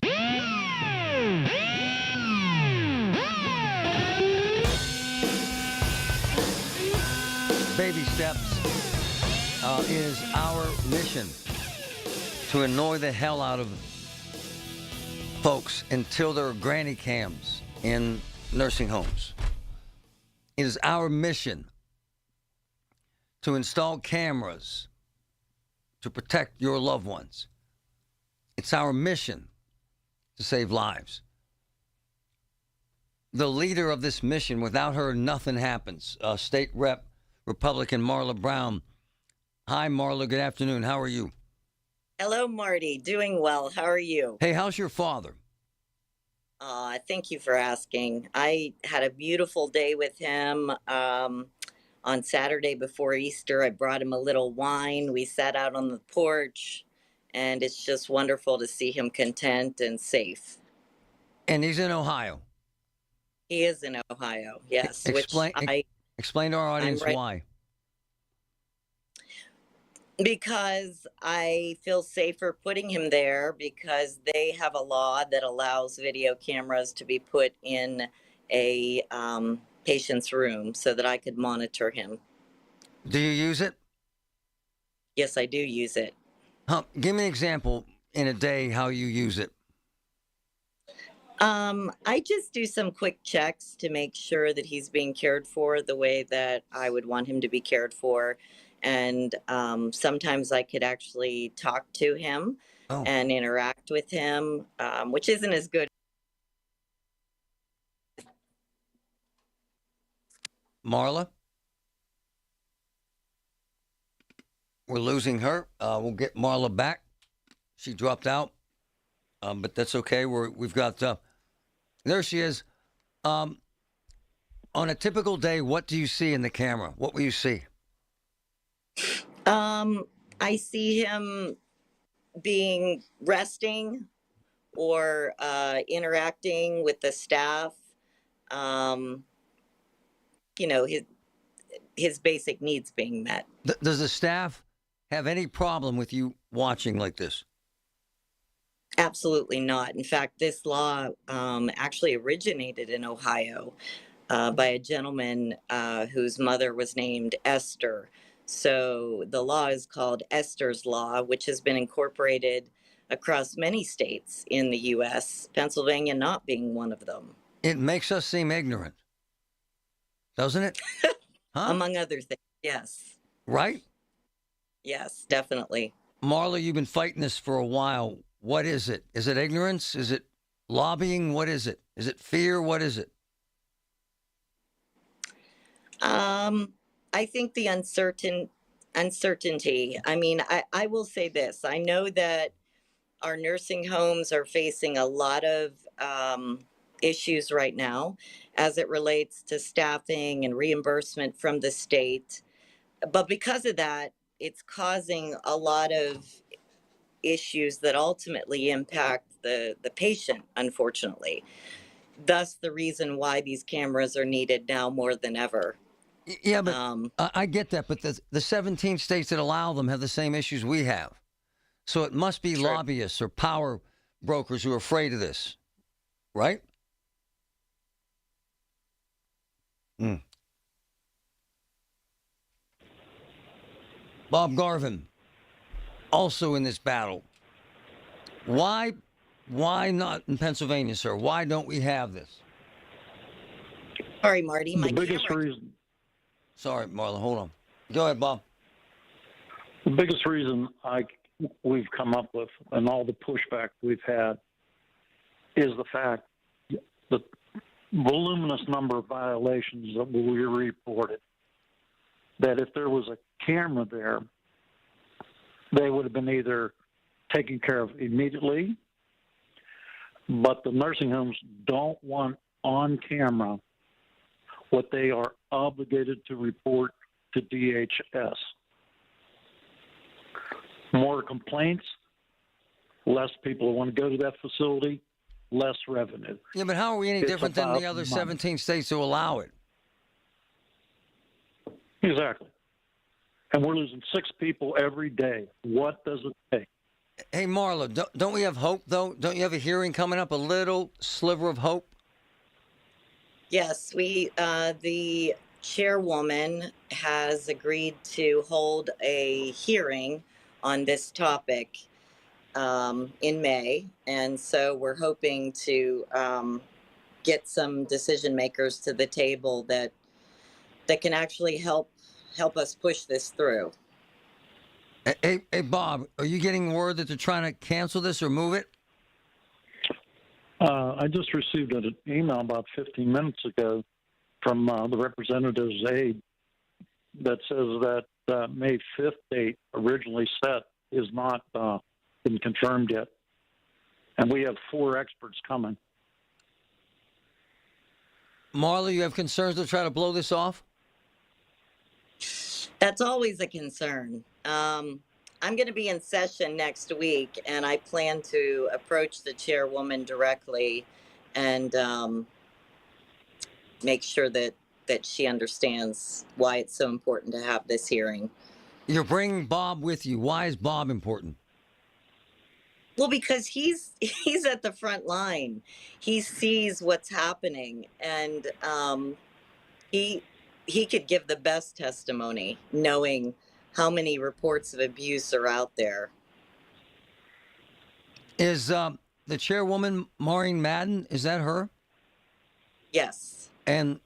is our mission to annoy the hell out of folks until there are granny cams in nursing homes. It is our mission to install cameras to protect your loved ones. It's our mission to save lives. The leader of this mission, without her, nothing happens. State Rep Republican Marla Brown. Hi, Marla. Good afternoon. How are you? Hello, Marty. Doing well. How are you? Hey, how's your father? Thank you for asking. I had a beautiful day with him. On Saturday before Easter, I brought him a little wine. We sat out on the porch, and it's just wonderful to see him content and safe. And he's in Ohio. He is in Ohio, yes. Explain to our audience why. Because I feel safer putting him there because they have a law that allows video cameras to be put in a patient's room so that I could monitor him. Do you use it? Yes, I do use it. Give me an example in a day how you use it. I just do some quick checks to make sure that he's being cared for the way that I would want him to be cared for. And sometimes I could actually talk to him and interact with him, which isn't as good. Marla? We're losing her. We'll get Marla back. She dropped out, but that's okay. We've got, there she is. On a typical day, what do you see in the camera? What will you see? I see him resting or interacting with the staff. His basic needs being met. Does the staff have any problem with you watching like this? Absolutely not. In fact, this law actually originated in Ohio by a gentleman whose mother was named Esther. So the law is called Esther's Law, which has been incorporated across many states in the U.S., Pennsylvania not being one of them. It makes us seem ignorant, doesn't it? Huh? Among other things, yes. Right? Yes, definitely. Marla, you've been fighting this for a while. What is it? Is it ignorance? Is it lobbying? What is it? Is it fear? What is it? I think the uncertainty. I mean, I will say this. I know that our nursing homes are facing a lot of issues right now as it relates to staffing and reimbursement from the state. But because of that, it's causing a lot of issues that ultimately impact the patient, unfortunately. Thus, the reason why these cameras are needed now more than ever. Yeah, but I get that, but the 17 states that allow them have the same issues we have. So it must be lobbyists or power brokers who are afraid of this, right? Bob Garvin, also in this battle. Why not in Pennsylvania, sir? Why don't we have this? Sorry, Marty. The biggest reason. Sorry, Marla, hold on. Go ahead, Bob. The biggest reason we've come up with and all the pushback we've had is the fact that voluminous number of violations that we reported, that if there was a camera there, they would have been either taken care of immediately, but the nursing homes don't want on camera what they are obligated to report to DHS. More complaints, less people want to go to that facility, less revenue. Yeah, but how are we any different than the other 17 states who allow it? Exactly. And we're losing 6 people every day. What does it take? Hey, Marla, don't we have hope, though? Don't you have a hearing coming up, a little sliver of hope? Yes, the chairwoman has agreed to hold a hearing on this topic in May, and so we're hoping to get some decision makers to the table that can actually help us push this through. Hey, Bob, are you getting word that they're trying to cancel this or move it? I just received an email about 15 minutes ago from the representative's aide that says that May 5th date originally set is not been confirmed yet. And we have 4 experts coming. Marla, you have concerns to try to blow this off? That's always a concern. I'm going to be in session next week, and I plan to approach the chairwoman directly and make sure that she understands why it's so important to have this hearing. You're bringing Bob with you. Why is Bob important? Well, because he's at the front line. He sees what's happening, and he could give the best testimony, knowing how many reports of abuse are out there. Is the chairwoman Maureen Madden? Is that her? Yes. And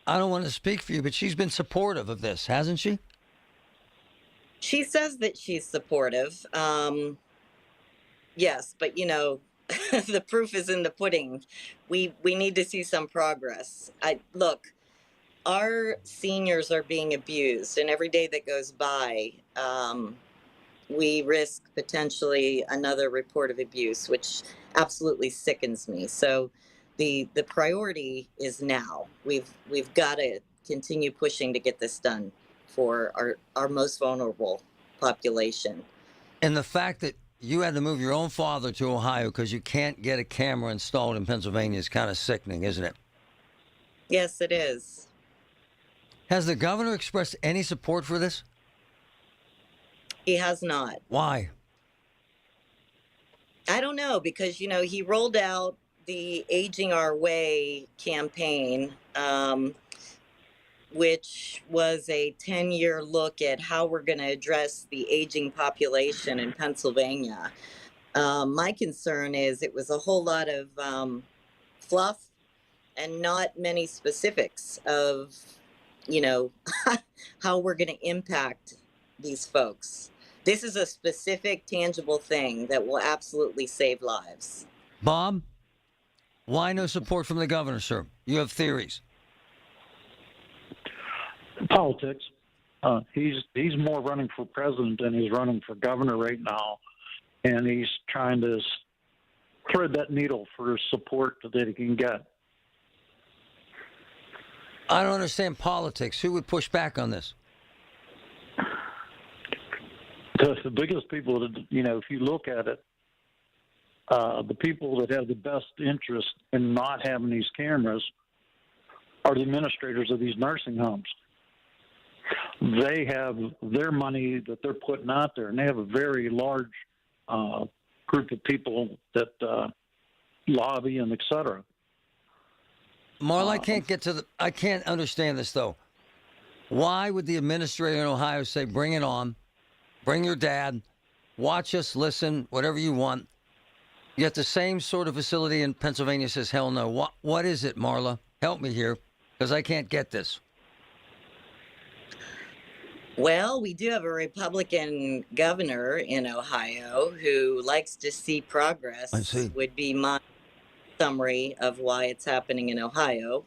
I don't want to speak for you, but she's been supportive of this, hasn't she? She says that she's supportive. Yes, but the proof is in the pudding. We need to see some progress. Look, our seniors are being abused, and every day that goes by, we risk potentially another report of abuse, which absolutely sickens me. So the priority is now. We've got to continue pushing to get this done for our most vulnerable population. And the fact that you had to move your own father to Ohio because you can't get a camera installed in Pennsylvania is kind of sickening, isn't it? Yes, it is. Has the governor expressed any support for this? He has not. Why? I don't know, because, he rolled out the Aging Our Way campaign, which was a 10-year look at how we're going to address the aging population in Pennsylvania. My concern is it was a whole lot of fluff and not many specifics of, how we're going to impact these folks. This is a specific, tangible thing that will absolutely save lives. Bob, why no support from the governor, sir? You have theories. Politics. He's more running for president than he's running for governor right now, and he's trying to thread that needle for support that he can get. I don't understand politics. Who would push back on this? The biggest people that, if you look at it, the people that have the best interest in not having these cameras are the administrators of these nursing homes. They have their money that they're putting out there, and they have a very large group of people that lobby and et cetera. Marla, I can't understand this, though. Why would the administrator in Ohio say, bring it on, bring your dad, watch us, listen, whatever you want, yet the same sort of facility in Pennsylvania says, hell no. What is it, Marla? Help me here, because I can't get this. Well, we do have a Republican governor in Ohio who likes to see progress. I see. Would be my summary of why it's happening in Ohio.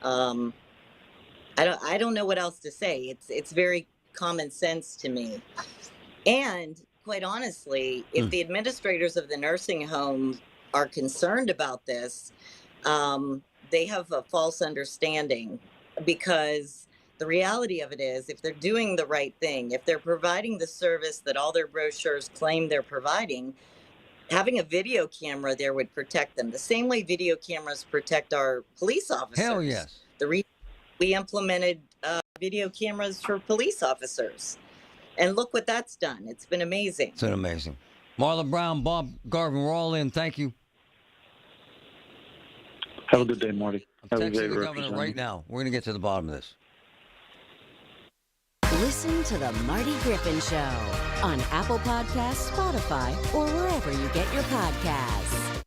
I don't know what else to say. It's very common sense to me. And quite honestly, if the administrators of the nursing home are concerned about this, they have a false understanding, because the reality of it is, if they're doing the right thing, if they're providing the service that all their brochures claim they're providing, having a video camera there would protect them. The same way video cameras protect our police officers. Hell yes. We implemented video cameras for police officers. And look what that's done. It's been amazing. It's been amazing. Marla Brown, Bob Garvin, we're all in. Thank you. Have a good day, Marty. I'm Have a texting good the governor right now. We're going to get to the bottom of this. Listen to The Marty Griffin Show on Apple Podcasts, Spotify, or wherever you get your podcasts.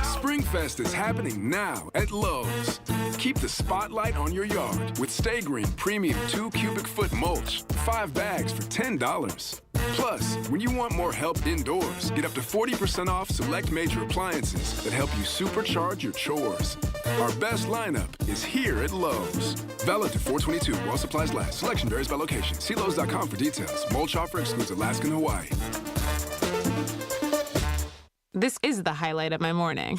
Springfest is happening now at Lowe's. Keep the spotlight on your yard with Stay Green Premium 2 cubic foot mulch, 5 bags for $10. Plus, when you want more help indoors, get up to 40% off select major appliances that help you supercharge your chores. Our best lineup is here at Lowe's. Valid to 4/22 while supplies last. Selection varies by location. See Lowe's.com for details. Mulch offer excludes Alaska and Hawaii. This is the highlight of my morning.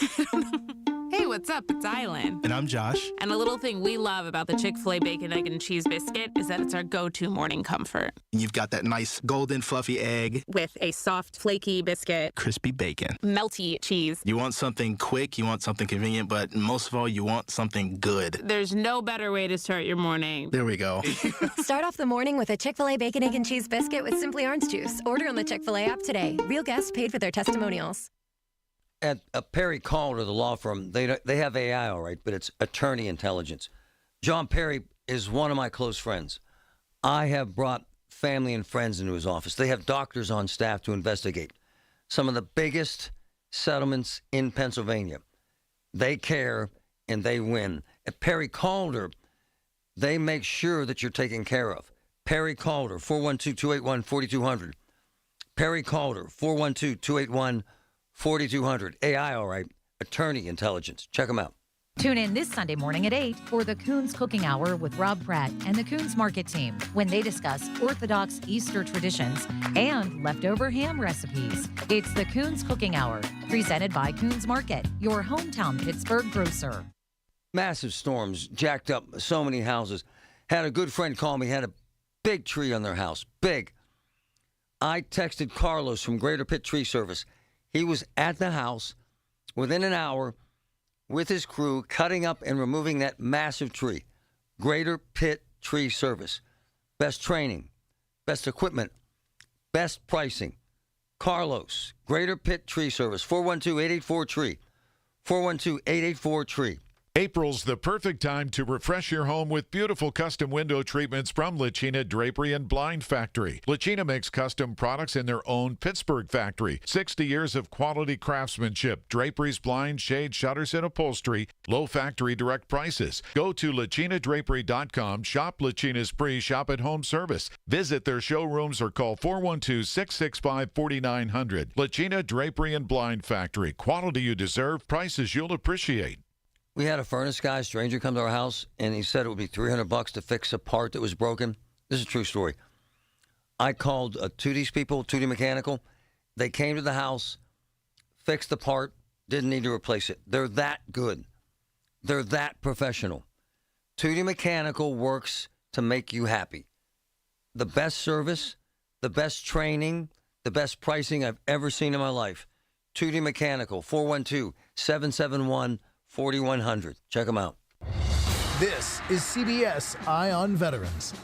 Hey, what's up? It's Island. And I'm Josh. And a little thing we love about the Chick-fil-A Bacon, Egg, and Cheese Biscuit is that it's our go-to morning comfort. You've got that nice golden fluffy egg. With a soft, flaky biscuit. Crispy bacon. Melty cheese. You want something quick, you want something convenient, but most of all, you want something good. There's no better way to start your morning. There we go. Start off the morning with a Chick-fil-A Bacon, Egg, and Cheese Biscuit with Simply Orange Juice. Order on the Chick-fil-A app today. Real guests paid for their testimonials. At Perry Calder, the law firm, they have AI, all right, but it's attorney intelligence. John Perry is one of my close friends. I have brought family and friends into his office. They have doctors on staff to investigate some of the biggest settlements in Pennsylvania. They care and they win. At Perry Calder, they make sure that you're taken care of. Perry Calder, 412-281-4200. Perry Calder, 412-281-4200. 4200. AI, all right. Attorney intelligence. Check them out. Tune in this Sunday morning at 8 for the Coons Cooking Hour with Rob Pratt and the Coons Market team when they discuss Orthodox Easter traditions and leftover ham recipes. It's the Coons Cooking Hour, presented by Coons Market, your hometown Pittsburgh grocer. Massive storms jacked up so many houses. Had a good friend call me, had a big tree on their house. Big. I texted Carlos from Greater Pitt Tree Service. He was at the house within an hour with his crew cutting up and removing that massive tree. Greater Pitt Tree Service. Best training, best equipment, best pricing. Carlos, Greater Pitt Tree Service, 412-884-TREE. 412-884-TREE. April's the perfect time to refresh your home with beautiful custom window treatments from Lachina Drapery and Blind Factory. Lachina makes custom products in their own Pittsburgh factory. 60 years of quality craftsmanship, draperies, blinds, shades, shutters, and upholstery. Low factory direct prices. Go to lachinadrapery.com, shop Lachina's pre-shop at home service. Visit their showrooms or call 412-665-4900. Lachina Drapery and Blind Factory. Quality you deserve, prices you'll appreciate. We had a furnace guy, stranger, come to our house, and he said it would be $300 to fix a part that was broken. This is a true story. I called 2D's people, 2D Mechanical. They came to the house, fixed the part, didn't need to replace it. They're that good. They're that professional. 2D Mechanical works to make you happy. The best service, the best training, the best pricing I've ever seen in my life. 2D Mechanical, 412-771-4100. Check them out. This is CBS Eye on Veterans.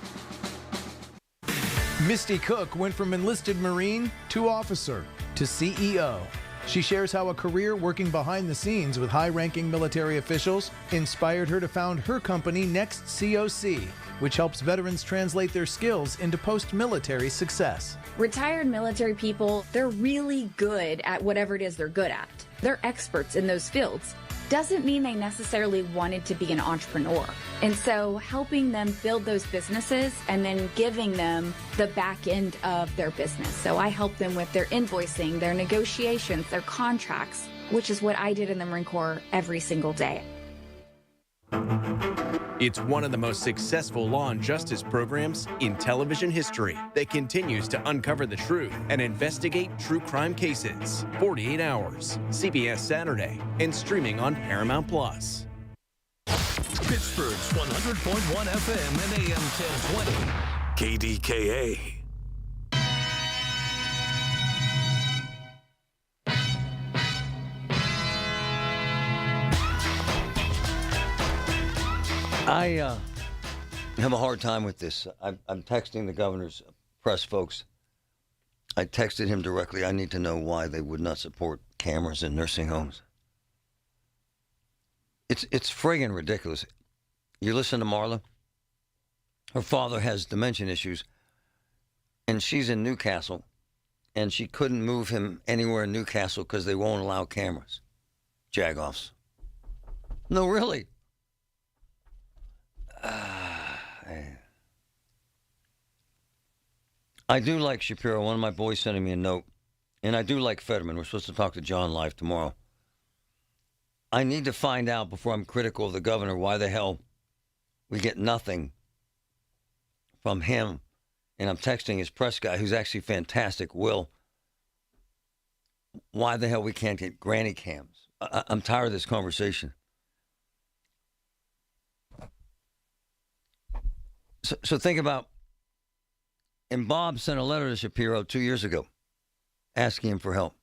Misty Cook went from enlisted Marine to officer to CEO. She shares how a career working behind the scenes with high-ranking military officials inspired her to found her company Next COC, which helps veterans translate their skills into post-military success. Retired military people, they're really good at whatever it is they're good at. They're experts in those fields. Doesn't mean they necessarily wanted to be an entrepreneur. And so helping them build those businesses and then giving them the back end of their business. So I help them with their invoicing, their negotiations, their contracts, which is what I did in the Marine Corps every single day. It's one of the most successful law and justice programs in television history that continues to uncover the truth and investigate true crime cases. 48 Hours, CBS Saturday, and streaming on Paramount+. Pittsburgh's 100.1 FM and AM 1020. KDKA. I have a hard time with this. I'm texting the governor's press folks. I texted him directly. I need to know why they would not support cameras in nursing homes. It's friggin' ridiculous. You listen to Marla. Her father has dementia issues, and she's in Newcastle, and she couldn't move him anywhere in Newcastle because they won't allow cameras. Jagoffs. No, really. I do like Shapiro. One of my boys sending me a note. And I do like Fetterman. We're supposed to talk to John live tomorrow. I need to find out before I'm critical of the governor why the hell we get nothing from him. And I'm texting his press guy, who's actually fantastic, Will. Why the hell we can't get granny cams? I'm tired of this conversation. So think about, and Bob sent a letter to Shapiro 2 years ago asking him for help.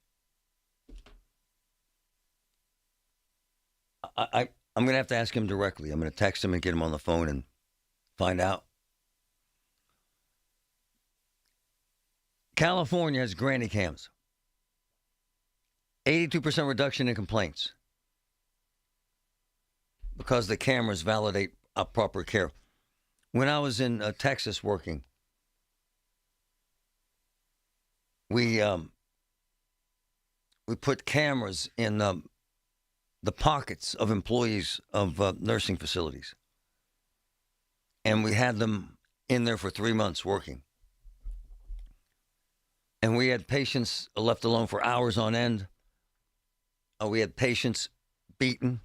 I'm going to have to ask him directly. I'm going to text him and get him on the phone and find out. California has granny cams. 82% reduction in complaints because the cameras validate proper care. When I was in Texas working, we put cameras in the pockets of employees of nursing facilities. And we had them in there for 3 months working. And we had patients left alone for hours on end. We had patients beaten.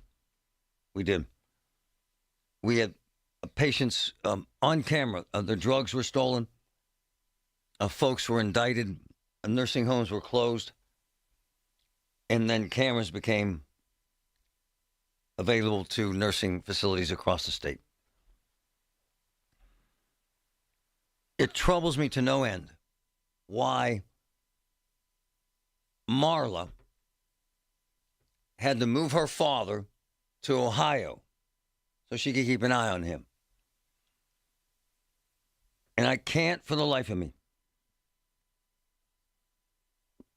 We did. We had patients on camera. Their drugs were stolen. Folks were indicted. Nursing homes were closed. And then cameras became available to nursing facilities across the state. It troubles me to no end why Marla had to move her father to Ohio so she could keep an eye on him. And I can't for the life of me.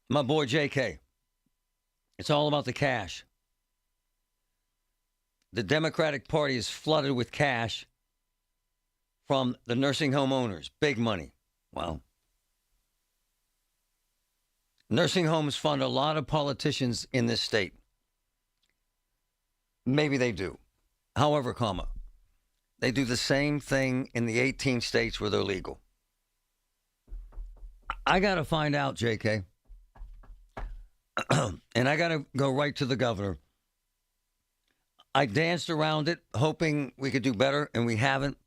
My boy JK, it's all about the cash. The Democratic Party is flooded with cash from the nursing home owners. Big money. Wow. Nursing homes fund a lot of politicians in this state. Maybe they do. However, they do the same thing in the 18 states where they're legal. I got to find out, JK. And I got to go right to the governor. I danced around it, hoping we could do better, and we haven't.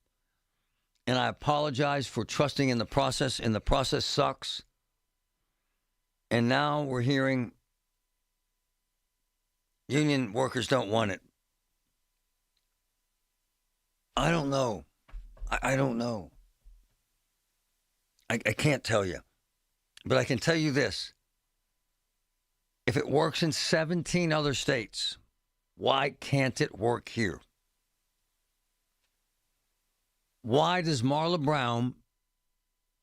And I apologize for trusting in the process, and the process sucks. And now we're hearing union workers don't want it. I don't know. I don't know. I can't tell you. But I can tell you this. If it works in 17 other states, why can't it work here? Why does Marla Brown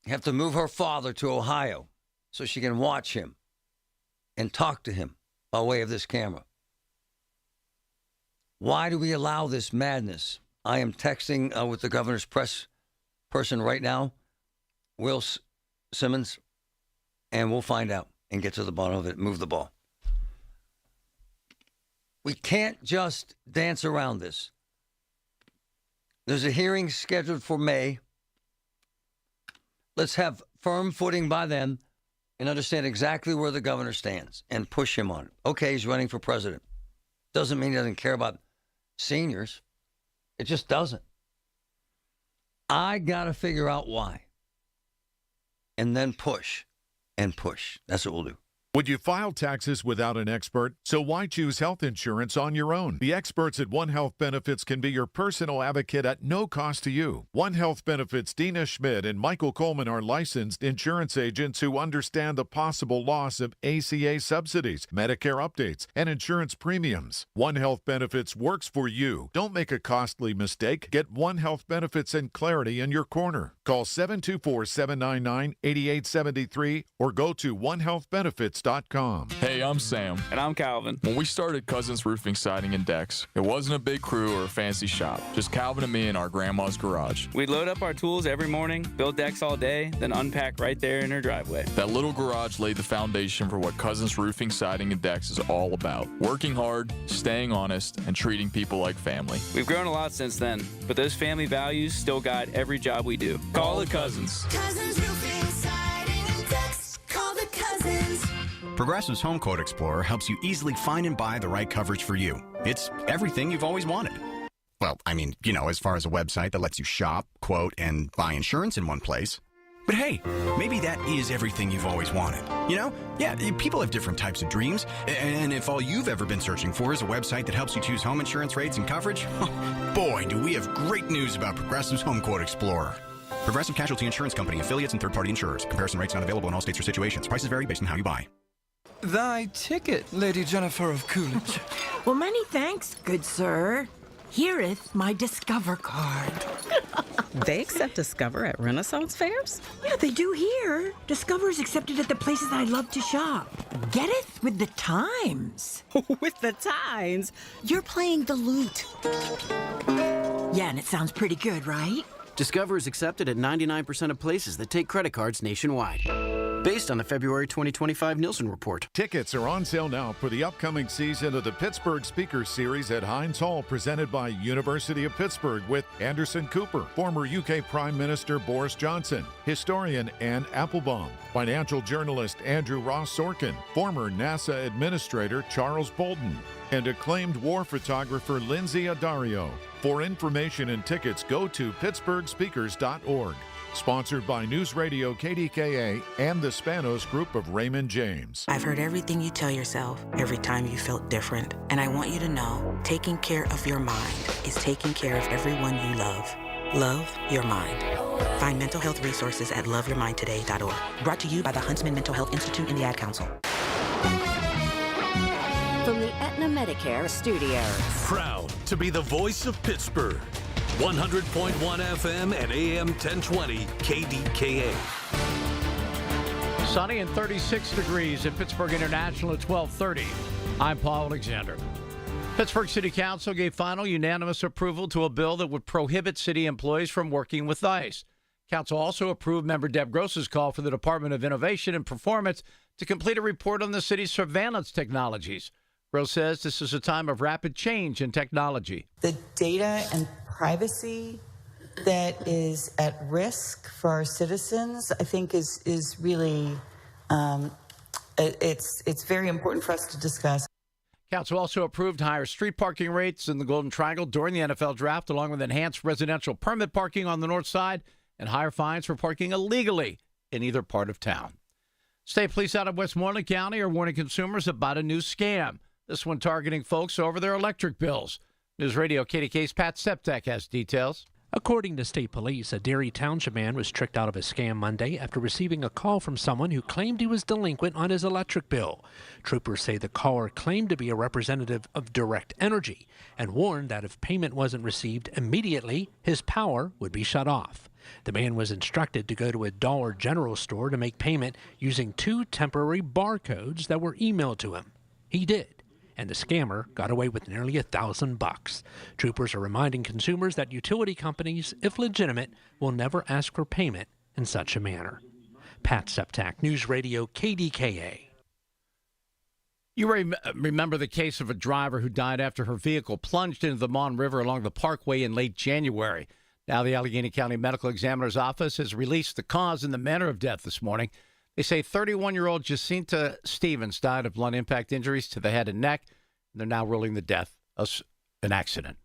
have to move her father to Ohio so she can watch him and talk to him by way of this camera? Why do we allow this madness? I am texting with the governor's press person right now, Will Simmons, and we'll find out and get to the bottom of it, move the ball. We can't just dance around this. There's a hearing scheduled for May. Let's have firm footing by then and understand exactly where the governor stands and push him on it. Okay, he's running for president. Doesn't mean he doesn't care about seniors. It just doesn't. I got to figure out why. And then push and push. That's what we'll do. Would you file taxes without an expert? So why choose health insurance on your own? The experts at One Health Benefits can be your personal advocate at no cost to you. One Health Benefits' Dina Schmidt and Michael Coleman are licensed insurance agents who understand the possible loss of ACA subsidies, Medicare updates, and insurance premiums. One Health Benefits works for you. Don't make a costly mistake. Get One Health Benefits and clarity in your corner. Call 724-799-8873 or go to onehealthbenefits.com. Tickets.com. Hey, I'm Sam. And I'm Calvin. When we started Cousins Roofing, Siding, and Decks, it wasn't a big crew or a fancy shop. Just Calvin and me in our grandma's garage. We'd load up our tools every morning, build decks all day, then unpack right there in her driveway. That little garage laid the foundation for what Cousins Roofing, Siding, and Decks is all about. Working hard, staying honest, and treating people like family. We've grown a lot since then, but those family values still guide every job we do. Call the Cousins. Cousins Roofing, Siding, and Decks. Call the Cousins. Progressive's Home Quote Explorer helps you easily find and buy the right coverage for you. It's everything you've always wanted. Well, I mean, as far as a website that lets you shop, quote, and buy insurance in one place. But hey, maybe that is everything you've always wanted. Yeah, people have different types of dreams. And if all you've ever been searching for is a website that helps you choose home insurance rates and coverage, boy, do we have great news about Progressive's Home Quote Explorer. Progressive Casualty Insurance Company, affiliates, and third-party insurers. Comparison rates not available in all states or situations. Prices vary based on how you buy. Thy ticket, Lady Jennifer of Coolidge. Well, many thanks, good sir. Here'th my Discover card. They accept Discover at Renaissance fairs? Yeah, they do here. Discover's accepted at the places I love to shop. Getteth with the times. With the times? You're playing the lute. Yeah, and it sounds pretty good, right? Discover is accepted at 99% of places that take credit cards nationwide. Based on the February 2025 Nielsen report. Tickets are on sale now for the upcoming season of the Pittsburgh Speakers Series at Heinz Hall, presented by University of Pittsburgh, with Anderson Cooper, former UK Prime Minister Boris Johnson, historian Anne Applebaum, financial journalist Andrew Ross Sorkin, former NASA Administrator Charles Bolton, and acclaimed war photographer Lindsay Addario. For information and tickets, go to pittsburghspeakers.org. Sponsored by News Radio KDKA and the Spanos Group of Raymond James. I've heard everything you tell yourself every time you felt different. And I want you to know, taking care of your mind is taking care of everyone you love. Love your mind. Find mental health resources at loveyourmindtoday.org. Brought to you by the Huntsman Mental Health Institute and the Ad Council. From the Aetna Medicare Studios. Proud to be the voice of Pittsburgh. 100.1 FM and AM 1020 KDKA. Sunny and 36 degrees at Pittsburgh International at 12:30. I'm Paul Alexander. Pittsburgh City Council gave final unanimous approval to a bill that would prohibit city employees from working with ICE. Council also approved member Deb Gross's call for the Department of Innovation and Performance to complete a report on the city's surveillance technologies. Gross says this is a time of rapid change in technology. The data and privacy that is at risk for our citizens, I think, is really it's very important for us to discuss. Council also approved higher street parking rates in the Golden Triangle during the NFL draft, along with enhanced residential permit parking on the north side and higher fines for parking illegally in either part of town. State police out of Westmoreland County are warning consumers about a new scam, this one targeting folks over their electric bills. News Radio KDK's Pat Septek has details. According to state police, a Derry Township man was tricked out of a scam Monday after receiving a call from someone who claimed he was delinquent on his electric bill. Troopers say the caller claimed to be a representative of Direct Energy and warned that if payment wasn't received immediately, his power would be shut off. The man was instructed to go to a Dollar General store to make payment using 2 temporary barcodes that were emailed to him. He did, and the scammer got away with nearly $1,000. Troopers are reminding consumers that utility companies, if legitimate, will never ask for payment in such a manner. Pat Septak, News Radio KDKA. You remember the case of a driver who died after her vehicle plunged into the Mon River along the Parkway in late January. Now the Allegheny County Medical Examiner's Office has released the cause and the manner of death this morning. They say 31-year-old Jacinta Stevens died of blunt impact injuries to the head and neck. They're now ruling the death as an accident.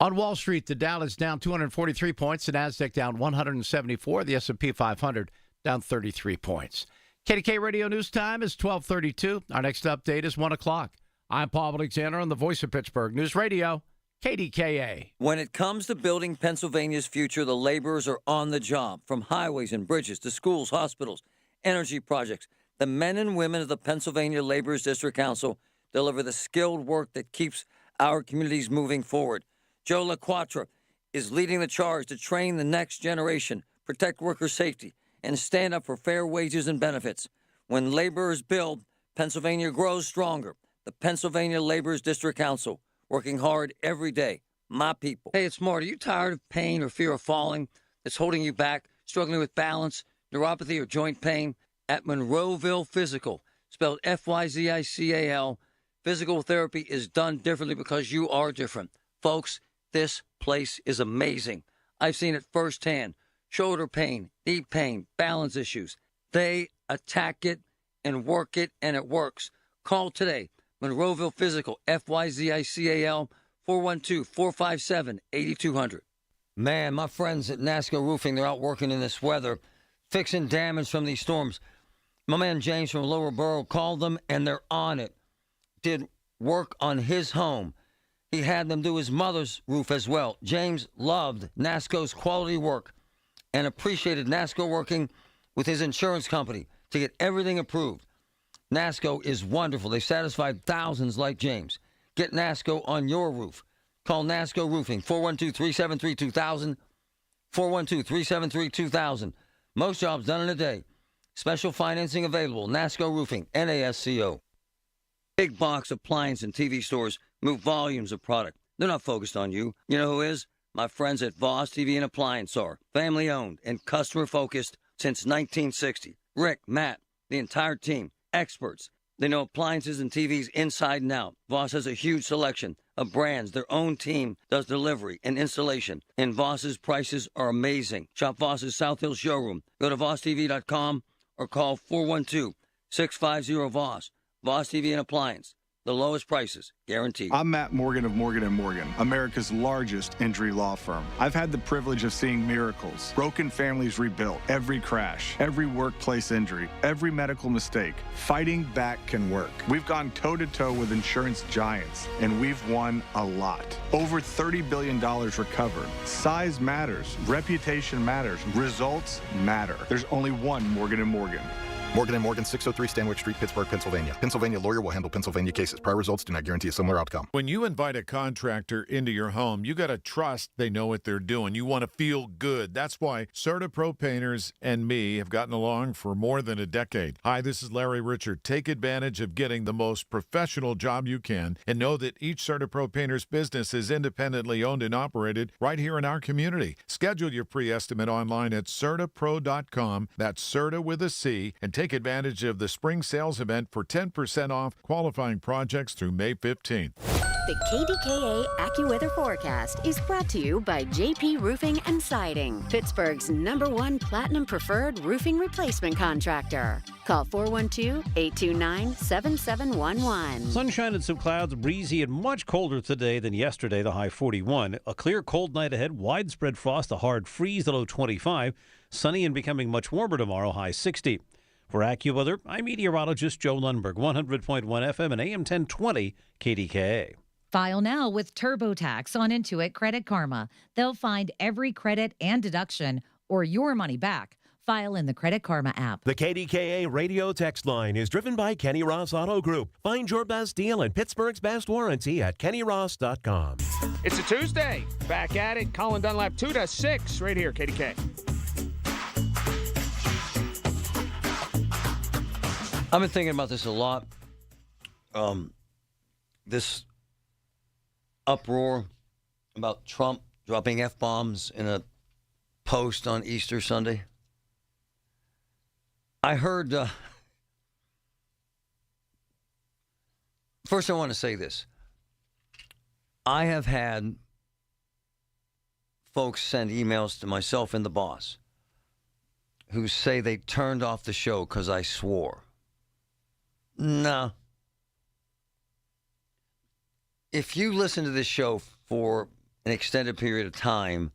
On Wall Street, the Dow is down 243 points, the Nasdaq down 174, the S&P 500 down 33 points. KDK Radio News Time is 12:32. Our next update is 1 o'clock. I'm Paul Alexander on the Voice of Pittsburgh News Radio, KDKA. When it comes to building Pennsylvania's future, the laborers are on the job. From highways and bridges to schools, hospitals, energy projects, the men and women of the Pennsylvania Laborers District Council deliver the skilled work that keeps our communities moving forward. Joe LaQuatra is leading the charge to train the next generation, protect worker safety, and stand up for fair wages and benefits. When laborers build, Pennsylvania grows stronger. The Pennsylvania Laborers District Council, working hard every day. My people. Hey, it's Marty. Are you tired of pain or fear of falling that's holding you back, struggling with balance, neuropathy, or joint pain? At Monroeville Physical, spelled F-Y-Z-I-C-A-L, physical therapy is done differently because you are different. Folks, this place is amazing. I've seen it firsthand. Shoulder pain, knee pain, balance issues. They attack it and work it, and it works. Call today. Monroeville Physical, F-Y-Z-I-C-A-L, 412-457-8200. Man, my friends at NASCO Roofing, they're out working in this weather, fixing damage from these storms. My man James from Lower Borough called them, and they're on it. Did work on his home. He had them do his mother's roof as well. James loved NASCO's quality work and appreciated NASCO working with his insurance company to get everything approved. NASCO is wonderful. They've satisfied thousands like James. Get NASCO on your roof. Call NASCO Roofing, 412-373-2000, 412-373-2000. Most jobs done in a day. Special financing available. NASCO Roofing, NASCO. Big box appliance and TV stores move volumes of product. They're not focused on you. You know who is? My friends at Voss TV and Appliance are family-owned and customer-focused since 1960. Rick, Matt, the entire team, experts. They know appliances and TVs inside and out. Voss has a huge selection of brands. Their own team does delivery and installation. And Voss's prices are amazing. Shop Voss's South Hill showroom. Go to VossTV.com or call 412-650-VOSS. Voss TV and Appliance. The lowest prices, guaranteed. I'm Matt Morgan of Morgan & Morgan, America's largest injury law firm. I've had the privilege of seeing miracles, broken families rebuilt, every crash, every workplace injury, every medical mistake. Fighting back can work. We've gone toe-to-toe with insurance giants, and we've won a lot. Over $30 billion recovered. Size matters. Reputation matters. Results matter. There's only one Morgan & Morgan. Morgan & Morgan, 603 Stanwich Street, Pittsburgh, Pennsylvania. Pennsylvania lawyer will handle Pennsylvania cases. Prior results do not guarantee a similar outcome. When you invite a contractor into your home, you got to trust they know what they're doing. You want to feel good. That's why CertaPro Painters and me have gotten along for more than a decade. Hi, this is Larry Richard. Take advantage of getting the most professional job you can and know that each CertaPro Painters business is independently owned and operated right here in our community. Schedule your pre-estimate online at CertaPro.com. That's Certa with a C, and take advantage of the spring sales event for 10% off qualifying projects through May 15th. The KDKA AccuWeather forecast is brought to you by JP Roofing and Siding, Pittsburgh's #1 Platinum Preferred Roofing Replacement Contractor. Call 412-829-7711. Sunshine and some clouds, breezy and much colder today than yesterday, the high 41. A clear, cold night ahead, widespread frost, a hard freeze, the low 25. Sunny and becoming much warmer tomorrow, high 60. For AccuWeather, I'm meteorologist Joe Lundberg, 100.1 FM and AM 1020 KDKA. File now with TurboTax on Intuit Credit Karma. They'll find every credit and deduction or your money back. File in the Credit Karma app. The KDKA radio text line is driven by Kenny Ross Auto Group. Find your best deal and Pittsburgh's best warranty at kennyross.com. It's a Tuesday. Back at it. Colin Dunlap 2 to 6 right here, KDK. I've been thinking about this a lot. This uproar about Trump dropping F-bombs in a post on Easter Sunday. I heard, first I want to say this. I have had folks send emails to myself and the boss who say they turned off the show because I swore. No. If you listen to this show for an extended period of time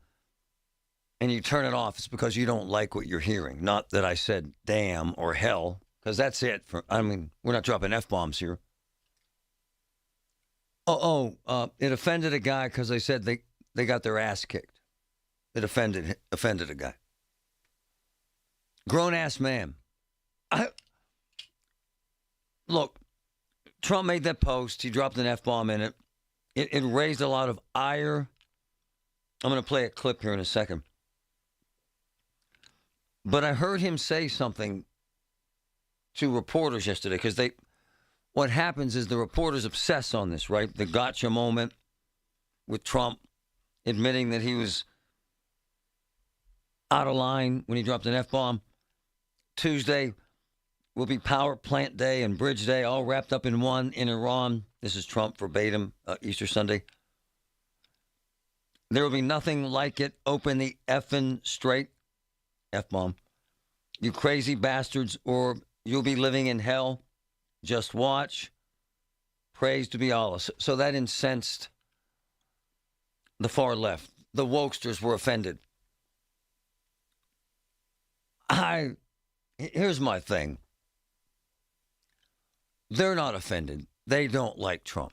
and you turn it off, it's because you don't like what you're hearing. Not that I said damn or hell, because that's it. We're not dropping F-bombs here. It offended a guy because I said they got their ass kicked. It offended a guy. Grown-ass man. Look, Trump made that post. He dropped an F-bomb in it. It raised a lot of ire. I'm going to play a clip here in a second. But I heard him say something to reporters yesterday because what happens is the reporters obsess on this, right? The gotcha moment with Trump admitting that he was out of line when he dropped an F-bomb. Tuesday will be Power Plant Day and Bridge Day, all wrapped up in one in Iran. This is Trump verbatim, Easter Sunday. There will be nothing like it. Open the effing straight. F-bomb. You crazy bastards, or you'll be living in hell. Just watch. Praise to be Allah. So that incensed the far left. The wokesters were offended. Here's my thing. They're not offended. They don't like Trump.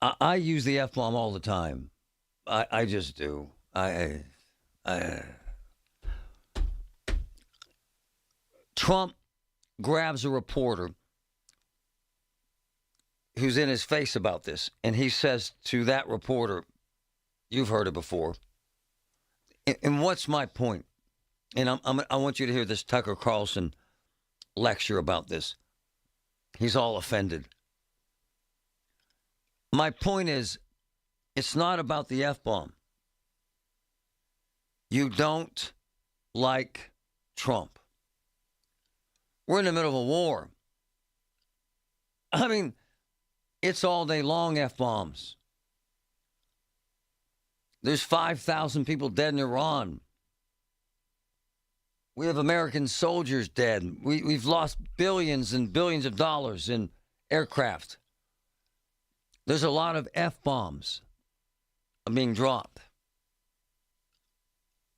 I use the F-bomb all the time. I just do. Trump grabs a reporter who's in his face about this, and he says to that reporter, you've heard it before. And what's my point? And I want you to hear this Tucker Carlson lecture about this. He's all offended. My point is, it's not about the F-bomb. You don't like Trump. We're in the middle of a war. I mean, it's all day long F-bombs. There's 5,000 people dead in Iran. We have American soldiers dead. We've lost billions and billions of dollars in aircraft. There's a lot of F-bombs being dropped.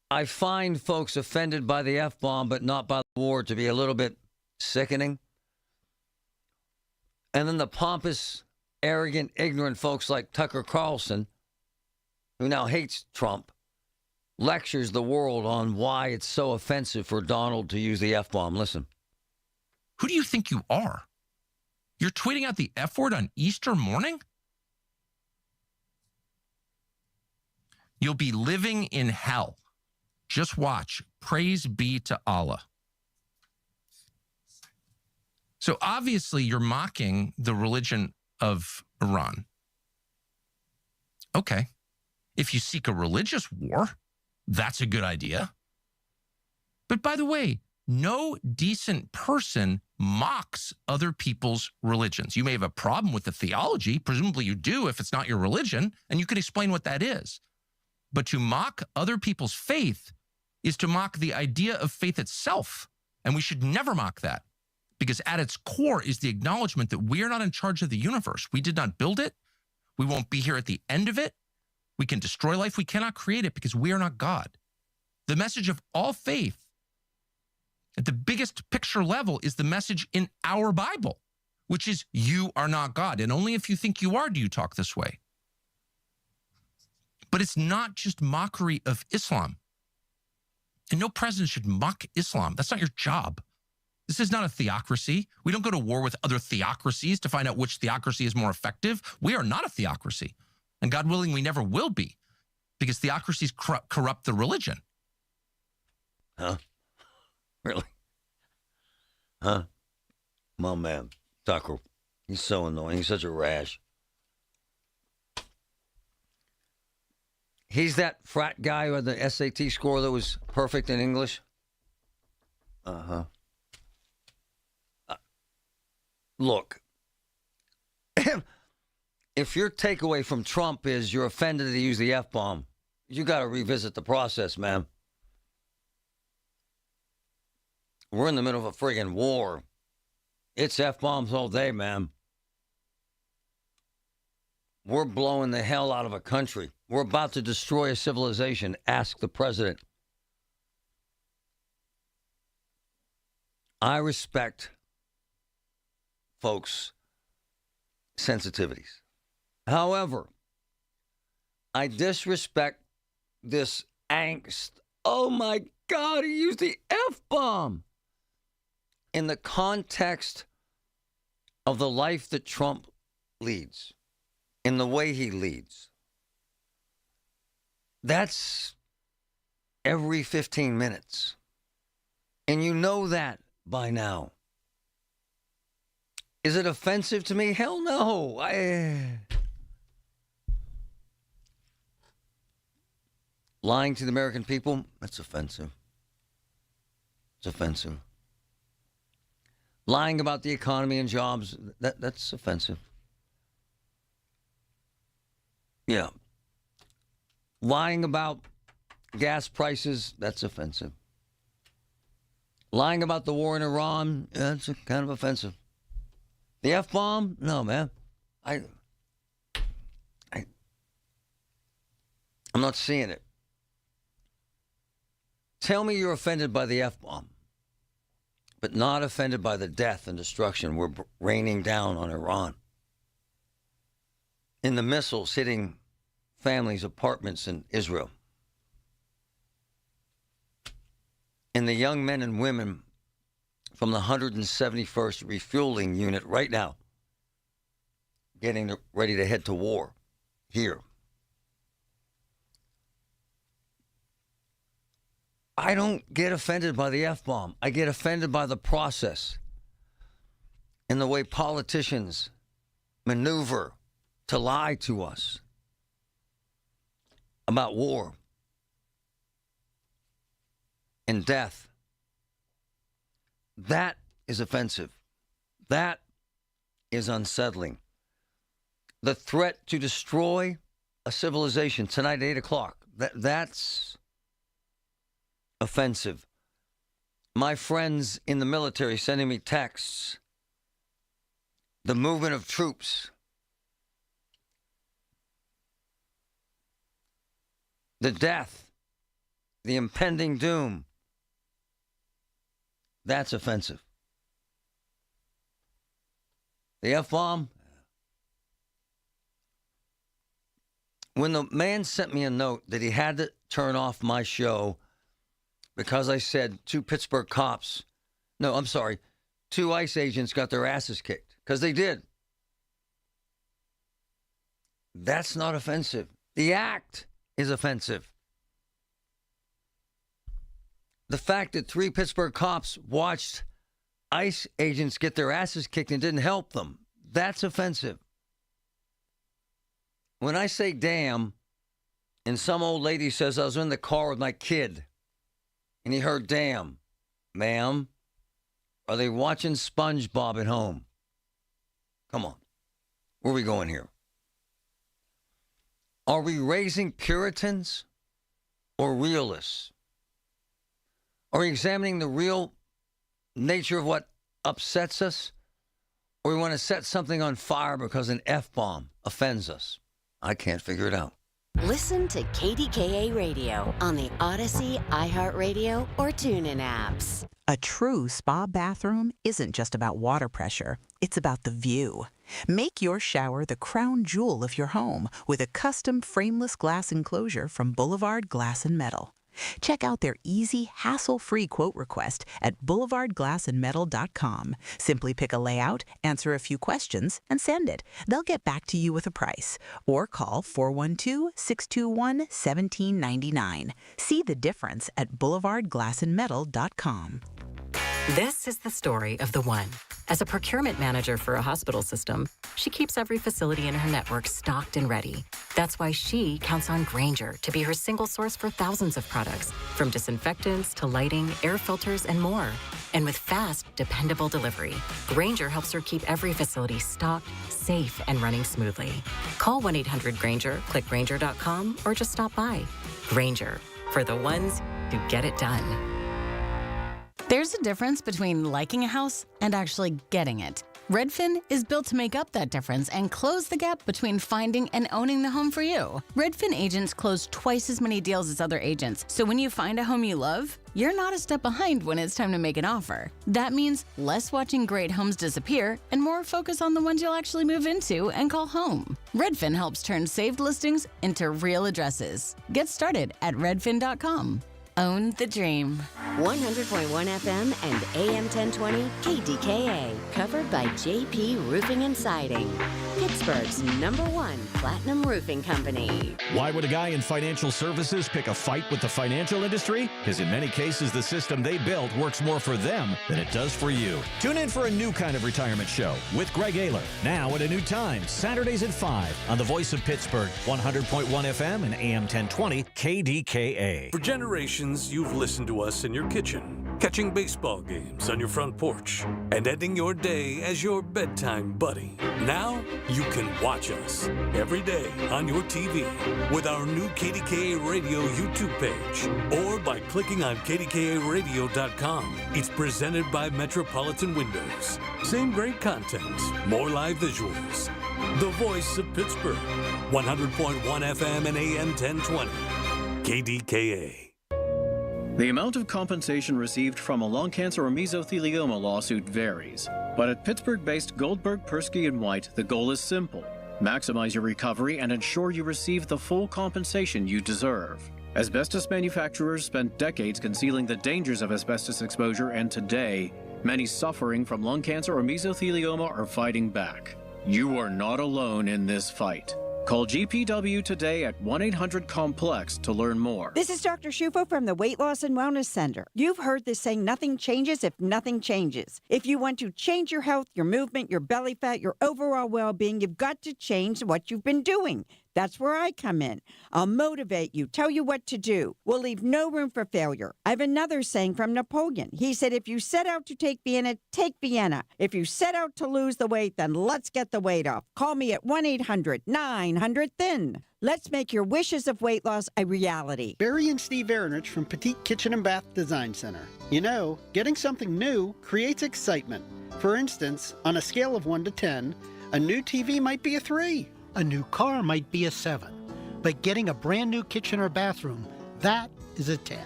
I find folks offended by the F-bomb, but not by the war, to be a little bit sickening. And then the pompous, arrogant, ignorant folks like Tucker Carlson, who now hates Trump, lectures the world on why it's so offensive for Donald to use the F-bomb. Listen. Who do you think you are? You're tweeting out the F word on Easter morning? You'll be living in hell. Just watch. Praise be to Allah. So obviously you're mocking the religion of Iran. Okay. If you seek a religious war, that's a good idea. But by the way, no decent person mocks other people's religions. You may have a problem with the theology. Presumably you do if it's not your religion, and you can explain what that is. But to mock other people's faith is to mock the idea of faith itself. And we should never mock that, because at its core is the acknowledgement that we are not in charge of the universe. We did not build it. We won't be here at the end of it. We can destroy life. We cannot create it because we are not God. The message of all faith at the biggest picture level is the message in our Bible, which is you are not God. And only if you think you are do you talk this way. But it's not just mockery of Islam. And no president should mock Islam. That's not your job. This is not a theocracy. We don't go to war with other theocracies to find out which theocracy is more effective. We are not a theocracy. And God willing, we never will be, because theocracies corrupt the religion. Huh? Really? Huh? My man, Tucker. He's so annoying. He's such a rash. He's that frat guy who had the SAT score that was perfect in English. Uh-huh. Look, if your takeaway from Trump is you're offended that he used the F-bomb, you got to revisit the process, man. We're in the middle of a friggin' war. It's F-bombs all day, man. We're blowing the hell out of a country. We're about to destroy a civilization. Ask the president. I respect folks' sensitivities. However, I disrespect this angst. Oh my God, he used the F-bomb. In the context of the life that Trump leads, in the way he leads. That's every 15 minutes. And you know that by now. Is it offensive to me? Hell no. Lying to the American people, that's offensive. It's offensive. Lying about the economy and jobs, that's offensive. Yeah. Lying about gas prices, that's offensive. Lying about the war in Iran, that's kind of offensive. The F-bomb? No, man. I'm not seeing it. Tell me you're offended by the F-bomb, but not offended by the death and destruction we're raining down on Iran. In the missiles hitting families' apartments in Israel. And the young men and women from the 171st Refueling Unit right now getting ready to head to war here. I don't get offended by the F-bomb. I get offended by the process and the way politicians maneuver to lie to us about war and death. That is offensive. That is unsettling. The threat to destroy a civilization tonight at 8 o'clock, that's offensive. My friends in the military sending me texts. The movement of troops. The death. The impending doom. That's offensive. The F-bomb. When the man sent me a note that he had to turn off my show because I said two ICE agents got their asses kicked, because they did. That's not offensive. The act is offensive. The fact that 3 Pittsburgh cops watched ICE agents get their asses kicked and didn't help them, that's offensive. When I say damn, and some old lady says I was in the car with my kid, and he heard damn, ma'am, are they watching SpongeBob at home? Come on. Where are we going here? Are we raising Puritans or realists? Are we examining the real nature of what upsets us? Or we want to set something on fire because an F-bomb offends us? I can't figure it out. Listen to KDKA Radio on the Odyssey, iHeartRadio, or TuneIn apps. A true spa bathroom isn't just about water pressure. It's about the view. Make your shower the crown jewel of your home with a custom frameless glass enclosure from Boulevard Glass and Metal. Check out their easy, hassle-free quote request at boulevardglassandmetal.com. Simply pick a layout, answer a few questions, and send it. They'll get back to you with a price. Or call 412-621-1799. See the difference at boulevardglassandmetal.com. This is the story of the one. As a procurement manager for a hospital system, she keeps every facility in her network stocked and ready. That's why she counts on Grainger to be her single source for thousands of products, from disinfectants to lighting, air filters, and more. And with fast, dependable delivery, Grainger helps her keep every facility stocked, safe, and running smoothly. Call 1-800-GRAINGER, click Grainger.com, or just stop by. Grainger, for the ones who get it done. There's a difference between liking a house and actually getting it. Redfin is built to make up that difference and close the gap between finding and owning the home for you. Redfin agents close twice as many deals as other agents, so when you find a home you love, you're not a step behind when it's time to make an offer. That means less watching great homes disappear and more focus on the ones you'll actually move into and call home. Redfin helps turn saved listings into real addresses. Get started at redfin.com. Own the dream. 100.1 FM and AM 1020 KDKA. Covered by JP Roofing and Siding. Pittsburgh's #1 platinum roofing company. Why would a guy in financial services pick a fight with the financial industry? because in many cases, the system they built works more for them than it does for you. Tune in for a new kind of retirement show with Greg Ayler, now at a new time, Saturdays at 5 on the Voice of Pittsburgh, 100.1 FM and AM 1020 KDKA. For generations, you've listened to us in your kitchen, catching baseball games on your front porch, and ending your day as your bedtime buddy. Now, you can watch us every day on your TV with our new KDKA Radio YouTube page or by clicking on KDKARadio.com. It's presented by Metropolitan Windows. Same great content, more live visuals. The Voice of Pittsburgh, 100.1 FM and AM 1020. KDKA. The amount of compensation received from a lung cancer or mesothelioma lawsuit varies. But at Pittsburgh-based Goldberg, Persky & White, the goal is simple. Maximize your recovery and ensure you receive the full compensation you deserve. Asbestos manufacturers spent decades concealing the dangers of asbestos exposure, and today, many suffering from lung cancer or mesothelioma are fighting back. You are not alone in this fight. Call GPW today at 1-800-COMPLEX to learn more. This is Dr. Shufo from the Weight Loss and Wellness Center. You've heard this saying, nothing changes if nothing changes. If you want to change your health, your movement, your belly fat, your overall well-being, you've got to change what you've been doing. That's where I come in. I'll motivate you, tell you what to do. We'll leave no room for failure. I have another saying from Napoleon. He said, if you set out to take Vienna, take Vienna. If you set out to lose the weight, then let's get the weight off. Call me at 1-800-900-THIN. Let's make your wishes of weight loss a reality. Barry and Steve Aronich from Petite Kitchen and Bath Design Center. You know, getting something new creates excitement. For instance, on a scale of 1 to 10, a new TV might be a 3. A new car might be a 7, but getting a brand new kitchen or bathroom, that is a 10.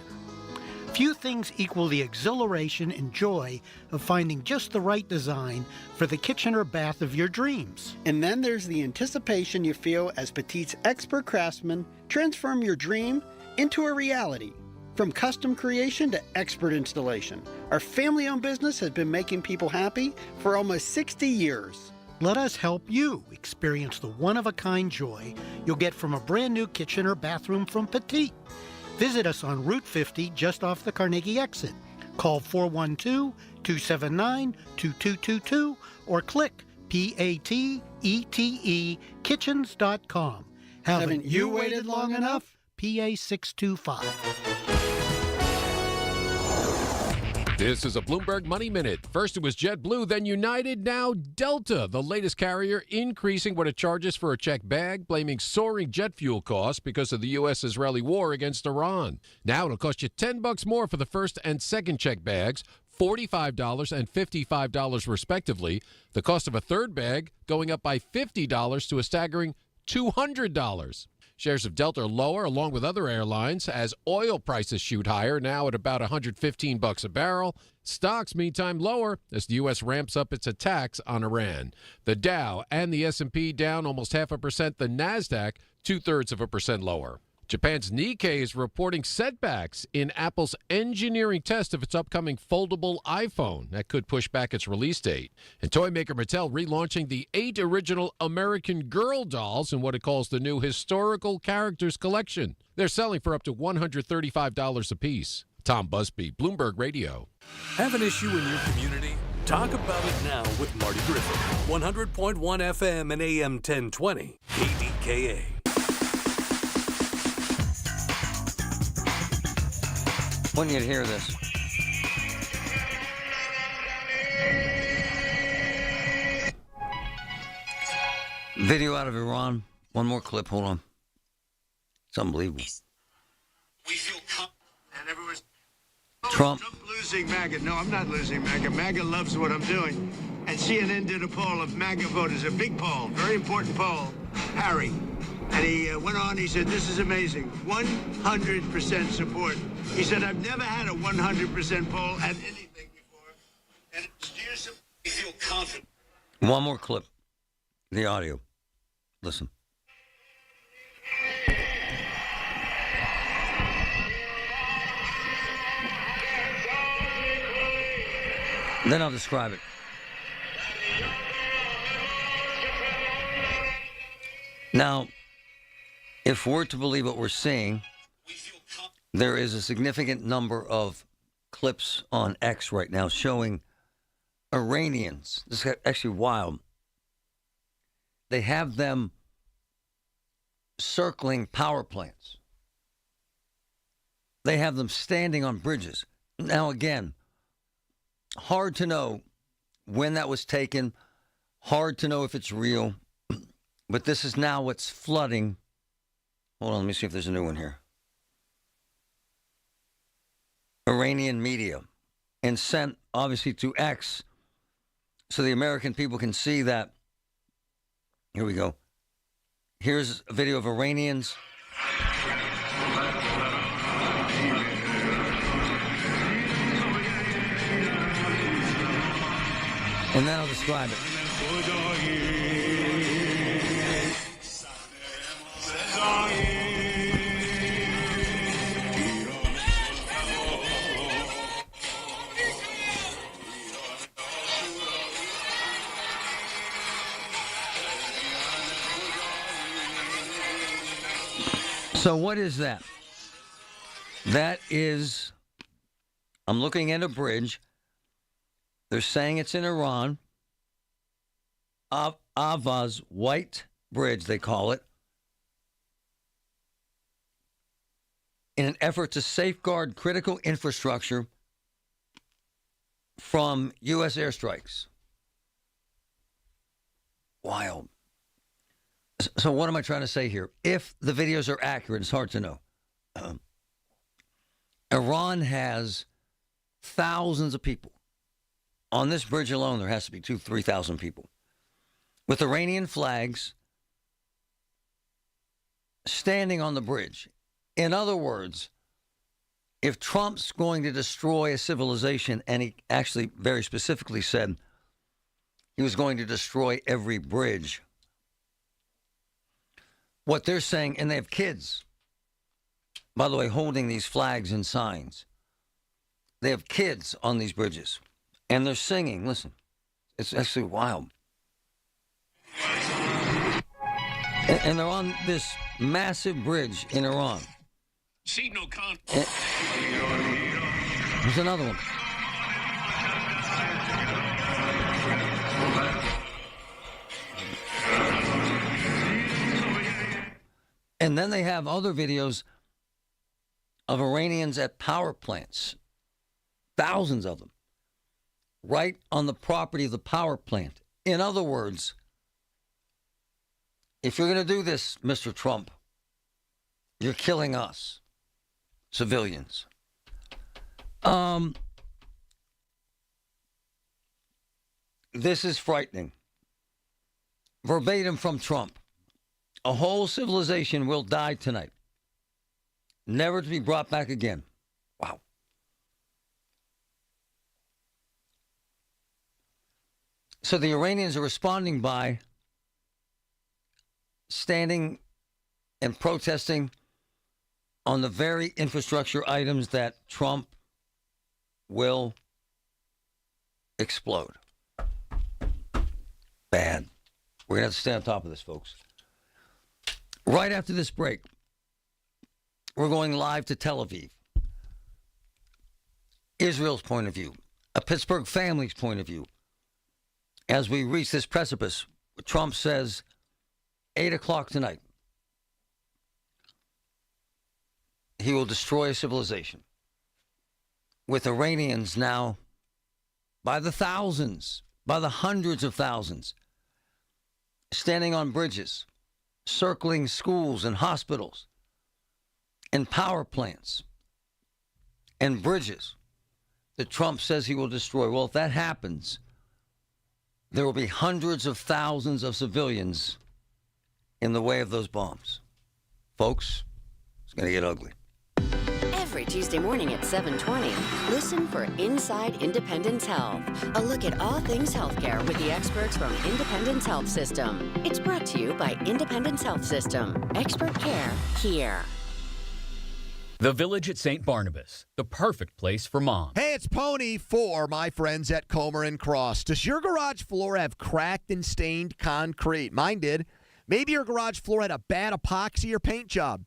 Few things equal the exhilaration and joy of finding just the right design for the kitchen or bath of your dreams. And then there's the anticipation you feel as Petite's expert craftsmen transform your dream into a reality. From custom creation to expert installation, our family-owned business has been making people happy for almost 60 years. Let us help you experience the one-of-a-kind joy you'll get from a brand new kitchen or bathroom from Petite. Visit us on Route 50 just off the Carnegie exit. Call 412-279-2222 or click PATETE kitchens.com. Haven't you waited long enough? PA 625. This is a Bloomberg Money Minute. First it was JetBlue, then United, now Delta, the latest carrier increasing what it charges for a checked bag, blaming soaring jet fuel costs because of the U.S.-Israeli war against Iran. Now it'll cost you $10 more for the first and second checked bags, $45 and $55 respectively. The cost of a third bag going up by $50 to a staggering $200. Shares of Delta are lower, along with other airlines, as oil prices shoot higher, now at about $115 a barrel. Stocks, meantime, lower as the U.S. ramps up its attacks on Iran. The Dow and the S&P down almost 0.5%. The Nasdaq 0.2% lower. Japan's Nikkei is reporting setbacks in Apple's engineering test of its upcoming foldable iPhone. That could push back its release date. And toy maker Mattel relaunching the 8 original American Girl dolls in what it calls the new Historical Characters Collection. They're selling for up to $135 apiece. Tom Busby, Bloomberg Radio. Have an issue in your community? Talk about it now with Marty Griffin. 100.1 FM and AM 1020. KDKA. I want you to hear this. Video out of Iran. One more clip. Hold on. It's unbelievable. We feel and everyone's Trump losing MAGA. No, I'm not losing MAGA. MAGA loves what I'm doing. And CNN did a poll of MAGA voters, a big poll, very important poll. Harry. And he went on, he said, this is amazing. 100% support. He said, I've never had a 100% poll at anything before. And do you feel confident? One more clip. The audio. Listen. Then I'll describe it. Now, if we're to believe what we're seeing, there is a significant number of clips on X right now showing Iranians. This is actually wild. They have them circling power plants. They have them standing on bridges. Now, again, hard to know when that was taken, hard to know if it's real, but this is now what's flooding. Hold on, let me see if there's a new one here. Iranian media, and sent, obviously, to X so the American people can see that. Here we go. Here's a video of Iranians. And then I'll describe it. So what is that? That is, I'm looking at a bridge. They're saying it's in Iran. Avaz White Bridge, they call it. In an effort to safeguard critical infrastructure from U.S. airstrikes. Wild. So what am I trying to say here? If the videos are accurate, it's hard to know. Iran has thousands of people. On this bridge alone, there has to be 2,000 to 3,000 people with Iranian flags standing on the bridge. In other words, if Trump's going to destroy a civilization, and he actually very specifically said he was going to destroy every bridge, what they're saying, and they have kids, by the way, holding these flags and signs. They have kids on these bridges. And they're singing. Listen, it's actually wild. And they're on this massive bridge in Iran. See no con. There's another one. And then they have other videos of Iranians at power plants. Thousands of them. Right on the property of the power plant. In other words, if you're going to do this, Mr. Trump, you're killing us, civilians. This is frightening. Verbatim from Trump. A whole civilization will die tonight, never to be brought back again. Wow. So the Iranians are responding by standing and protesting on the very infrastructure items that Trump will explode. Bad. We're going to have to stay on top of this, folks. Right after this break, we're going live to Tel Aviv. Israel's point of view, a Pittsburgh family's point of view. As we reach this precipice, Trump says 8 o'clock tonight, he will destroy a civilization. With Iranians now, by the thousands, by the hundreds of thousands, standing on bridges, circling schools and hospitals, and power plants, and bridges that Trump says he will destroy. Well, if that happens, there will be hundreds of thousands of civilians in the way of those bombs. Folks, it's going to get ugly. Every Tuesday morning at 7:20, listen for Inside Independence Health, a look at all things healthcare with the experts from Independence Health System. It's brought to you by Independence Health System. Expert care here. The Village at St. Barnabas, the perfect place for mom. Hey, it's Pony for my friends at Comer and Cross. Does your garage floor have cracked and stained concrete? Mine did. Maybe your garage floor had a bad epoxy or paint job.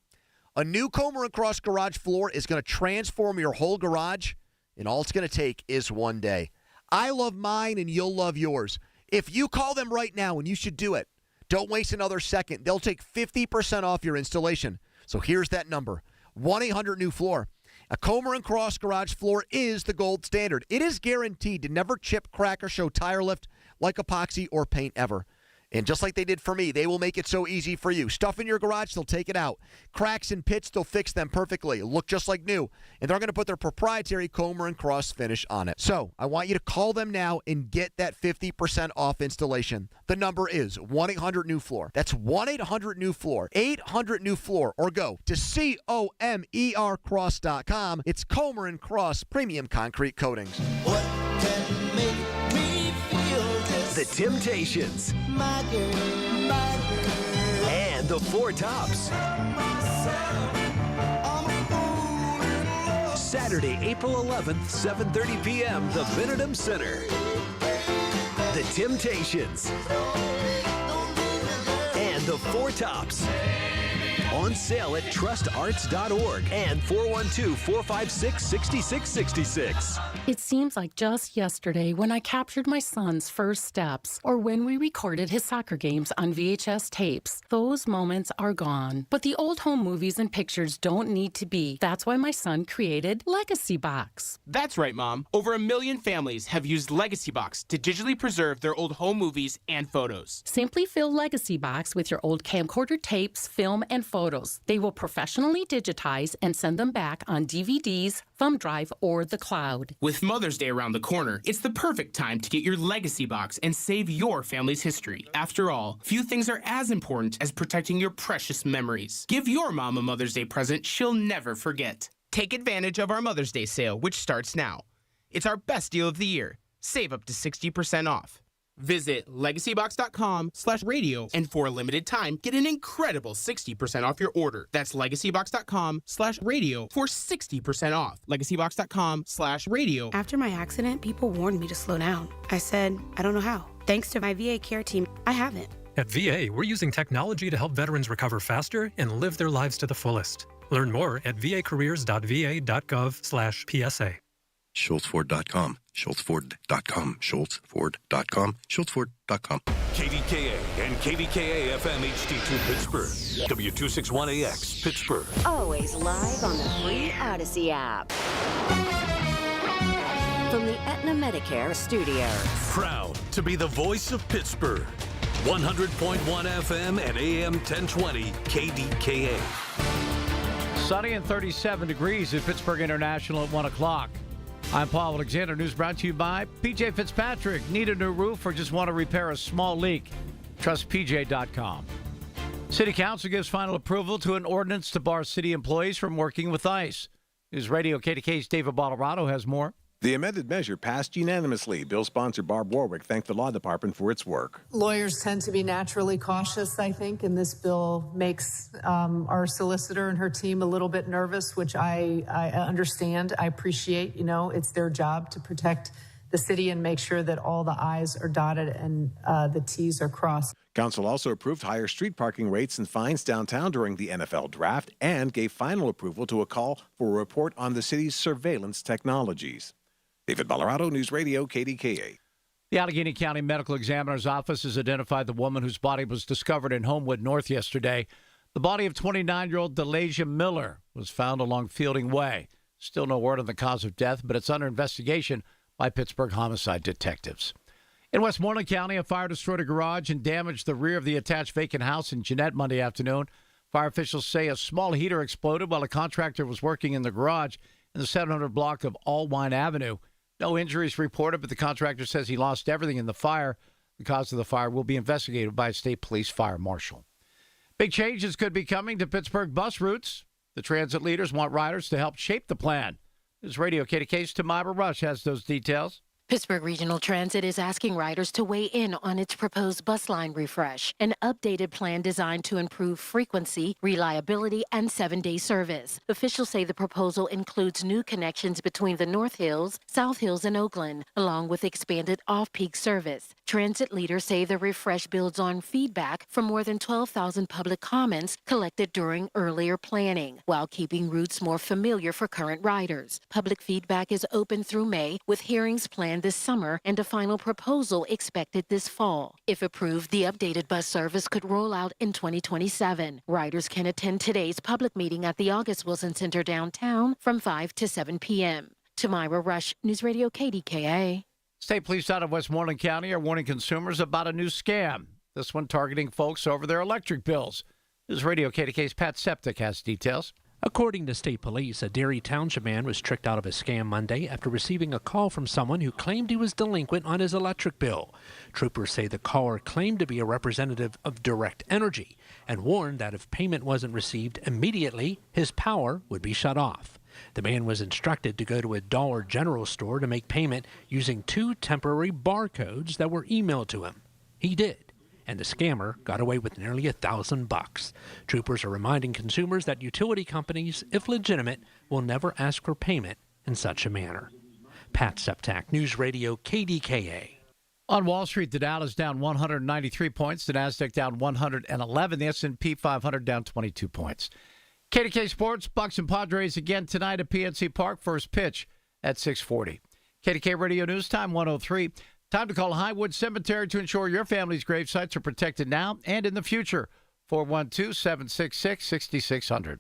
A new Comer & Cross garage floor is going to transform your whole garage, and all it's going to take is one day. I love mine, and you'll love yours. If you call them right now, and you should do it, don't waste another second. They'll take 50% off your installation. So here's that number, 1-800-NEW-FLOOR. A Comer & Cross garage floor is the gold standard. It is guaranteed to never chip, crack, or show tire lift like epoxy or paint ever. And just like they did for me, they will make it so easy for you. Stuff in your garage, they'll take it out. Cracks and pits, they'll fix them perfectly. Look just like new. And they're going to put their proprietary Comer & Cross finish on it. So I want you to call them now and get that 50% off installation. The number is 1-800-NEW-FLOOR. That's 1-800-NEW-FLOOR. 800-NEW-FLOOR. Or go to COMERcross.com. It's Comer & Cross Premium Concrete Coatings. What can make me feel this? The Temptations. My girl, and the Four Tops. Saturday, April 11th, 7:30 p.m., the Benedum Center. The Temptations and the Four Tops. On sale at trustarts.org and 412-456-6666. It seems like just yesterday when I captured my son's first steps or when we recorded his soccer games on VHS tapes. Those moments are gone. But the old home movies and pictures don't need to be. That's why my son created Legacy Box. That's right, Mom. Over 1 million families have used Legacy Box to digitally preserve their old home movies and photos. Simply fill Legacy Box with your old camcorder tapes, film, and photos. They will professionally digitize and send them back on DVDs, thumb drive, or the cloud. With Mother's Day around the corner, it's the perfect time to get your Legacy Box and save your family's history. After all, few things are as important as protecting your precious memories. Give your mom a Mother's Day present she'll never forget. Take advantage of our Mother's Day sale, which starts now. It's our best deal of the year. Save up to 60% off. Visit legacybox.com/radio and for a limited time, get an incredible 60% off your order. That's legacybox.com/radio for 60% off. Legacybox.com/radio. After my accident, people warned me to slow down. I said, I don't know how. Thanks to my VA care team, I haven't. At VA, we're using technology to help veterans recover faster and live their lives to the fullest. Learn more at vacareers.va.gov/PSA. SchultzFord.com, SchultzFord.com, SchultzFord.com, SchultzFord.com. KDKA and KDKA FM HD2 Pittsburgh. W261AX Pittsburgh. Always live on the free Odyssey app. From the Aetna Medicare studios. Proud to be the voice of Pittsburgh. 100.1 FM and AM 1020 KDKA. Sunny and 37 degrees at Pittsburgh International at 1 o'clock. I'm Paul Alexander. News brought to you by PJ Fitzpatrick. Need a new roof or just want to repair a small leak? Trust PJ.com. City Council gives final approval to an ordinance to bar city employees from working with ICE. News Radio KDK's David Bottlerado has more. The amended measure passed unanimously. Bill sponsor Barb Warwick thanked the law department for its work. Lawyers tend to be naturally cautious, I think, and this bill makes our solicitor and her team a little bit nervous, which I understand. I appreciate, it's their job to protect the city and make sure that all the I's are dotted and the T's are crossed. Council also approved higher street parking rates and fines downtown during the NFL draft and gave final approval to a call for a report on the city's surveillance technologies. David Bottlerado, News Radio, KDKA. The Allegheny County Medical Examiner's Office has identified the woman whose body was discovered in Homewood North yesterday. The body of 29-year-old Delasia Miller was found along Fielding Way. Still no word on the cause of death, but it's under investigation by Pittsburgh homicide detectives. In Westmoreland County, a fire destroyed a garage and damaged the rear of the attached vacant house in Jeanette Monday afternoon. Fire officials say a small heater exploded while a contractor was working in the garage in the 700 block of Allwine Avenue. No injuries reported, but the contractor says he lost everything in the fire. The cause of the fire will be investigated by a state police fire marshal. Big changes could be coming to Pittsburgh bus routes. The transit leaders want riders to help shape the plan. News Radio KDK's Tamara Rush has those details. Pittsburgh Regional Transit is asking riders to weigh in on its proposed bus line refresh, an updated plan designed to improve frequency, reliability, and 7-day service. Officials say the proposal includes new connections between the North Hills, South Hills, and Oakland, along with expanded off-peak service. Transit leaders say the refresh builds on feedback from more than 12,000 public comments collected during earlier planning, while keeping routes more familiar for current riders. Public feedback is open through May, with hearings planned this summer and a final proposal expected this fall. If approved, the updated bus service could roll out in 2027. Riders can attend today's public meeting at the August Wilson Center downtown from 5 to 7 p.m. Tamira Rush, News Radio KDKA. State police out of Westmoreland County are warning consumers about a new scam. This one targeting folks over their electric bills. News Radio KDK's Pat Septic has details. According to state police, a Derry Township man was tricked out of a scam Monday after receiving a call from someone who claimed he was delinquent on his electric bill. Troopers say the caller claimed to be a representative of Direct Energy and warned that if payment wasn't received immediately, his power would be shut off. The man was instructed to go to a Dollar General store to make payment using 2 temporary barcodes that were emailed to him. He did, and the scammer got away with nearly $1,000. Troopers are reminding consumers that utility companies, if legitimate, will never ask for payment in such a manner. Pat Septak, News Radio KDKA. On Wall Street, the Dow is down 193 points. The Nasdaq down 111. The S&P 500 down 22 points. KDK Sports, Bucks and Padres again tonight at PNC Park. First pitch at 6:40. KDK Radio News Time 103. Time to call Highwood Cemetery to ensure your family's grave sites are protected now and in the future. 412-766-6600.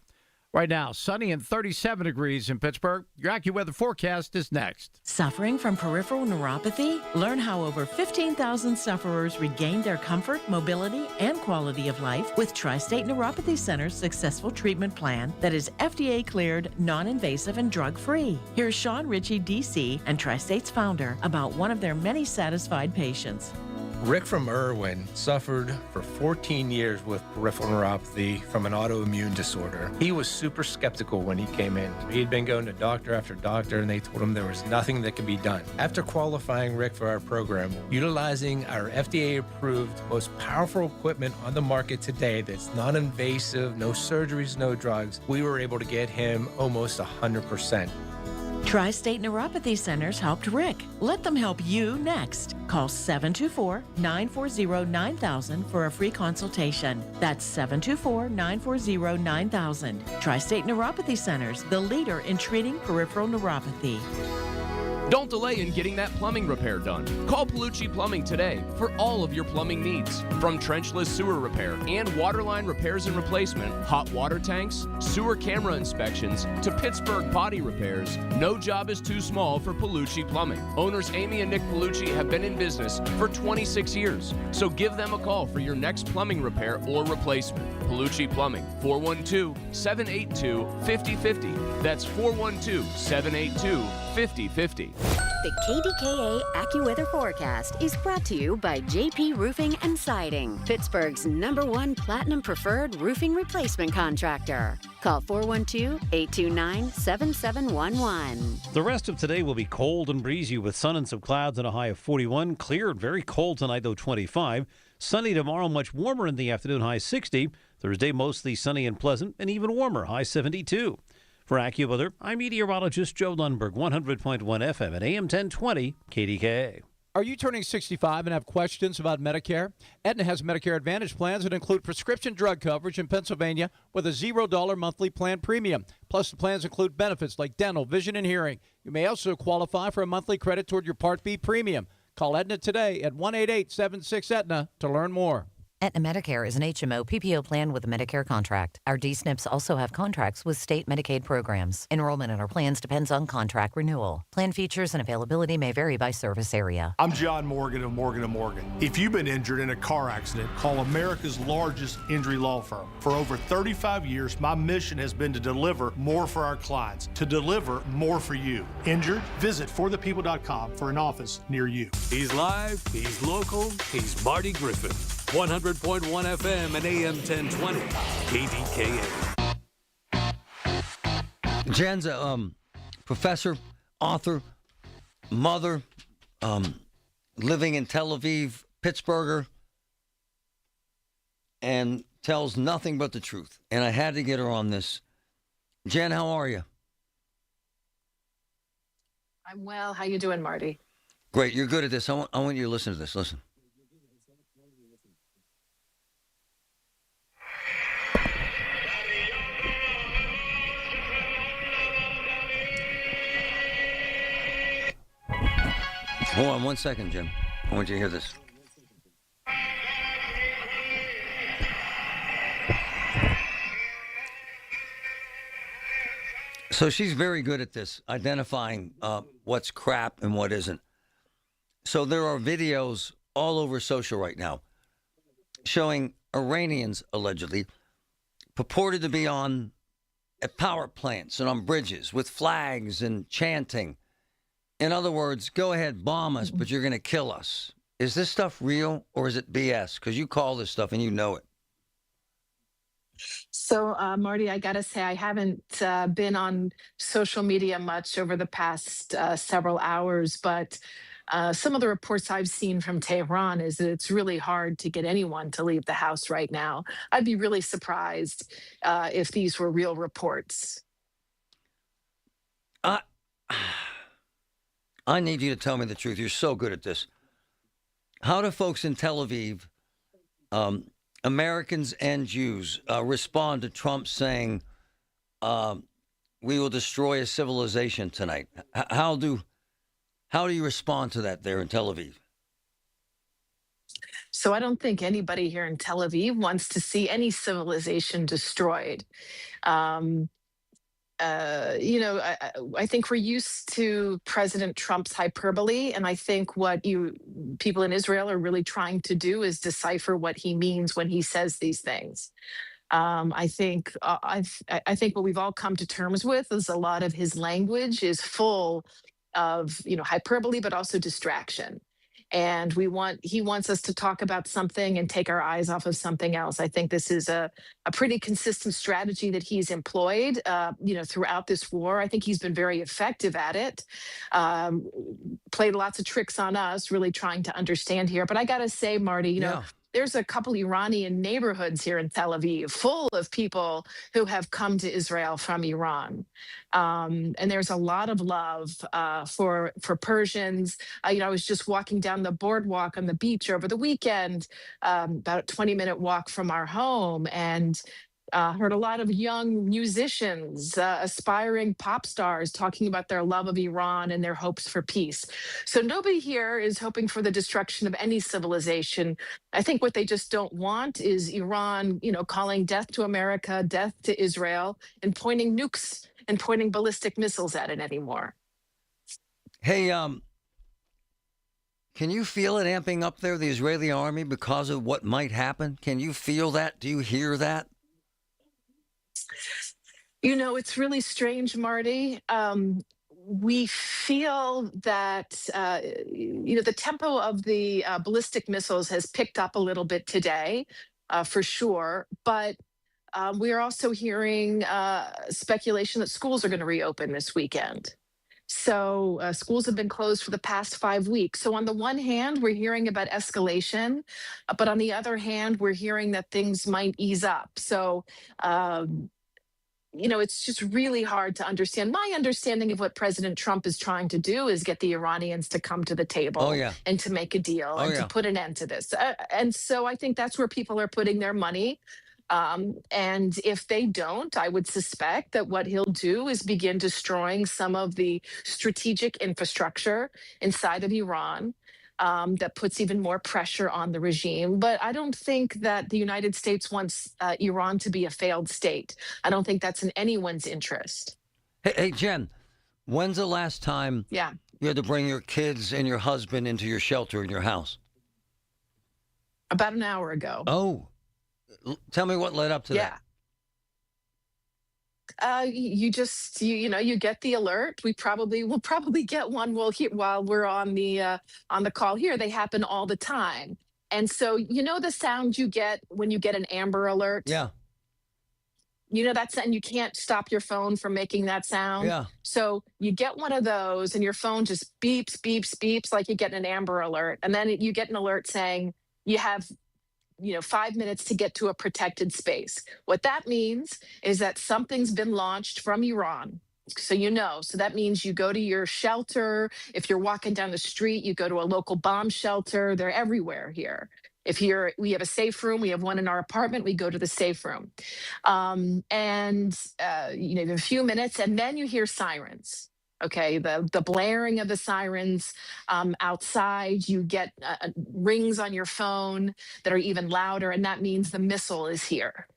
Right now, sunny and 37 degrees in Pittsburgh. Your AccuWeather forecast is next. Suffering from peripheral neuropathy? Learn how over 15,000 sufferers regained their comfort, mobility, and quality of life with Tri-State Neuropathy Center's successful treatment plan that is FDA cleared, non-invasive, and drug-free. Here's Sean Ritchie, DC, and Tri-State's founder about one of their many satisfied patients. Rick from Irwin suffered for 14 years with peripheral neuropathy from an autoimmune disorder. He was super skeptical when he came in. He'd been going to doctor after doctor, and they told him there was nothing that could be done. After qualifying Rick for our program, utilizing our FDA-approved, most powerful equipment on the market today that's non-invasive, no surgeries, no drugs, we were able to get him almost 100%. Tri-State Neuropathy Centers helped Rick. Let them help you next. Call 724-940-9000 for a free consultation. That's 724-940-9000. Tri-State Neuropathy Centers, the leader in treating peripheral neuropathy. Don't delay in getting that plumbing repair done. Call Palucci Plumbing today for all of your plumbing needs. From trenchless sewer repair and waterline repairs and replacement, hot water tanks, sewer camera inspections, to Pittsburgh potty repairs, no job is too small for Palucci Plumbing. Owners Amy and Nick Palucci have been in business for 26 years. So give them a call for your next plumbing repair or replacement. Palucci Plumbing, 412-782-5050. That's 412-782-5050. The KDKA AccuWeather forecast is brought to you by JP Roofing and Siding, Pittsburgh's #1 Platinum Preferred Roofing Replacement Contractor. Call 412-829-7711. The rest of today will be cold and breezy with sun and some clouds and a high of 41. Clear and very cold tonight, though 25. Sunny tomorrow, much warmer in the afternoon, high 60. Thursday, mostly sunny and pleasant and even warmer, high 72. For AccuWeather, I'm meteorologist Joe Lundberg, 100.1 FM at AM 1020 KDKA. Are you turning 65 and have questions about Medicare? Aetna has Medicare Advantage plans that include prescription drug coverage in Pennsylvania with a $0 monthly plan premium. Plus, the plans include benefits like dental, vision, and hearing. You may also qualify for a monthly credit toward your Part B premium. Call Aetna today at 1-888-76-AETNA to learn more. Aetna Medicare is an HMO PPO plan with a Medicare contract. Our D-SNPs also have contracts with state Medicaid programs. Enrollment in our plans depends on contract renewal. Plan features and availability may vary by service area. I'm John Morgan of Morgan & Morgan. If you've been injured in a car accident, call America's largest injury law firm. For over 35 years, my mission has been to deliver more for our clients, to deliver more for you. Injured? Visit forthepeople.com for an office near you. He's live, he's local, he's Marty Griffin. 100.1 FM and AM 1020, KDKA. Jen's a professor, author, mother, living in Tel Aviv, Pittsburgher, and tells nothing but the truth. And I had to get her on this. Jen, how are you? I'm well. How you doing, Marty? Great. You're good at this. I want you to listen to this. Listen. Hold on 1 second, Jim. I want you to hear this. So she's very good at this, identifying what's crap and what isn't. So there are videos all over social right now showing Iranians, allegedly, purported to be at power plants and on bridges with flags and chanting. In other words, go ahead, bomb us, but you're going to kill us. Is this stuff real or is it BS? Because you call this stuff and you know it. So, Marty, I got to say, I haven't been on social media much over the past several hours, but some of the reports I've seen from Tehran is that it's really hard to get anyone to leave the house right now. I'd be really surprised if these were real reports. I need you to tell me the truth. You're so good at this. How do folks in Tel Aviv, Americans and Jews, respond to Trump saying, we will destroy a civilization tonight? How do you respond to that there in Tel Aviv? So I don't think anybody here in Tel Aviv wants to see any civilization destroyed. I think we're used to President Trump's hyperbole, and I think what people in Israel are really trying to do is decipher what he means when he says these things. I think what we've all come to terms with is a lot of his language is full of hyperbole, but also distraction. And he wants us to talk about something and take our eyes off of something else. I think this is a pretty consistent strategy that he's employed, throughout this war. I think he's been very effective at it. Played lots of tricks on us, really trying to understand here. But I got to say, Marty, there's a couple Iranian neighborhoods here in Tel Aviv full of people who have come to Israel from Iran. And there's a lot of love for Persians. I was just walking down the boardwalk on the beach over the weekend, about a 20-minute walk from our home, and heard a lot of young musicians, aspiring pop stars talking about their love of Iran and their hopes for peace. So nobody here is hoping for the destruction of any civilization. I think what they just don't want is Iran, calling death to America, death to Israel, and pointing nukes and pointing ballistic missiles at it anymore. Hey, can you feel it amping up there, the Israeli army, because of what might happen? Can you feel that? Do you hear that? It's really strange, Marty. We feel that, the tempo of the ballistic missiles has picked up a little bit today, for sure. But we are also hearing speculation that schools are going to reopen this weekend. So schools have been closed for the past 5 weeks. So on the one hand, we're hearing about escalation, but on the other hand, we're hearing that things might ease up. So, it's just really hard to understand. My understanding of what President Trump is trying to do is get the Iranians to come to the table and to make a deal and to put an end to this. And so I think that's where people are putting their money. And if they don't, I would suspect that what he'll do is begin destroying some of the strategic infrastructure inside of Iran. That puts even more pressure on the regime. But I don't think that the United States wants Iran to be a failed state. I don't think that's in anyone's interest. Hey, Jen, when's the last time you had to bring your kids and your husband into your shelter in your house? About an hour ago. Oh, tell me what led up to that. You get the alert. We'll probably get one. While we're on the call here. They happen all the time. And so, the sound you get when you get an Amber Alert? Yeah. that sound. You can't stop your phone from making that sound. Yeah. So you get one of those and your phone just beeps, beeps, beeps like you get an Amber Alert. And then you get an alert saying you have 5 minutes to get to a protected space. What that means is that something's been launched from Iran. So so that means you go to your shelter. If you're walking down the street, you go to a local bomb shelter. They're everywhere here. We have a safe room, we have one in our apartment, we go to the safe room. A few minutes, and then you hear sirens. Okay, the blaring of the sirens outside, you get rings on your phone that are even louder, and that means the missile is here.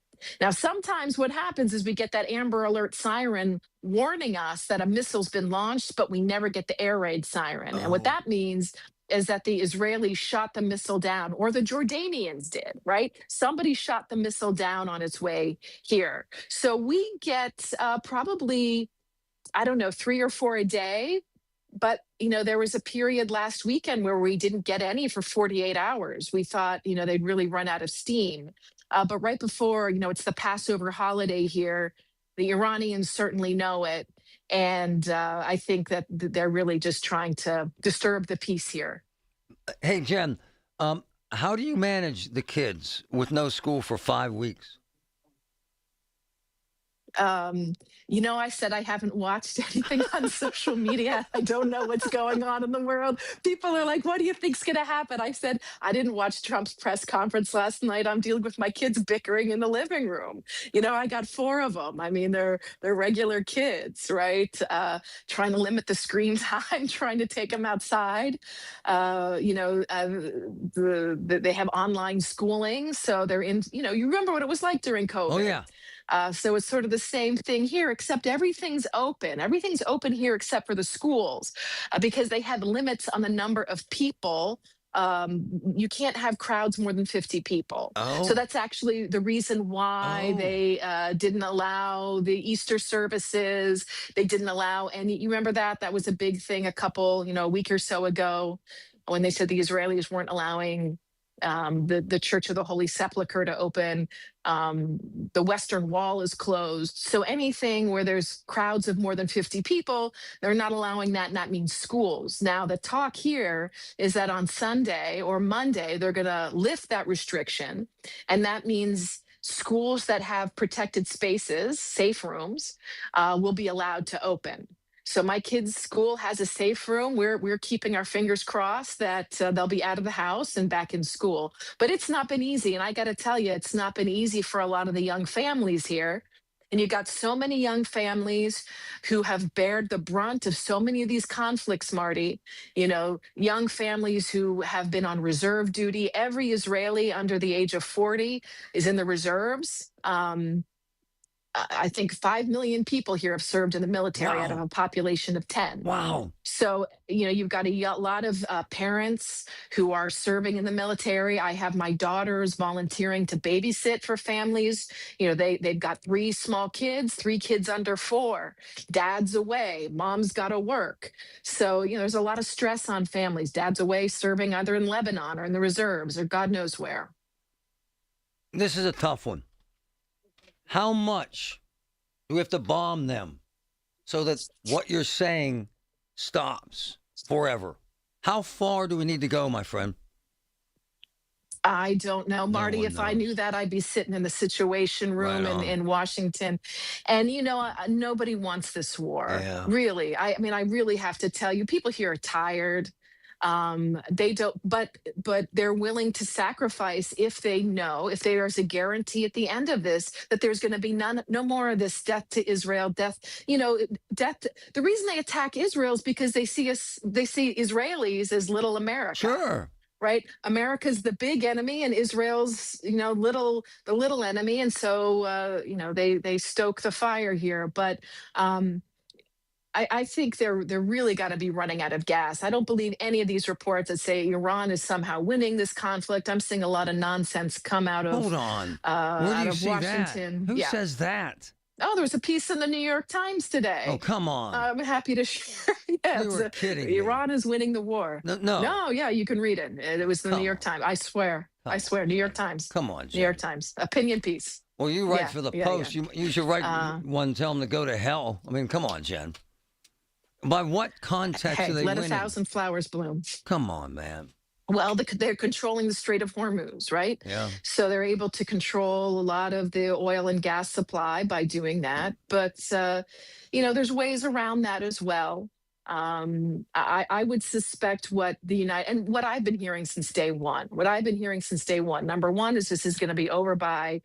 Now, sometimes what happens is we get that Amber Alert siren warning us that a missile's been launched, but we never get the air raid siren. And what that means is that the Israelis shot the missile down, or the Jordanians did, right? Somebody shot the missile down on its way here. So we get probably, 3 or 4 a day. But, there was a period last weekend where we didn't get any for 48 hours. We thought, they'd really run out of steam. But right before, it's the Passover holiday here, the Iranians certainly know it. And I think that they're really just trying to disturb the peace here. Hey, Jen, how do you manage the kids with no school for 5 weeks? I said I haven't watched anything on social media. I don't know what's going on in the world. People are like, what do you think's going to happen? I said, I didn't watch Trump's press conference last night. I'm dealing with my kids bickering in the living room. I got 4 of them. I mean, they're regular kids, right? Trying to limit the screen time, trying to take them outside. They have online schooling. So they're in, you remember what it was like during COVID. Oh, yeah. So it's sort of the same thing here, except everything's open. Everything's open here except for the schools because they have limits on the number of people. You can't have crowds more than 50 people. Oh. So that's actually the reason why they didn't allow the Easter services. They didn't allow any. You remember that? That was a big thing a week or so ago when they said the Israelis weren't allowing the Church of the Holy Sepulchre to open. The Western Wall is closed. So anything where there's crowds of more than 50 people, they're not allowing that, and that means schools. Now, the talk here is that on Sunday or Monday, they're going to lift that restriction, and that means schools that have protected spaces, safe rooms, will be allowed to open. So my kids' school has a safe room. We're keeping our fingers crossed that they'll be out of the house and back in school. But it's not been easy. And I got to tell you, it's not been easy for a lot of the young families here. And you got so many young families who have bared the brunt of so many of these conflicts, Marty. Young families who have been on reserve duty. Every Israeli under the age of 40 is in the reserves. I think 5 million people here have served in the military out of a population of 10. Wow. So, you've got a lot of parents who are serving in the military. I have my daughters volunteering to babysit for families. They've got 3 small kids, 3 kids under 4. Dad's away. Mom's got to work. So, there's a lot of stress on families. Dad's away serving either in Lebanon or in the reserves or God knows where. This is a tough one. How much do we have to bomb them so that what you're saying stops forever? How far do we need to go, my friend? I don't know, Marty. If I knew that, I'd be sitting in the Situation Room in Washington. And, nobody wants this war. Yeah. Really. I really have to tell you, people here are tired. They don't, but they're willing to sacrifice if there's a guarantee at the end of this that there's going to be no more of this death to Israel, death. The reason they attack Israel is because they see Israelis as little America. Sure. Right? America's the big enemy and Israel's, the little enemy. And so, they stoke the fire here. But, I think they're really got to be running out of gas. I don't believe any of these reports that say Iran is somehow winning this conflict. I'm seeing a lot of nonsense come out of Hold on. Where do you see Washington. That? Who says that? Oh, there was a piece in the New York Times today. Oh, come on. I'm happy to share. Yes, You were kidding me. Iran is winning the war. No. Yeah, you can read it. It was the New York Times. I swear. New York Times. Come on, New York Times. Opinion piece. Well, you write Yeah, for the yeah, Post. yeah. You should write one, tell them to go to hell. I mean, come on, Jen. By what context Hey, are they let winning? 1,000 flowers bloom. Come on, man. Well, they're controlling the Strait of Hormuz, right? Yeah. So they're able to control a lot of the oil and gas supply by doing that. But, there's ways around that as well. I would suspect what I've been hearing since day one. Number one is this is going to be over by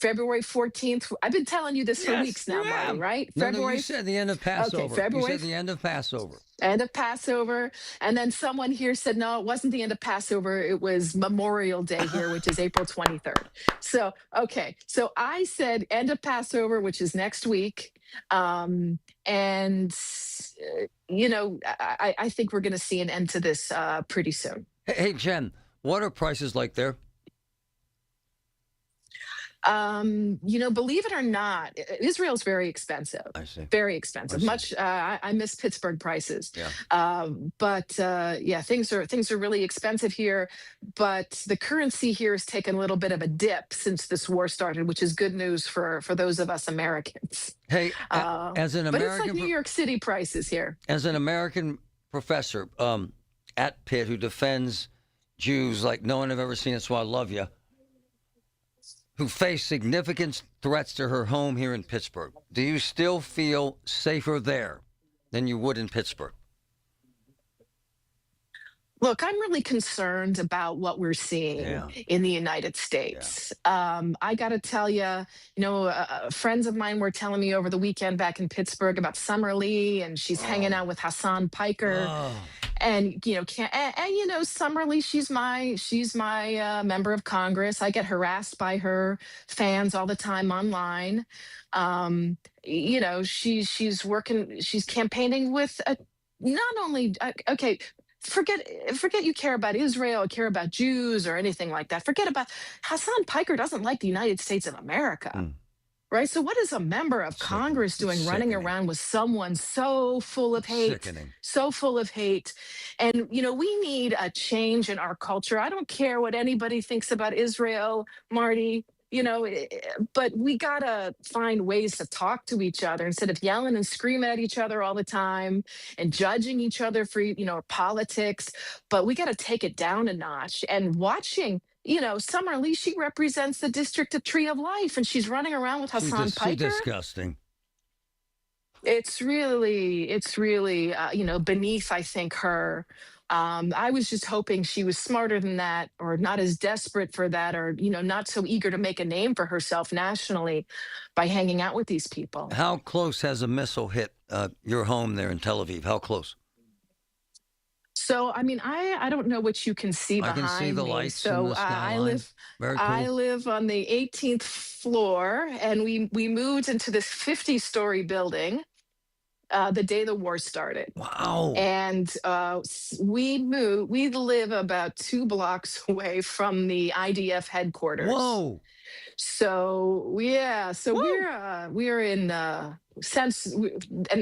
February 14th. I've been telling you this for weeks now, Marty, right? No, February. you said the end of Passover. Okay, February. You said the end of Passover. End of Passover. And then someone here said, no, it wasn't the end of Passover. It was Memorial Day here, which is April 23rd. So, okay. So I said end of Passover, which is next week. I think we're going to see an end to this pretty soon. Hey, Jen, what are prices like there? Believe it or not, Israel's very expensive. I see. Very expensive. Much. I miss Pittsburgh prices. Yeah. Things are really expensive here. But the currency here has taken a little bit of a dip since this war started, which is good news for those of us Americans. Hey, as an American, but it's like New York City prices here. As an American professor at Pitt who defends Jews like no one I've ever seen, so I love you, who face significant threats to her home here in Pittsburgh, do you still feel safer there than you would in Pittsburgh? Look, I'm really concerned about what we're seeing in the United States. I got to tell you, friends of mine were telling me over the weekend back in Pittsburgh about Summer Lee, and she's hanging out with Hassan Piker. And Summer Lee, she's my member of Congress. I get harassed by her fans all the time online. She's campaigning with not only Forget you care about Israel, care about Jews or anything like that. Forget about Hassan Piker doesn't like the United States of America. Right. So what is a member of Congress doing running around with someone so full of hate, And, we need a change in our culture. I don't care what anybody thinks about Israel, Marty, but we got to find ways to talk to each other instead of yelling and screaming at each other all the time and judging each other for, politics. But we got to take it down a notch and watching. Summer Lee, she represents the district of Tree of Life, and she's running around with Hassan Piker. Disgusting. It's really, beneath, I think, her. I was just hoping she was smarter than that, or not as desperate for that, or, not so eager to make a name for herself nationally by hanging out with these people. How close has a missile hit your home there in Tel Aviv? How close? So, I don't know what you can see behind me. I can see the lights in the skyline. I live on the 18th floor, and we moved into this 50-story building the day the war started. Wow. And we live about 2 blocks away from the IDF headquarters. Whoa. So we're in and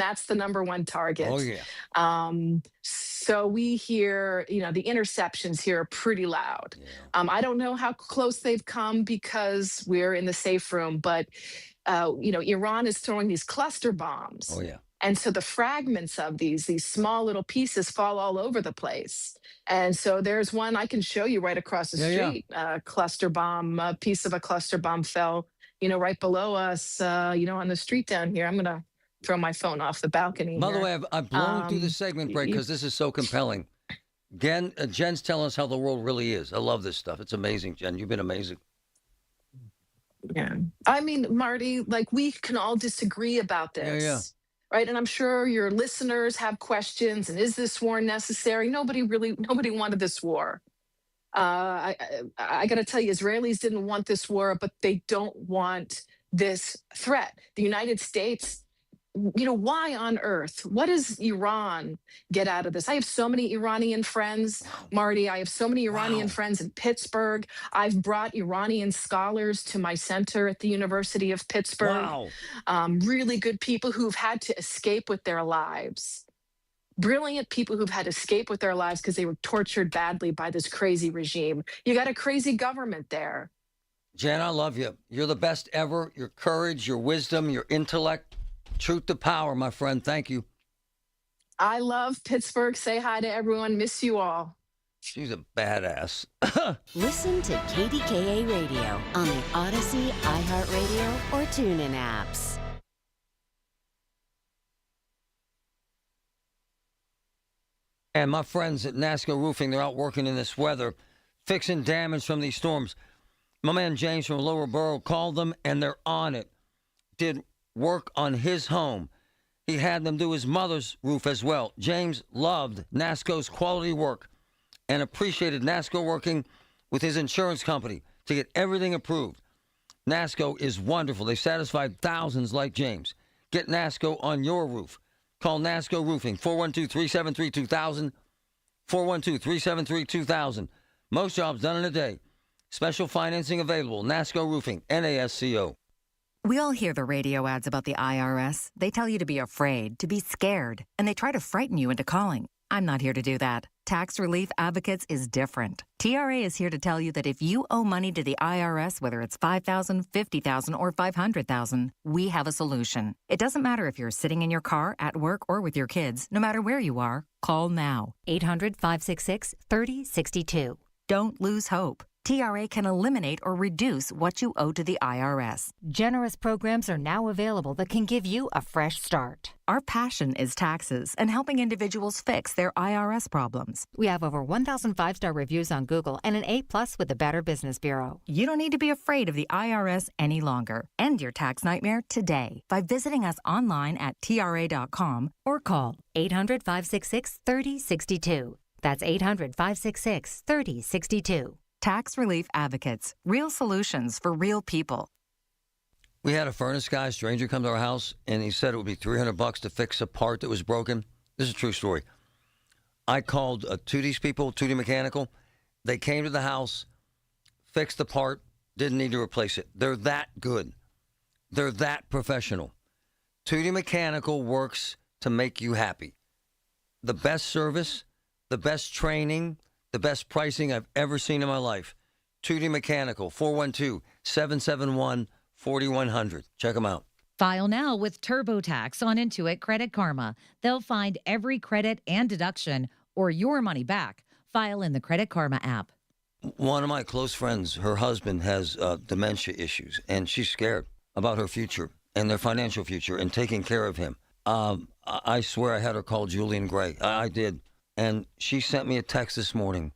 that's the number one target. Oh yeah. So we hear, the interceptions here are pretty loud. Yeah. I don't know how close they've come because we're in the safe room, but Iran is throwing these cluster bombs. Oh yeah. And so the fragments of these street little pieces fall all over the place. And so there's one I can show you right across the street. Cluster bomb, a piece of a cluster bomb fell, right below us, on the street down here. I'm going to throw my phone off the balcony. By the way, I've blown through the segment break because this is so compelling. Again, Jen's telling us how the world really is. I love this stuff. It's amazing, Jen. You've been amazing. Yeah. Marty, we can all disagree about this. Yeah. Right. And I'm sure your listeners have questions. And is this war necessary? Nobody wanted this war. I got to tell you, Israelis didn't want this war, but they don't want this threat. The United States, why on earth? What does Iran get out of this? I have so many Iranian friends, Marty. I have so many Iranian friends in Pittsburgh. I've brought Iranian scholars to my center at the University of Pittsburgh. Really good people who've had to escape with their lives. Brilliant people who've had to escape with their lives because they were tortured badly by this crazy regime. You got a crazy government there. Jan, I love you. You're the best ever. Your courage, your wisdom, your intellect, truth to power, my friend. Thank you. I love Pittsburgh. Say hi to everyone. Miss you all. She's a badass. Listen to KDKA Radio on the Odyssey, iHeartRadio, or TuneIn apps. And my friends at NASCO Roofing, they're out working in this weather, fixing damage from these storms. My man James from Lower Borough called them, and they're on it. Did work on his home. He had them do his mother's roof as well. James loved NASCO's quality work and appreciated NASCO working with his insurance company to get everything approved. NASCO is wonderful. They satisfied thousands like James. Get NASCO on your roof. Call NASCO Roofing, 412-373-2000, 412-373-2000. Most jobs done in a day. Special financing available. NASCO Roofing, NASCO. We all hear the radio ads about the IRS. They tell you to be afraid, to be scared, and they try to frighten you into calling. I'm not here to do that. Tax Relief Advocates is different. TRA is here to tell you that if you owe money to the IRS, whether it's $5,000, $50,000, or $500,000, we have a solution. It doesn't matter if you're sitting in your car, at work, or with your kids. No matter where you are, call now. 800-566-3062. Don't lose hope. TRA can eliminate or reduce what you owe to the IRS. Generous programs are now available that can give you a fresh start. Our passion is taxes and helping individuals fix their IRS problems. We have over 1,000 five-star reviews on Google and an A+ with the Better Business Bureau. You don't need to be afraid of the IRS any longer. End your tax nightmare today by visiting us online at TRA.com or call 800-566-3062. That's 800-566-3062. Tax Relief Advocates. Real solutions for real people. We had a furnace guy, stranger, come to our house, and he said it would be $300 to fix a part that was broken. This is a true story. I called Tootie's people, Tootie Mechanical. They came to the house, fixed the part, didn't need to replace it. They're that good. They're that professional. Tootie Mechanical works to make you happy. The best service, the best training, the best pricing I've ever seen in my life. Tootie Mechanical, 412-771-4100. Check them out. File now with TurboTax on Intuit Credit Karma. They'll find every credit and deduction or your money back. File in the Credit Karma app. One of my close friends, her husband has dementia issues, and she's scared about her future and their financial future and taking care of him. I swear I had her call Julian Gray. I did. And she sent me a text this morning,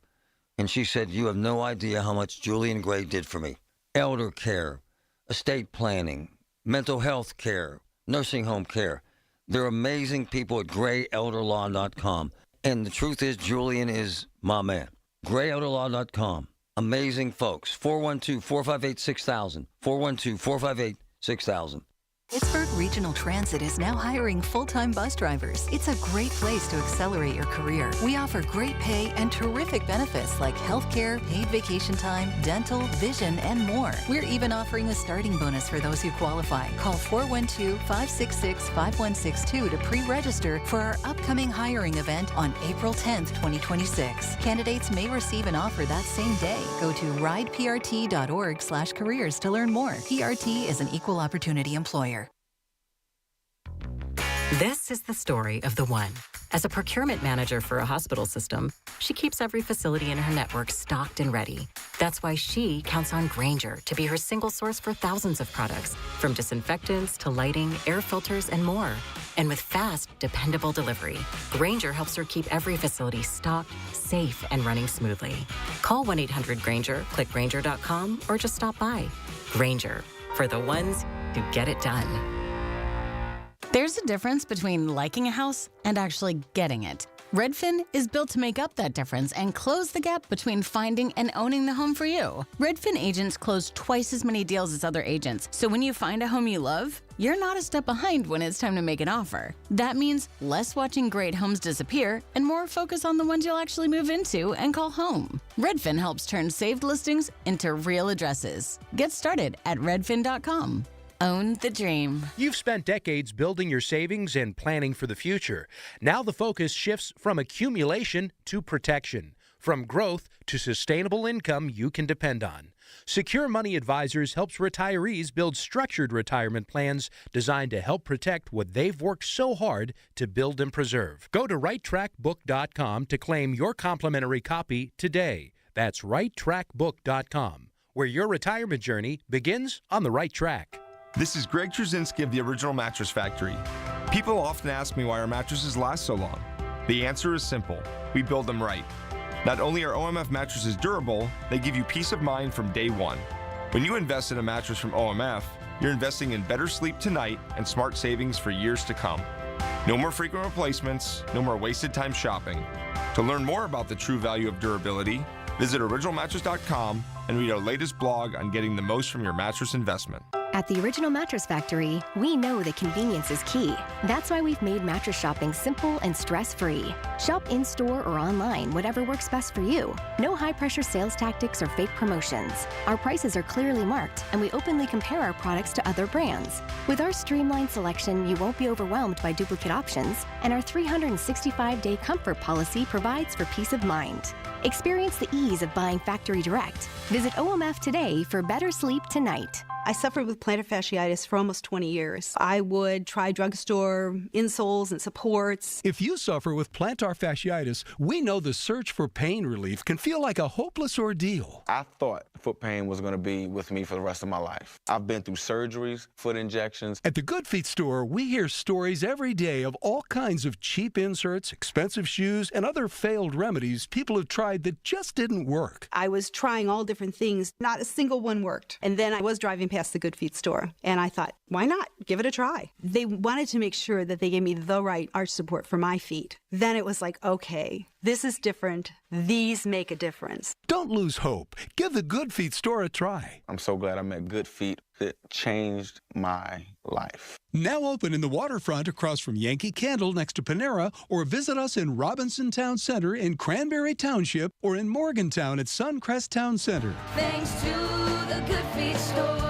and she said, you have no idea how much Julian Gray did for me. Elder care, estate planning, mental health care, nursing home care. They're amazing people at grayelderlaw.com. And the truth is, Julian is my man. grayelderlaw.com. Amazing folks. 412-458-6000. 412-458-6000. Pittsburgh Regional Transit is now hiring full-time bus drivers. It's a great place to accelerate your career. We offer great pay and terrific benefits like healthcare, paid vacation time, dental, vision, and more. We're even offering a starting bonus for those who qualify. Call 412-566-5162 to pre-register for our upcoming hiring event on April 10th, 2026. Candidates may receive an offer that same day. Go to rideprt.org/careers to learn more. PRT is an equal opportunity employer. This is the story of the one. As a procurement manager for a hospital system, she keeps every facility in her network stocked and ready. That's why she counts on Grainger to be her single source for thousands of products, from disinfectants to lighting, air filters, and more. And with fast, dependable delivery, Grainger helps her keep every facility stocked, safe, and running smoothly. Call 1-800-GRAINGER, click Grainger.com, or just stop by. Grainger, for the ones who get it done. There's a difference between liking a house and actually getting it. Redfin is built to make up that difference and close the gap between finding and owning the home for you. Redfin agents close twice as many deals as other agents, so when you find a home you love, you're not a step behind when it's time to make an offer. That means less watching great homes disappear and more focus on the ones you'll actually move into and call home. Redfin helps turn saved listings into real addresses. Get started at redfin.com. Own the dream. You've spent decades building your savings and planning for the future. Now the focus shifts from accumulation to protection. from growth to sustainable income you can depend on. Secure Money Advisors helps retirees build structured retirement plans designed to help protect what they've worked so hard to build and preserve. Go to righttrackbook.com to claim your complimentary copy today. That's righttrackbook.com, where your retirement journey begins on the right track. This is Greg Trzynski of the Original Mattress Factory. People often ask me why our mattresses last so long. The answer is simple. We build them right. Not only are OMF mattresses durable, they give you peace of mind from day one. When you invest in a mattress from OMF, you're investing in better sleep tonight and smart savings for years to come. No more frequent replacements, no more wasted time shopping. To learn more about the true value of durability, visit originalmattress.com and read our latest blog on getting the most from your mattress investment. At the Original Mattress Factory, we know that convenience is key. That's why we've made mattress shopping simple and stress-free. Shop in-store or online, whatever works best for you. No high-pressure sales tactics or fake promotions. Our prices are clearly marked, and we openly compare our products to other brands. With our streamlined selection, you won't be overwhelmed by duplicate options, and our 365-day comfort policy provides for peace of mind. Experience the ease of buying factory direct. Visit OMF today for better sleep tonight. I suffered with plantar fasciitis for almost 20 years. I would try drugstore insoles and supports. If you suffer with plantar fasciitis, we know the search for pain relief can feel like a hopeless ordeal. I thought foot pain was going to be with me for the rest of my life. I've been through surgeries, foot injections. At the Good Feet store, we hear stories every day of all kinds of cheap inserts, expensive shoes, and other failed remedies people have tried that just didn't work. I was trying all different things. Not a single one worked. And then I was driving past the Good Feet store, and I thought, why not? Give it a try. They wanted to make sure that they gave me the right arch support for my feet. Then it was like, okay, this is different. These make a difference. Don't lose hope. Give the Good Feet store a try. I'm so glad I met Good Feet. It changed my life. Now open in the waterfront across from Yankee Candle next to Panera, or visit us in Robinson Town Center in Cranberry Township or in Morgantown at Suncrest Town Center. Thanks to the Good Feet store.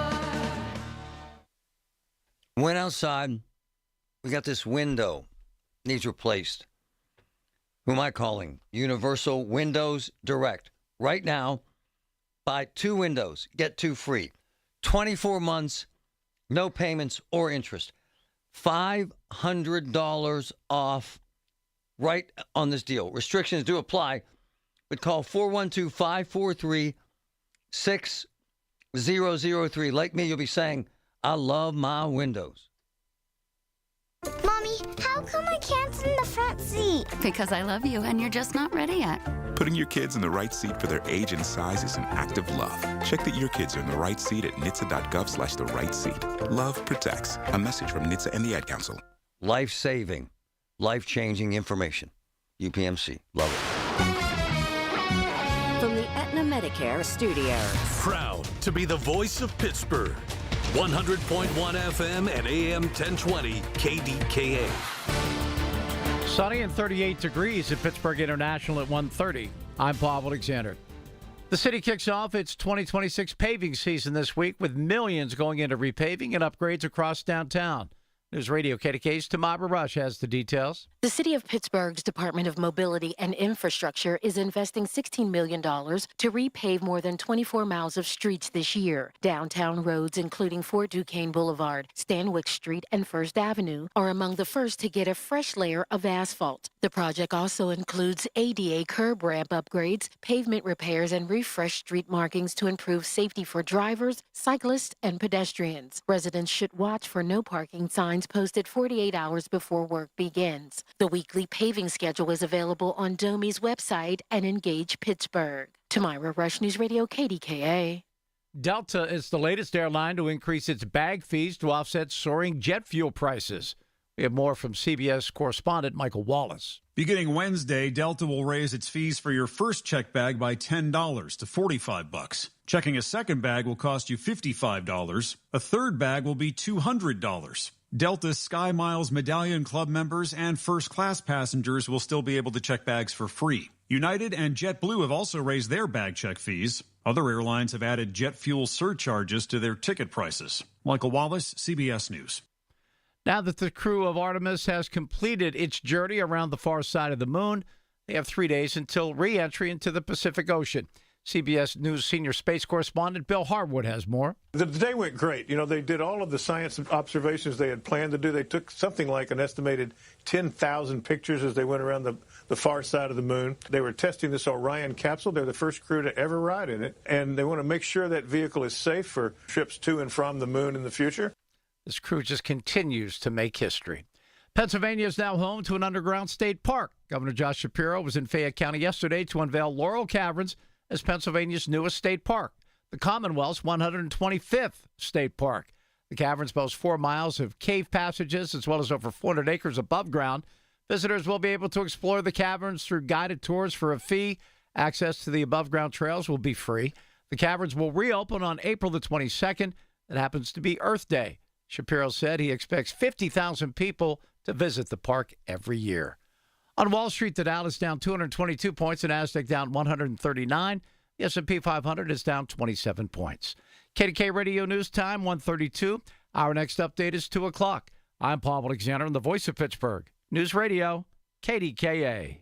Went outside. We got this window. Needs replaced. Who am I calling? Universal Windows Direct. Right now, buy 2 windows, get 2 free. 24 months, no payments or interest. $500 off right on this deal. Restrictions do apply, but call 412-543-6003. Like me, you'll be saying, I love my windows. Mommy, how come I can't sit in the front seat? Because I love you and you're just not ready yet. Putting your kids in the right seat for their age and size is an act of love. Check that your kids are in the right seat at NHTSA.gov/the right seat. Love protects. A message from NHTSA and the Ad Council. Life-saving, life-changing information. UPMC. Love it. From the Aetna Medicare studios. Proud to be the voice of Pittsburgh. 100.1 FM and AM 1020 KDKA. Sunny and 38 degrees at Pittsburgh International at 1:30. I'm Bob Alexander. The city kicks off its 2026 paving season this week with millions going into repaving and upgrades across downtown. News Radio KDK's Tamara Rush has the details. The City of Pittsburgh's Department of Mobility and Infrastructure is investing $16 million to repave more than 24 miles of streets this year. Downtown roads, including Fort Duquesne Boulevard, Stanwix Street, and First Avenue, are among the first to get a fresh layer of asphalt. The project also includes ADA curb ramp upgrades, pavement repairs, and refreshed street markings to improve safety for drivers, cyclists, and pedestrians. Residents should watch for no parking signs posted 48 hours before work begins. The weekly paving schedule is available on DOMI's website and Engage Pittsburgh. Tamira Rush, News Radio KDKA. Delta is the latest airline to increase its bag fees to offset soaring jet fuel prices. We have more from CBS correspondent Michael Wallace. Beginning Wednesday, Delta will raise its fees for your first check bag by $10 to $45. Checking a second bag will cost you $55. A third bag will be $200. Delta Sky Miles Medallion Club members and first-class passengers will still be able to check bags for free. United and JetBlue have also raised their bag check fees. Other airlines have added jet fuel surcharges to their ticket prices. Michael Wallace, CBS News. Now that the crew of Artemis has completed its journey around the far side of the moon, They have 3 days until re-entry into the Pacific Ocean. CBS News senior space correspondent Bill Harwood has more. The day went great. You know, they did all of the science observations they had planned to do. They took something like an estimated 10,000 pictures as they went around the far side of the moon. They were testing this Orion capsule. They're the first crew to ever ride in it. And they want to make sure that vehicle is safe for trips to and from the moon in the future. This crew just continues to make history. Pennsylvania is now home to an underground state park. Governor Josh Shapiro was in Fayette County yesterday to unveil Laurel Caverns as Pennsylvania's newest state park, the Commonwealth's 125th state park. The caverns boast 4 miles of cave passages as well as over 400 acres above ground. Visitors will be able to explore the caverns through guided tours for a fee. Access to the above-ground trails will be free. The caverns will reopen on April the 22nd. That happens to be Earth Day. Shapiro said he expects 50,000 people to visit the park every year. On Wall Street, the Dow is down 222 points, and Nasdaq down 139. The S&P 500 is down 27 points. KDKA Radio News Time, 1:32. Our next update is 2 o'clock. I'm Paul Alexander, the voice of Pittsburgh. News Radio, KDKA.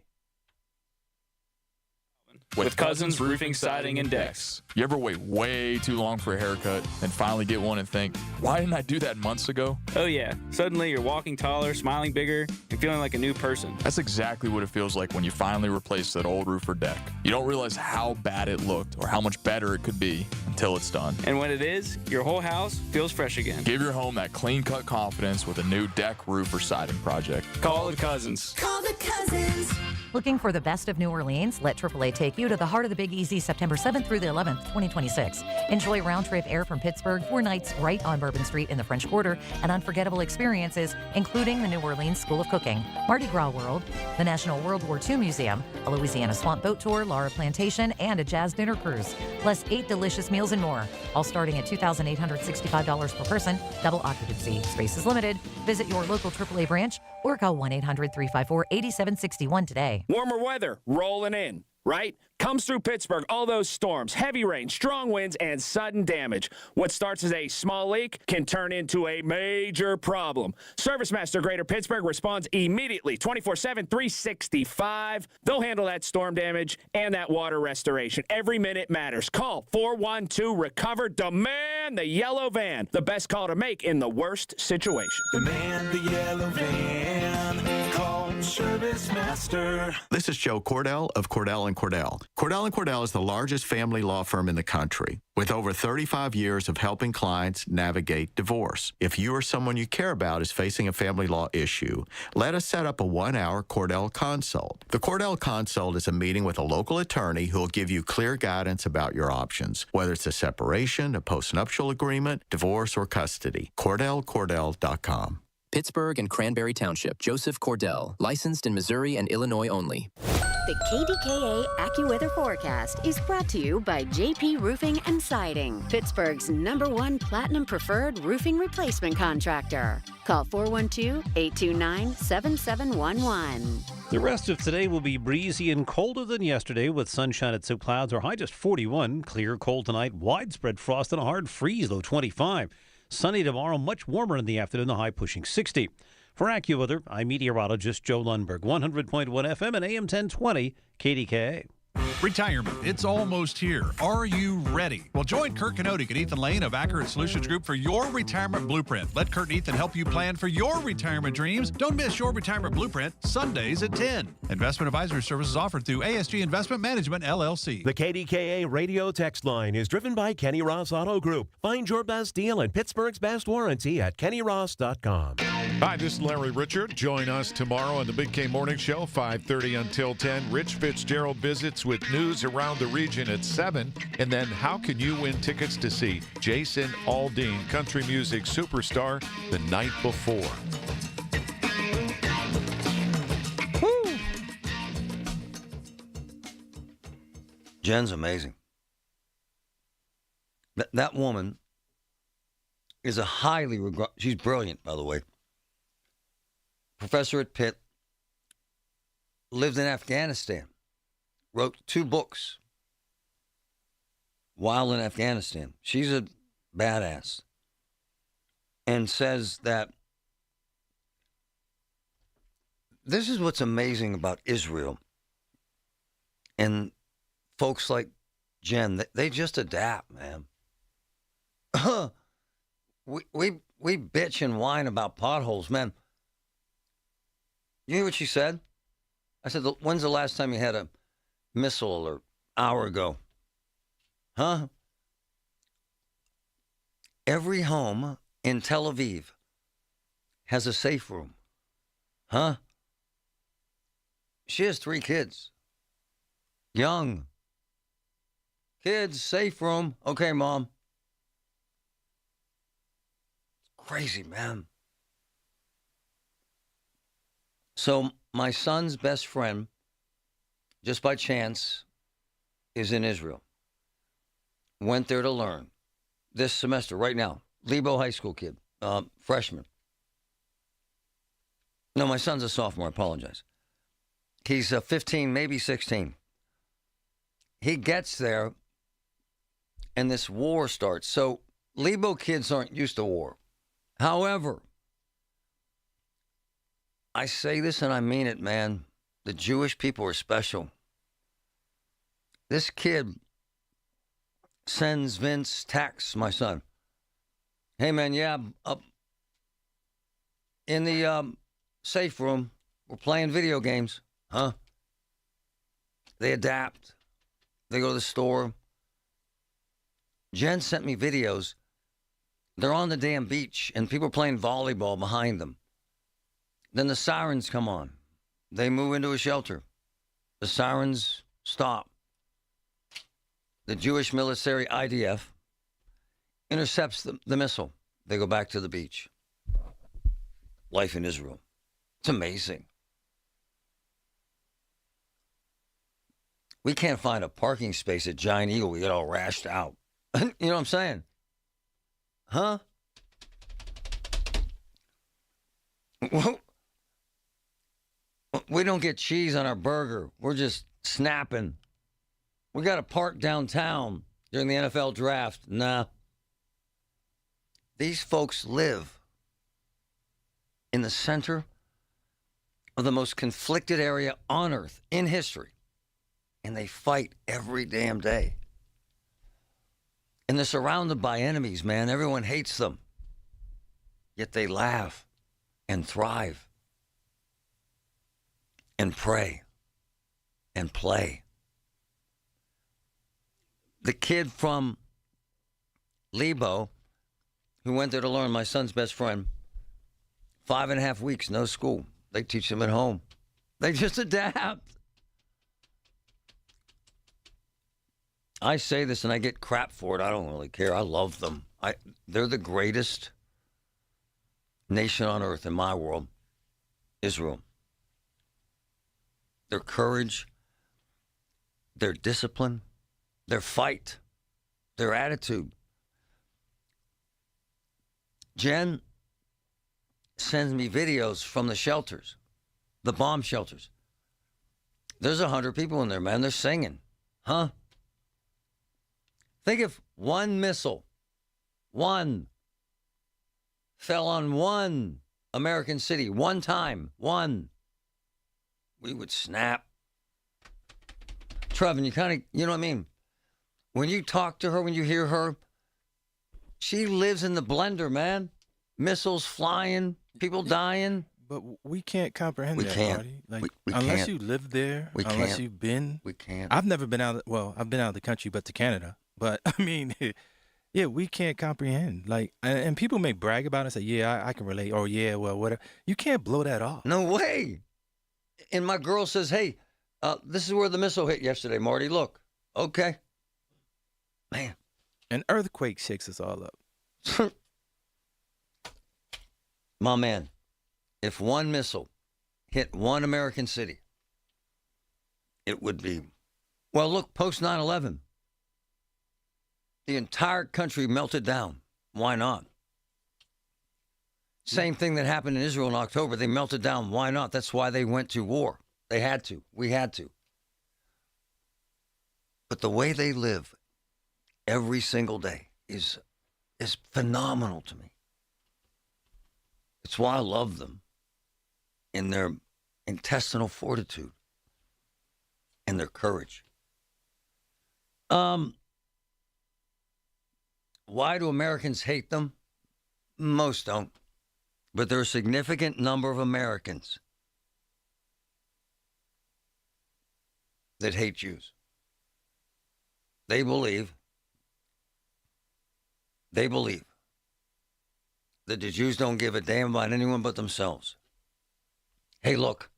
With Cousins Roofing, Siding, and Decks. You ever wait way too long for a haircut and finally get one and think, why didn't I do that months ago? Oh yeah, suddenly you're walking taller, smiling bigger, and feeling like a new person. That's exactly what it feels like when you finally replace that old roof or deck. You don't realize how bad it looked or how much better it could be until it's done. And when it is, your whole house feels fresh again. Give your home that clean-cut confidence with a new deck, roof, or siding project. Call the Cousins. Call the Cousins. Looking for the best of New Orleans? Let AAA take you to the heart of the Big Easy September 7th through the 11th, 2026. Enjoy round-trip air from Pittsburgh, 4 nights right on Bourbon Street in the French Quarter, and unforgettable experiences, including the New Orleans School of Cooking, Mardi Gras World, the National World War II Museum, a Louisiana Swamp Boat Tour, Laura Plantation, and a jazz dinner cruise, plus 8 delicious meals and more, all starting at $2,865 per person, double occupancy. Space is limited. Visit your local AAA branch or call 1-800-354-8761 today. Warmer weather rolling in, right? Comes through Pittsburgh, all those storms, heavy rain, strong winds, and sudden damage. What starts as a small leak can turn into a major problem. ServiceMaster Greater Pittsburgh responds immediately, 24/7, 365. They'll handle that storm damage and that water restoration. Every minute matters. Call 412-RECOVER. Demand the yellow van. The best call to make in the worst situation. Demand the yellow van. Call ServiceMaster. This is Joe Cordell of Cordell & Cordell. Cordell & Cordell is the largest family law firm in the country, with over 35 years of helping clients navigate divorce. If you or someone you care about is facing a family law issue, let us set up a 1-hour Cordell Consult. The Cordell Consult is a meeting with a local attorney who will give you clear guidance about your options, whether it's a separation, a postnuptial agreement, divorce, or custody. CordellCordell.com. Pittsburgh and Cranberry Township. Joseph Cordell. Licensed in Missouri and Illinois only. The KDKA AccuWeather forecast is brought to you by JP Roofing and Siding, Pittsburgh's #1 Platinum Preferred Roofing Replacement Contractor. Call 412-829-7711. The rest of today will be breezy and colder than yesterday with sunshine at some clouds. Our high just 41. Clear, cold tonight. Widespread frost and a hard freeze, low 25. Sunny tomorrow, much warmer in the afternoon, the high pushing 60. For AccuWeather, I'm meteorologist Joe Lundberg, 100.1 FM and AM 1020 KDKA. Retirement, it's almost here. Are you ready? Well, join Kurt Kanodik and Ethan Lane of Accurate Solutions Group for your retirement blueprint. Let Kurt and Ethan help you plan for your retirement dreams. Don't miss your retirement blueprint, Sundays at 10. Investment advisory services offered through ASG Investment Management, LLC. The KDKA radio text line is driven by Kenny Ross Auto Group. Find your best deal and Pittsburgh's best warranty at kennyross.com. Hi, this is Larry Richard. Join us tomorrow on the Big K Morning Show, 5:30 until 10. Rich Fitzgerald visits with news around the region at 7. And then how can you win tickets to see Jason Aldean, country music superstar, the night before? Woo. Jen's amazing. That woman is a highly regarded, she's brilliant, by the way. Professor at Pitt, lived in Afghanistan, wrote 2 books while in Afghanistan. She's a badass. And says that this is what's amazing about Israel. And folks like Jen, they just adapt, man. we bitch and whine about potholes, man. You hear what she said? I said, when's the last time you had a missile alert? Hour ago. Huh? Every home in Tel Aviv has a safe room. Huh? She has 3 kids. Young. Kids, safe room. Okay, Mom. It's crazy, man. So my son's best friend, just by chance, is in Israel. Went there to learn this semester, right now. Lebo High School kid, freshman. No, my son's a sophomore, I apologize. He's 15, maybe 16. He gets there, and this war starts. So Lebo kids aren't used to war. However, I say this and I mean it, man. The Jewish people are special. This kid sends Vince texts, my son. Hey, man, yeah, up in the safe room, we're playing video games. Huh? They adapt. They go to the store. Jen sent me videos. They're on the damn beach, and people are playing volleyball behind them. Then the sirens come on. They move into a shelter. The sirens stop. The Jewish military, IDF, intercepts the missile. They go back to the beach. Life in Israel. It's amazing. We can't find a parking space at Giant Eagle. We get all rashed out. You know what I'm saying? Huh? We don't get cheese on our burger. We're just snapping. We got to park downtown during the NFL draft. Nah. These folks live in the center of the most conflicted area on earth in history. And they fight every damn day. And they're surrounded by enemies, man. Everyone hates them. Yet they laugh and thrive and pray and play. The kid from Lebo, who went there to learn, my son's best friend, 5.5 weeks, no school. They teach them at home. They just adapt. I say this and I get crap for it. I don't really care. I love them. They're the greatest nation on earth in my world, Israel. Their courage, their discipline, their fight, their attitude. Jen sends me videos from the shelters, the bomb shelters. There's 100 people in there, man. They're singing. Huh? Think if one missile, fell on one American city, one time, we would snap. Trevin, you know what I mean? When you talk to her, when you hear her, she lives in the blender, man. Missiles flying, people dying. But we can't comprehend We that, can't. Marty. Like, We unless can't. you live there, We unless can't. you've been. We can't. I've never been out. I've been out of the country, but to Canada. But I mean, yeah, we can't comprehend. Like, and people may brag about it and say, "Yeah, I can relate," or "Yeah, well, whatever." You can't blow that off. No way. And my girl says, hey, this is where the missile hit yesterday, Marty. Look. Okay. Man. An earthquake shakes us all up. My man, if one missile hit one American city, it would be, well, look, post 9/11. The entire country melted down. Why not? Same thing that happened in Israel in October. They melted down. Why not? That's why they went to war. They had to. We had to. But the way they live every single day is phenomenal to me. It's why I love them in their intestinal fortitude. and their courage. Why do Americans hate them? Most don't. But there are a significant number of Americans that hate Jews. They believe that the Jews don't give a damn about anyone but themselves. Hey, look,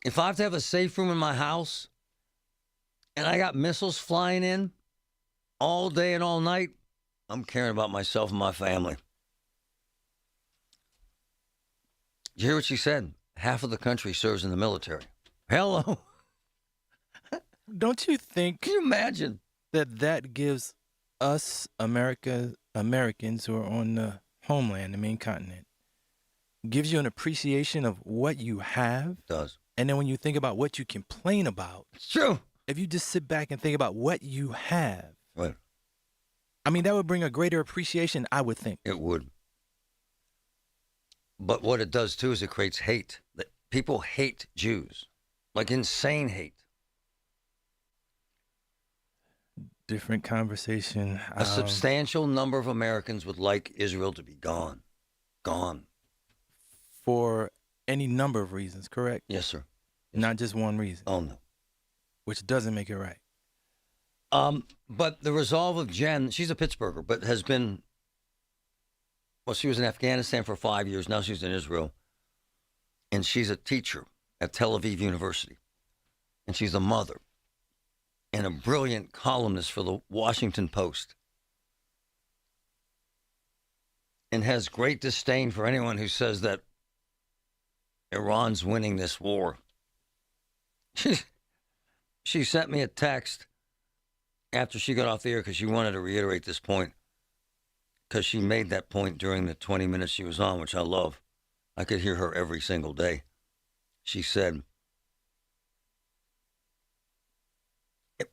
if I have to have a safe room in my house and I got missiles flying in all day and all night, I'm caring about myself and my family. Did you hear what she said? Half of the country serves in the military. Hello. Don't you think? Can you imagine that gives us Americans who are on the homeland, the main continent, gives you an appreciation of what you have? It does. And then when you think about what you complain about, it's true. If you just sit back and think about what you have, right. I mean, that would bring a greater appreciation, I would think. It would. But what it does, too, is it creates hate. People hate Jews, like insane hate. Different conversation. A substantial number of Americans would like Israel to be gone. Gone. For any number of reasons, correct? Yes, sir. Not just one reason. Oh, no. Which doesn't make it right. But the resolve of Jen, she's a Pittsburgher, but has been, well, she was in Afghanistan for 5 years. Now she's in Israel. And she's a teacher at Tel Aviv University. And she's a mother and a brilliant columnist for the Washington Post. And has great disdain for anyone who says that Iran's winning this war. She sent me a text after she got off the air because she wanted to reiterate this point, because she made that point during the 20 minutes she was on, which I love. I could hear her every single day. She said,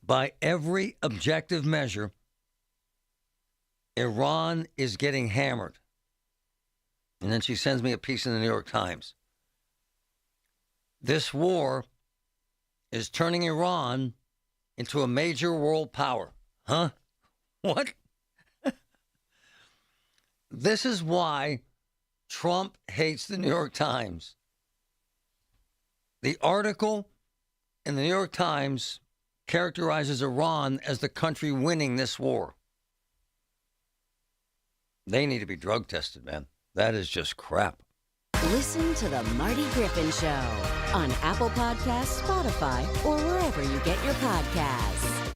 by every objective measure, Iran is getting hammered. And then she sends me a piece in the New York Times. This war is turning Iran into a major world power. Huh? What? This is why Trump hates the New York Times. The article in the New York Times characterizes Iran as the country winning this war. They need to be drug tested, man. That is just crap. Listen to the Marty Griffin Show on Apple Podcasts, Spotify, or wherever you get your podcasts.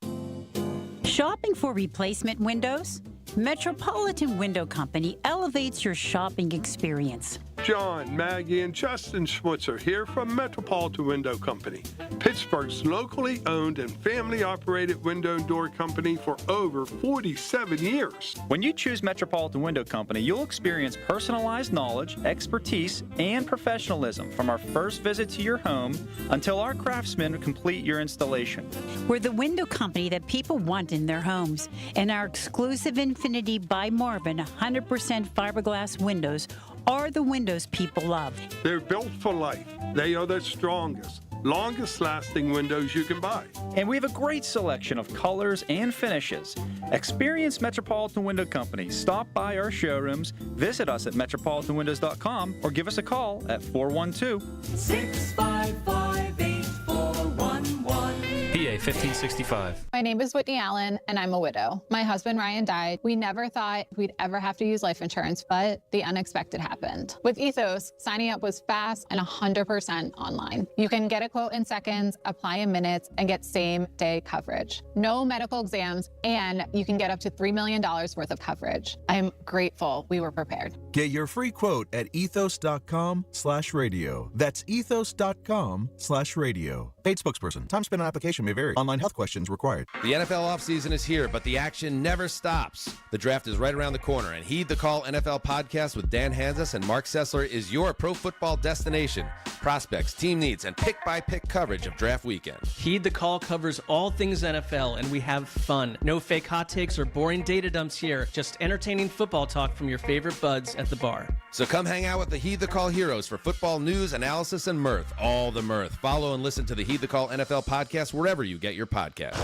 Shopping for replacement windows? Metropolitan Window Company elevates your shopping experience. John, Maggie, and Justin Schmutzer here from Metropolitan Window Company, Pittsburgh's locally owned and family-operated window and door company for over 47 years. When you choose Metropolitan Window Company, you'll experience personalized knowledge, expertise, and professionalism from our first visit to your home until our craftsmen complete your installation. We're the window company that people want in their homes, and our exclusive Infinity by Marvin 100% fiberglass windows are the windows people love. They're built for life. They are the strongest, longest-lasting windows you can buy. And we have a great selection of colors and finishes. Experience Metropolitan Window Company. Stop by our showrooms, visit us at metropolitanwindows.com, or give us a call at 412-655-8411. PA 1565. My name is Whitney Allen, and I'm a widow. My husband, Ryan, died. We never thought we'd ever have to use life insurance, but the unexpected happened. With Ethos, signing up was fast and 100% online. You can get a quote in seconds, apply in minutes, and get same-day coverage. No medical exams, and you can get up to $3 million worth of coverage. I'm grateful we were prepared. Get your free quote at ethos.com/radio. That's ethos.com/radio. Paid spokesperson. Time spent on application may vary. Online health questions required. The NFL offseason is here, but the action never stops. The draft is right around the corner, and Heed the Call NFL podcast with Dan Hanzus and Mark Sessler is your pro football destination. prospects, team needs, and pick-by-pick coverage of draft weekend. Heed the Call covers all things NFL, and we have fun. No fake hot takes or boring data dumps here. Just entertaining football talk from your favorite buds at the bar. So come hang out with the Heed the Call heroes for football news, analysis, and mirth. All the mirth. Follow and listen to the Heed the Call NFL podcast wherever you get your podcast.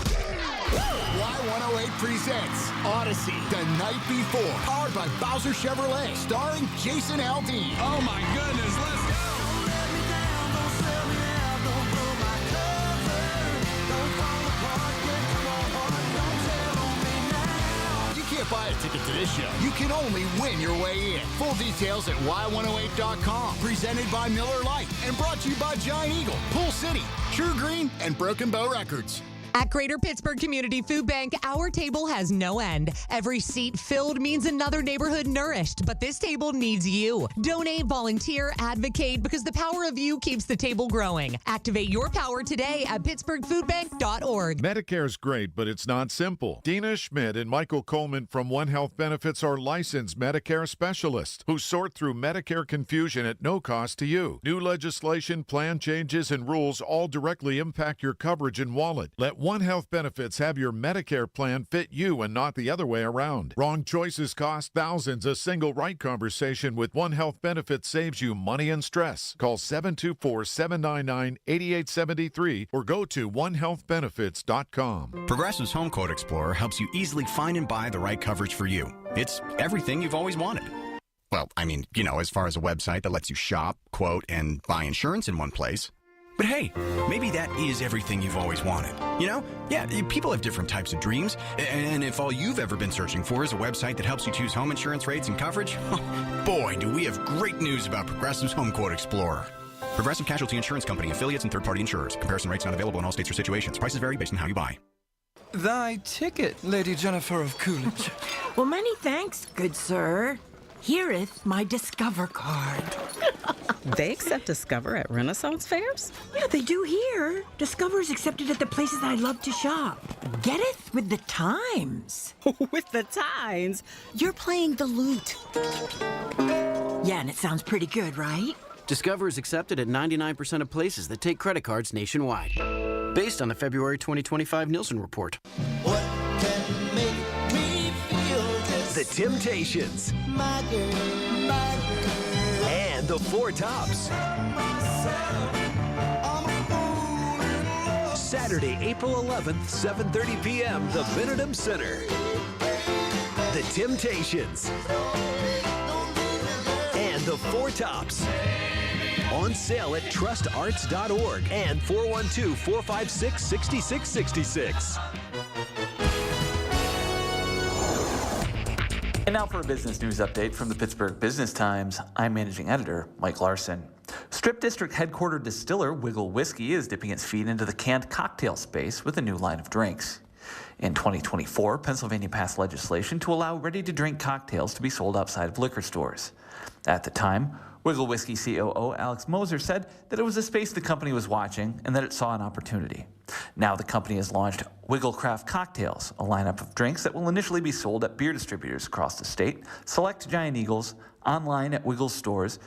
Y108 presents Odyssey, The Night Before, powered by Bowser Chevrolet, starring Jason Aldean. Oh my goodness, let's go! You can't buy a ticket to this show. You can only win your way in. Full details at Y108.com. Presented by Miller Lite and brought to you by Giant Eagle, Pool City, True Green, and Broken Bow Records. At Greater Pittsburgh Community Food Bank, our table has no end. Every seat filled means another neighborhood nourished, but this table needs you. Donate, volunteer, advocate, because the power of you keeps the table growing. Activate your power today at pittsburghfoodbank.org. Medicare's great, but it's not simple. Dina Schmidt and Michael Coleman from One Health Benefits are licensed Medicare specialists who sort through Medicare confusion at no cost to you. New legislation, plan changes, and rules all directly impact your coverage and wallet. Let One Health Benefits have your Medicare plan fit you and not the other way around. Wrong choices cost thousands. A single right conversation with One Health Benefits saves you money and stress. Call 724-799-8873 or go to onehealthbenefits.com. Progressive's Home Quote Explorer helps you easily find and buy the right coverage for you. It's everything you've always wanted. Well, I mean, as far as a website that lets you shop, quote, and buy insurance in one place. But hey, maybe that is everything you've always wanted. Yeah, people have different types of dreams. And if all you've ever been searching for is a website that helps you choose home insurance rates and coverage, boy, do we have great news about Progressive's Home Quote Explorer. Progressive Casualty Insurance Company, affiliates, and third-party insurers. Comparison rates not available in all states or situations. Prices vary based on how you buy. Thy ticket, Lady Jennifer of Coolidge. Well, many thanks, good sir. Here'th my Discover card. They accept Discover at Renaissance fairs? Yeah, they do here. Discover is accepted at the places I love to shop. Getteth with the times. With the times? You're playing the lute. Yeah, and it sounds pretty good, right? Discover is accepted at 99% of places that take credit cards nationwide. Based on the February 2025 Nielsen report. What can make me feel this? The Temptations. My girl, and the Four Tops. Saturday, April 11th, 7:30 p.m., the Benedum Center. The Temptations and the Four Tops. On sale at trustarts.org and 412-456-6666. And now for a business news update from the Pittsburgh Business Times. I'm managing editor Mike Larson. Strip District headquartered distiller Wiggle Whiskey is dipping its feet into the canned cocktail space with a new line of drinks. In 2024, Pennsylvania passed legislation to allow ready-to-drink cocktails to be sold outside of liquor stores. At the time, Wiggle Whiskey COO Alex Moser said that it was a space the company was watching and that it saw an opportunity. Now the company has launched Wiggle Craft Cocktails, a lineup of drinks that will initially be sold at beer distributors across the state, select Giant Eagles, online at Wiggles stores,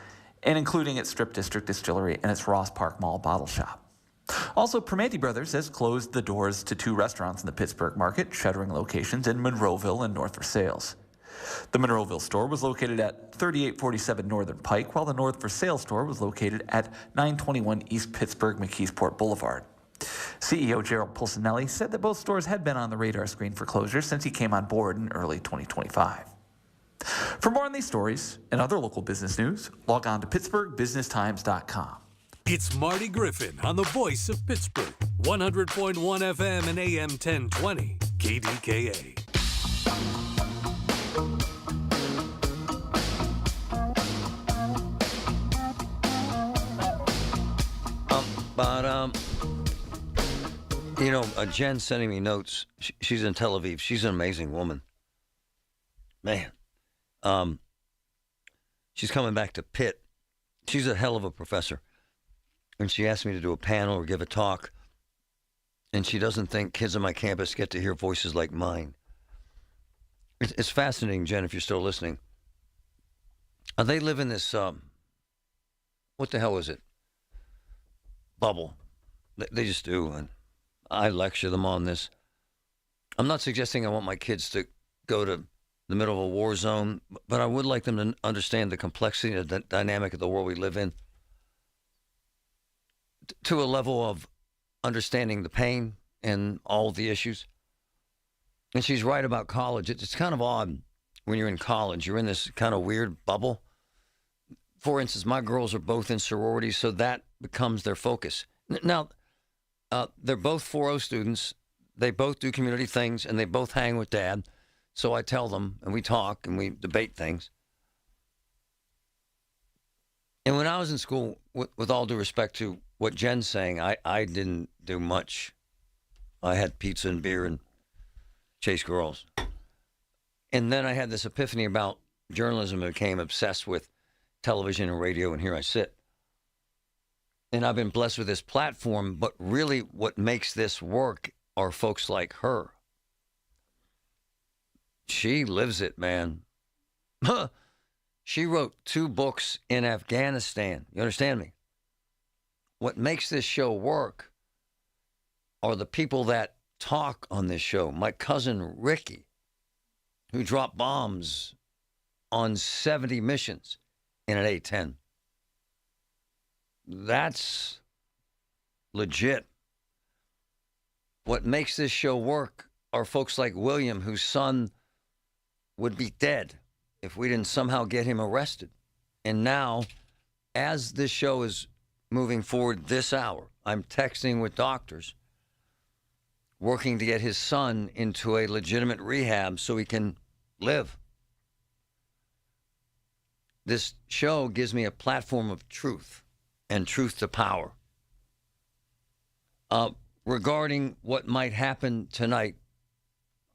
and including its Strip District Distillery and its Ross Park Mall bottle shop. Also, Primanti Brothers has closed the doors to 2 restaurants in the Pittsburgh market, shuttering locations in Monroeville and North Versailles. The Monroeville store was located at 3847 Northern Pike, while the North Versailles store was located at 921 East Pittsburgh McKeesport Boulevard. CEO Gerald Pulcinelli said that both stores had been on the radar screen for closure since he came on board in early 2025. For more on these stories and other local business news, log on to pittsburghbusinesstimes.com. It's Marty Griffin on the voice of Pittsburgh, 100.1 FM and AM 1020, KDKA. Jen sending me notes. She's in Tel Aviv. She's an amazing woman. Man. She's coming back to Pitt. She's a hell of a professor. And she asked me to do a panel or give a talk. And she doesn't think kids on my campus get to hear voices like mine. It's fascinating, Jen, if you're still listening. They live in this, what the hell is it? bubble. They just do. And I lecture them on this. I'm not suggesting I want my kids to go to the middle of a war zone, but I would like them to understand the complexity and the dynamic of the world we live in to a level of understanding the pain and all the issues. And she's right about college. It's kind of odd when you're in college. You're in this kind of weird bubble. For instance, my girls are both in sororities, so that becomes their focus. Now, they're both 4.0 students. They both do community things, and they both hang with Dad. So I tell them, and we talk, and we debate things. And when I was in school, with all due respect to what Jen's saying, I didn't do much. I had pizza and beer and chased girls. And then I had this epiphany about journalism and became obsessed with television and radio, and here I sit. And I've been blessed with this platform, but really what makes this work are folks like her. She lives it, man. She wrote 2 books in Afghanistan. You understand me? What makes this show work are the people that talk on this show. My cousin Ricky, who dropped bombs on 70 missions in an A-10. That's legit. What makes this show work are folks like William, whose son would be dead if we didn't somehow get him arrested. And now, as this show is moving forward this hour, I'm texting with doctors, working to get his son into a legitimate rehab so he can live. This show gives me a platform of truth and truth to power. Regarding what might happen tonight,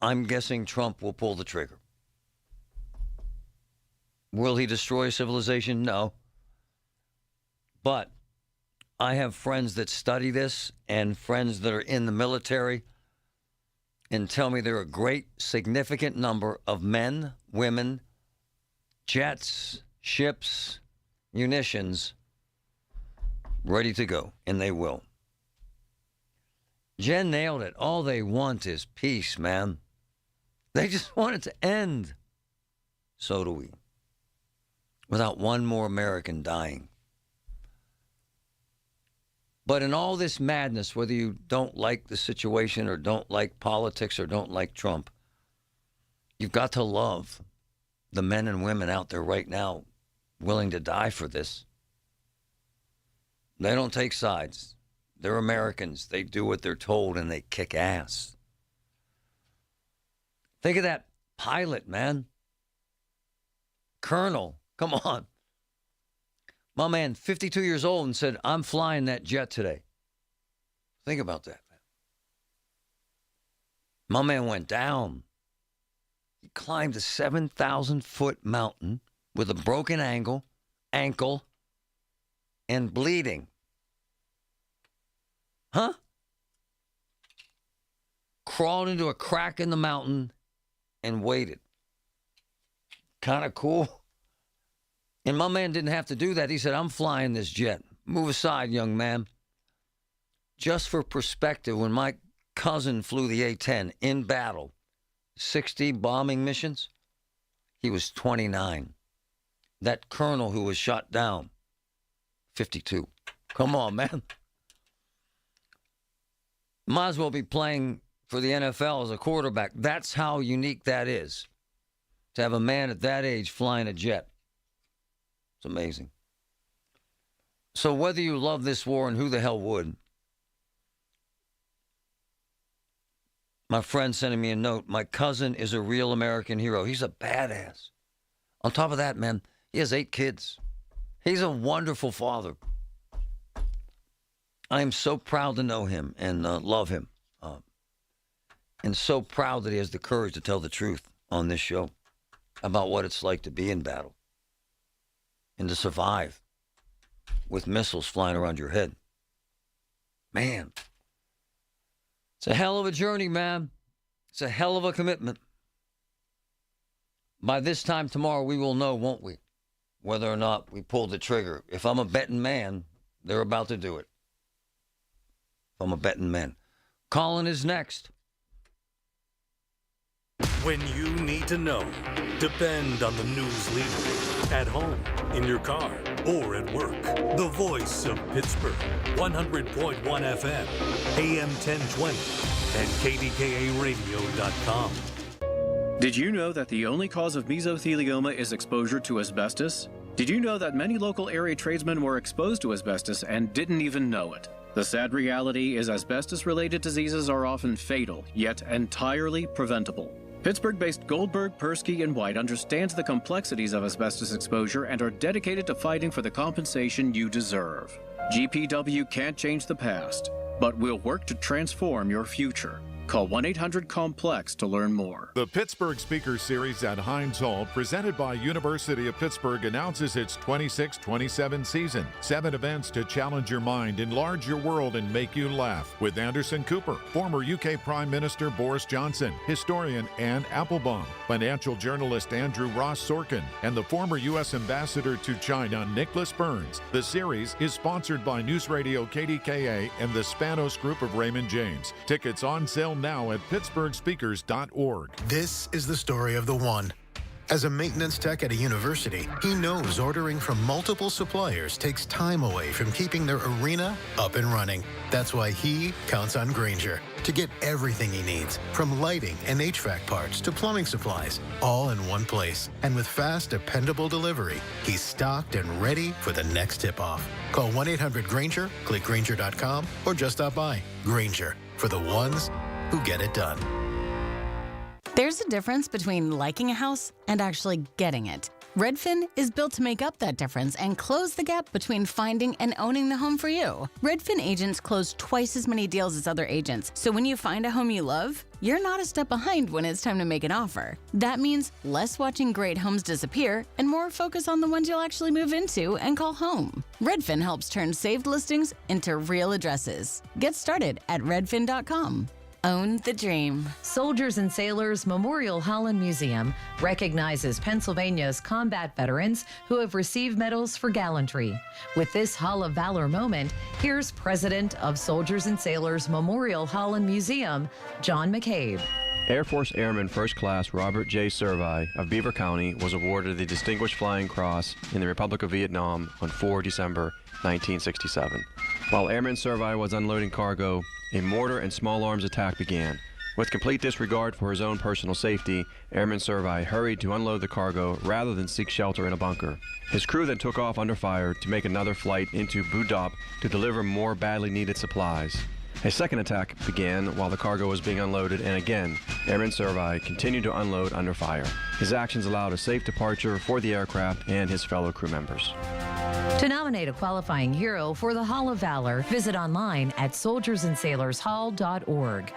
I'm guessing Trump will pull the trigger. Will he destroy civilization? No. But I have friends that study this and friends that are in the military and tell me there are a great, significant number of men, women, jets, ships, munitions ready to go, and they will. Jen nailed it. All they want is peace, man. They just want it to end. So do we. Without one more American dying. But in all this madness, whether you don't like the situation or don't like politics or don't like Trump, you've got to love the men and women out there right now willing to die for this. They don't take sides. They're Americans. They do what they're told and they kick ass. Think of that pilot, man. Colonel, come on. My man, 52 years old, and said, I'm flying that jet today. Think about that, man. My man went down. He climbed a 7,000-foot mountain with a broken ankle, and bleeding. Huh? Crawled into a crack in the mountain and waited. Kind of cool. And my man didn't have to do that. He said, I'm flying this jet. Move aside, young man. Just for perspective, when my cousin flew the A-10 in battle, 60 bombing missions, he was 29. That colonel who was shot down, 52. Come on, man. Might as well be playing for the NFL as a quarterback. That's how unique that is, to have a man at that age flying a jet. It's amazing. So whether you love this war, and who the hell would, my friend sending me a note, my cousin is a real American hero. He's a badass. On top of that, man, he has 8 kids. He's a wonderful father. I am so proud to know him and love him. And so proud that he has the courage to tell the truth on this show about what it's like to be in battle and to survive with missiles flying around your head. Man, it's a hell of a journey, man. It's a hell of a commitment. By this time tomorrow, we will know, won't we, whether or not we pulled the trigger. If I'm a betting man, they're about to do it. I'm a betting man. Colin is next. When you need to know, depend on the news leader. At home, in your car, or at work. The voice of Pittsburgh. 100.1 FM, AM 1020, and KDKARadio.com. Did you know that the only cause of mesothelioma is exposure to asbestos? Did you know that many local area tradesmen were exposed to asbestos and didn't even know it? The sad reality is asbestos-related diseases are often fatal, yet entirely preventable. Pittsburgh-based Goldberg, Persky, and White understands the complexities of asbestos exposure and are dedicated to fighting for the compensation you deserve. GPW can't change the past, but we'll work to transform your future. Call 1-800-COMPLEX to learn more. The Pittsburgh Speaker Series at Heinz Hall, presented by University of Pittsburgh, announces its 26-27 season. 7 events to challenge your mind, enlarge your world, and make you laugh. With Anderson Cooper, former UK Prime Minister Boris Johnson, historian Anne Applebaum, financial journalist Andrew Ross Sorkin, and the former U.S. Ambassador to China, Nicholas Burns. The series is sponsored by News Radio KDKA and the Spanos Group of Raymond James. Tickets on sale now at pittsburghspeakers.org. This is the story of the one. As a maintenance tech at a university, he knows ordering from multiple suppliers takes time away from keeping their arena up and running. That's why he counts on Grainger to get everything he needs, from lighting and HVAC parts to plumbing supplies, all in one place. And with fast, dependable delivery, he's stocked and ready for the next tip-off. Call 1-800-GRAINGER, click Grainger.com, or just stop by. Grainger, for the ones who get it done. There's a difference between liking a house and actually getting it. Redfin is built to make up that difference and close the gap between finding and owning the home for you. Redfin agents close twice as many deals as other agents, so when you find a home you love, you're not a step behind when it's time to make an offer. That means less watching great homes disappear and more focus on the ones you'll actually move into and call home. Redfin helps turn saved listings into real addresses. Get started at redfin.com. Own the dream. Soldiers and Sailors Memorial Hall and Museum recognizes Pennsylvania's combat veterans who have received medals for gallantry. With this Hall of Valor moment, here's President of Soldiers and Sailors Memorial Hall and Museum, John McCabe. Air Force Airman First Class Robert J. Servi of Beaver County was awarded the Distinguished Flying Cross in the Republic of Vietnam on 4 December 1967. While Airman Servi was unloading cargo, a mortar and small arms attack began. With complete disregard for his own personal safety, Airman Servi hurried to unload the cargo rather than seek shelter in a bunker. His crew then took off under fire to make another flight into Bù Đốp to deliver more badly needed supplies. A second attack began while the cargo was being unloaded, and again, Airman Servi continued to unload under fire. His actions allowed a safe departure for the aircraft and his fellow crew members. To nominate a qualifying hero for the Hall of Valor, visit online at soldiersandsailorshall.org.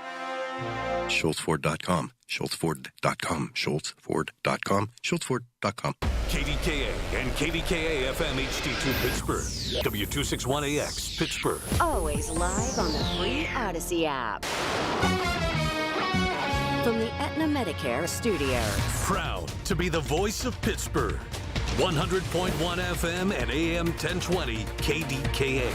SchultzFord.com, SchultzFord.com, SchultzFord.com, SchultzFord.com. KDKA and KDKA FM HD2 Pittsburgh. W261AX Pittsburgh. Always live on the free Odyssey app. From the Aetna Medicare studios. Proud to be the voice of Pittsburgh. 100.1 FM and AM 1020 KDKA.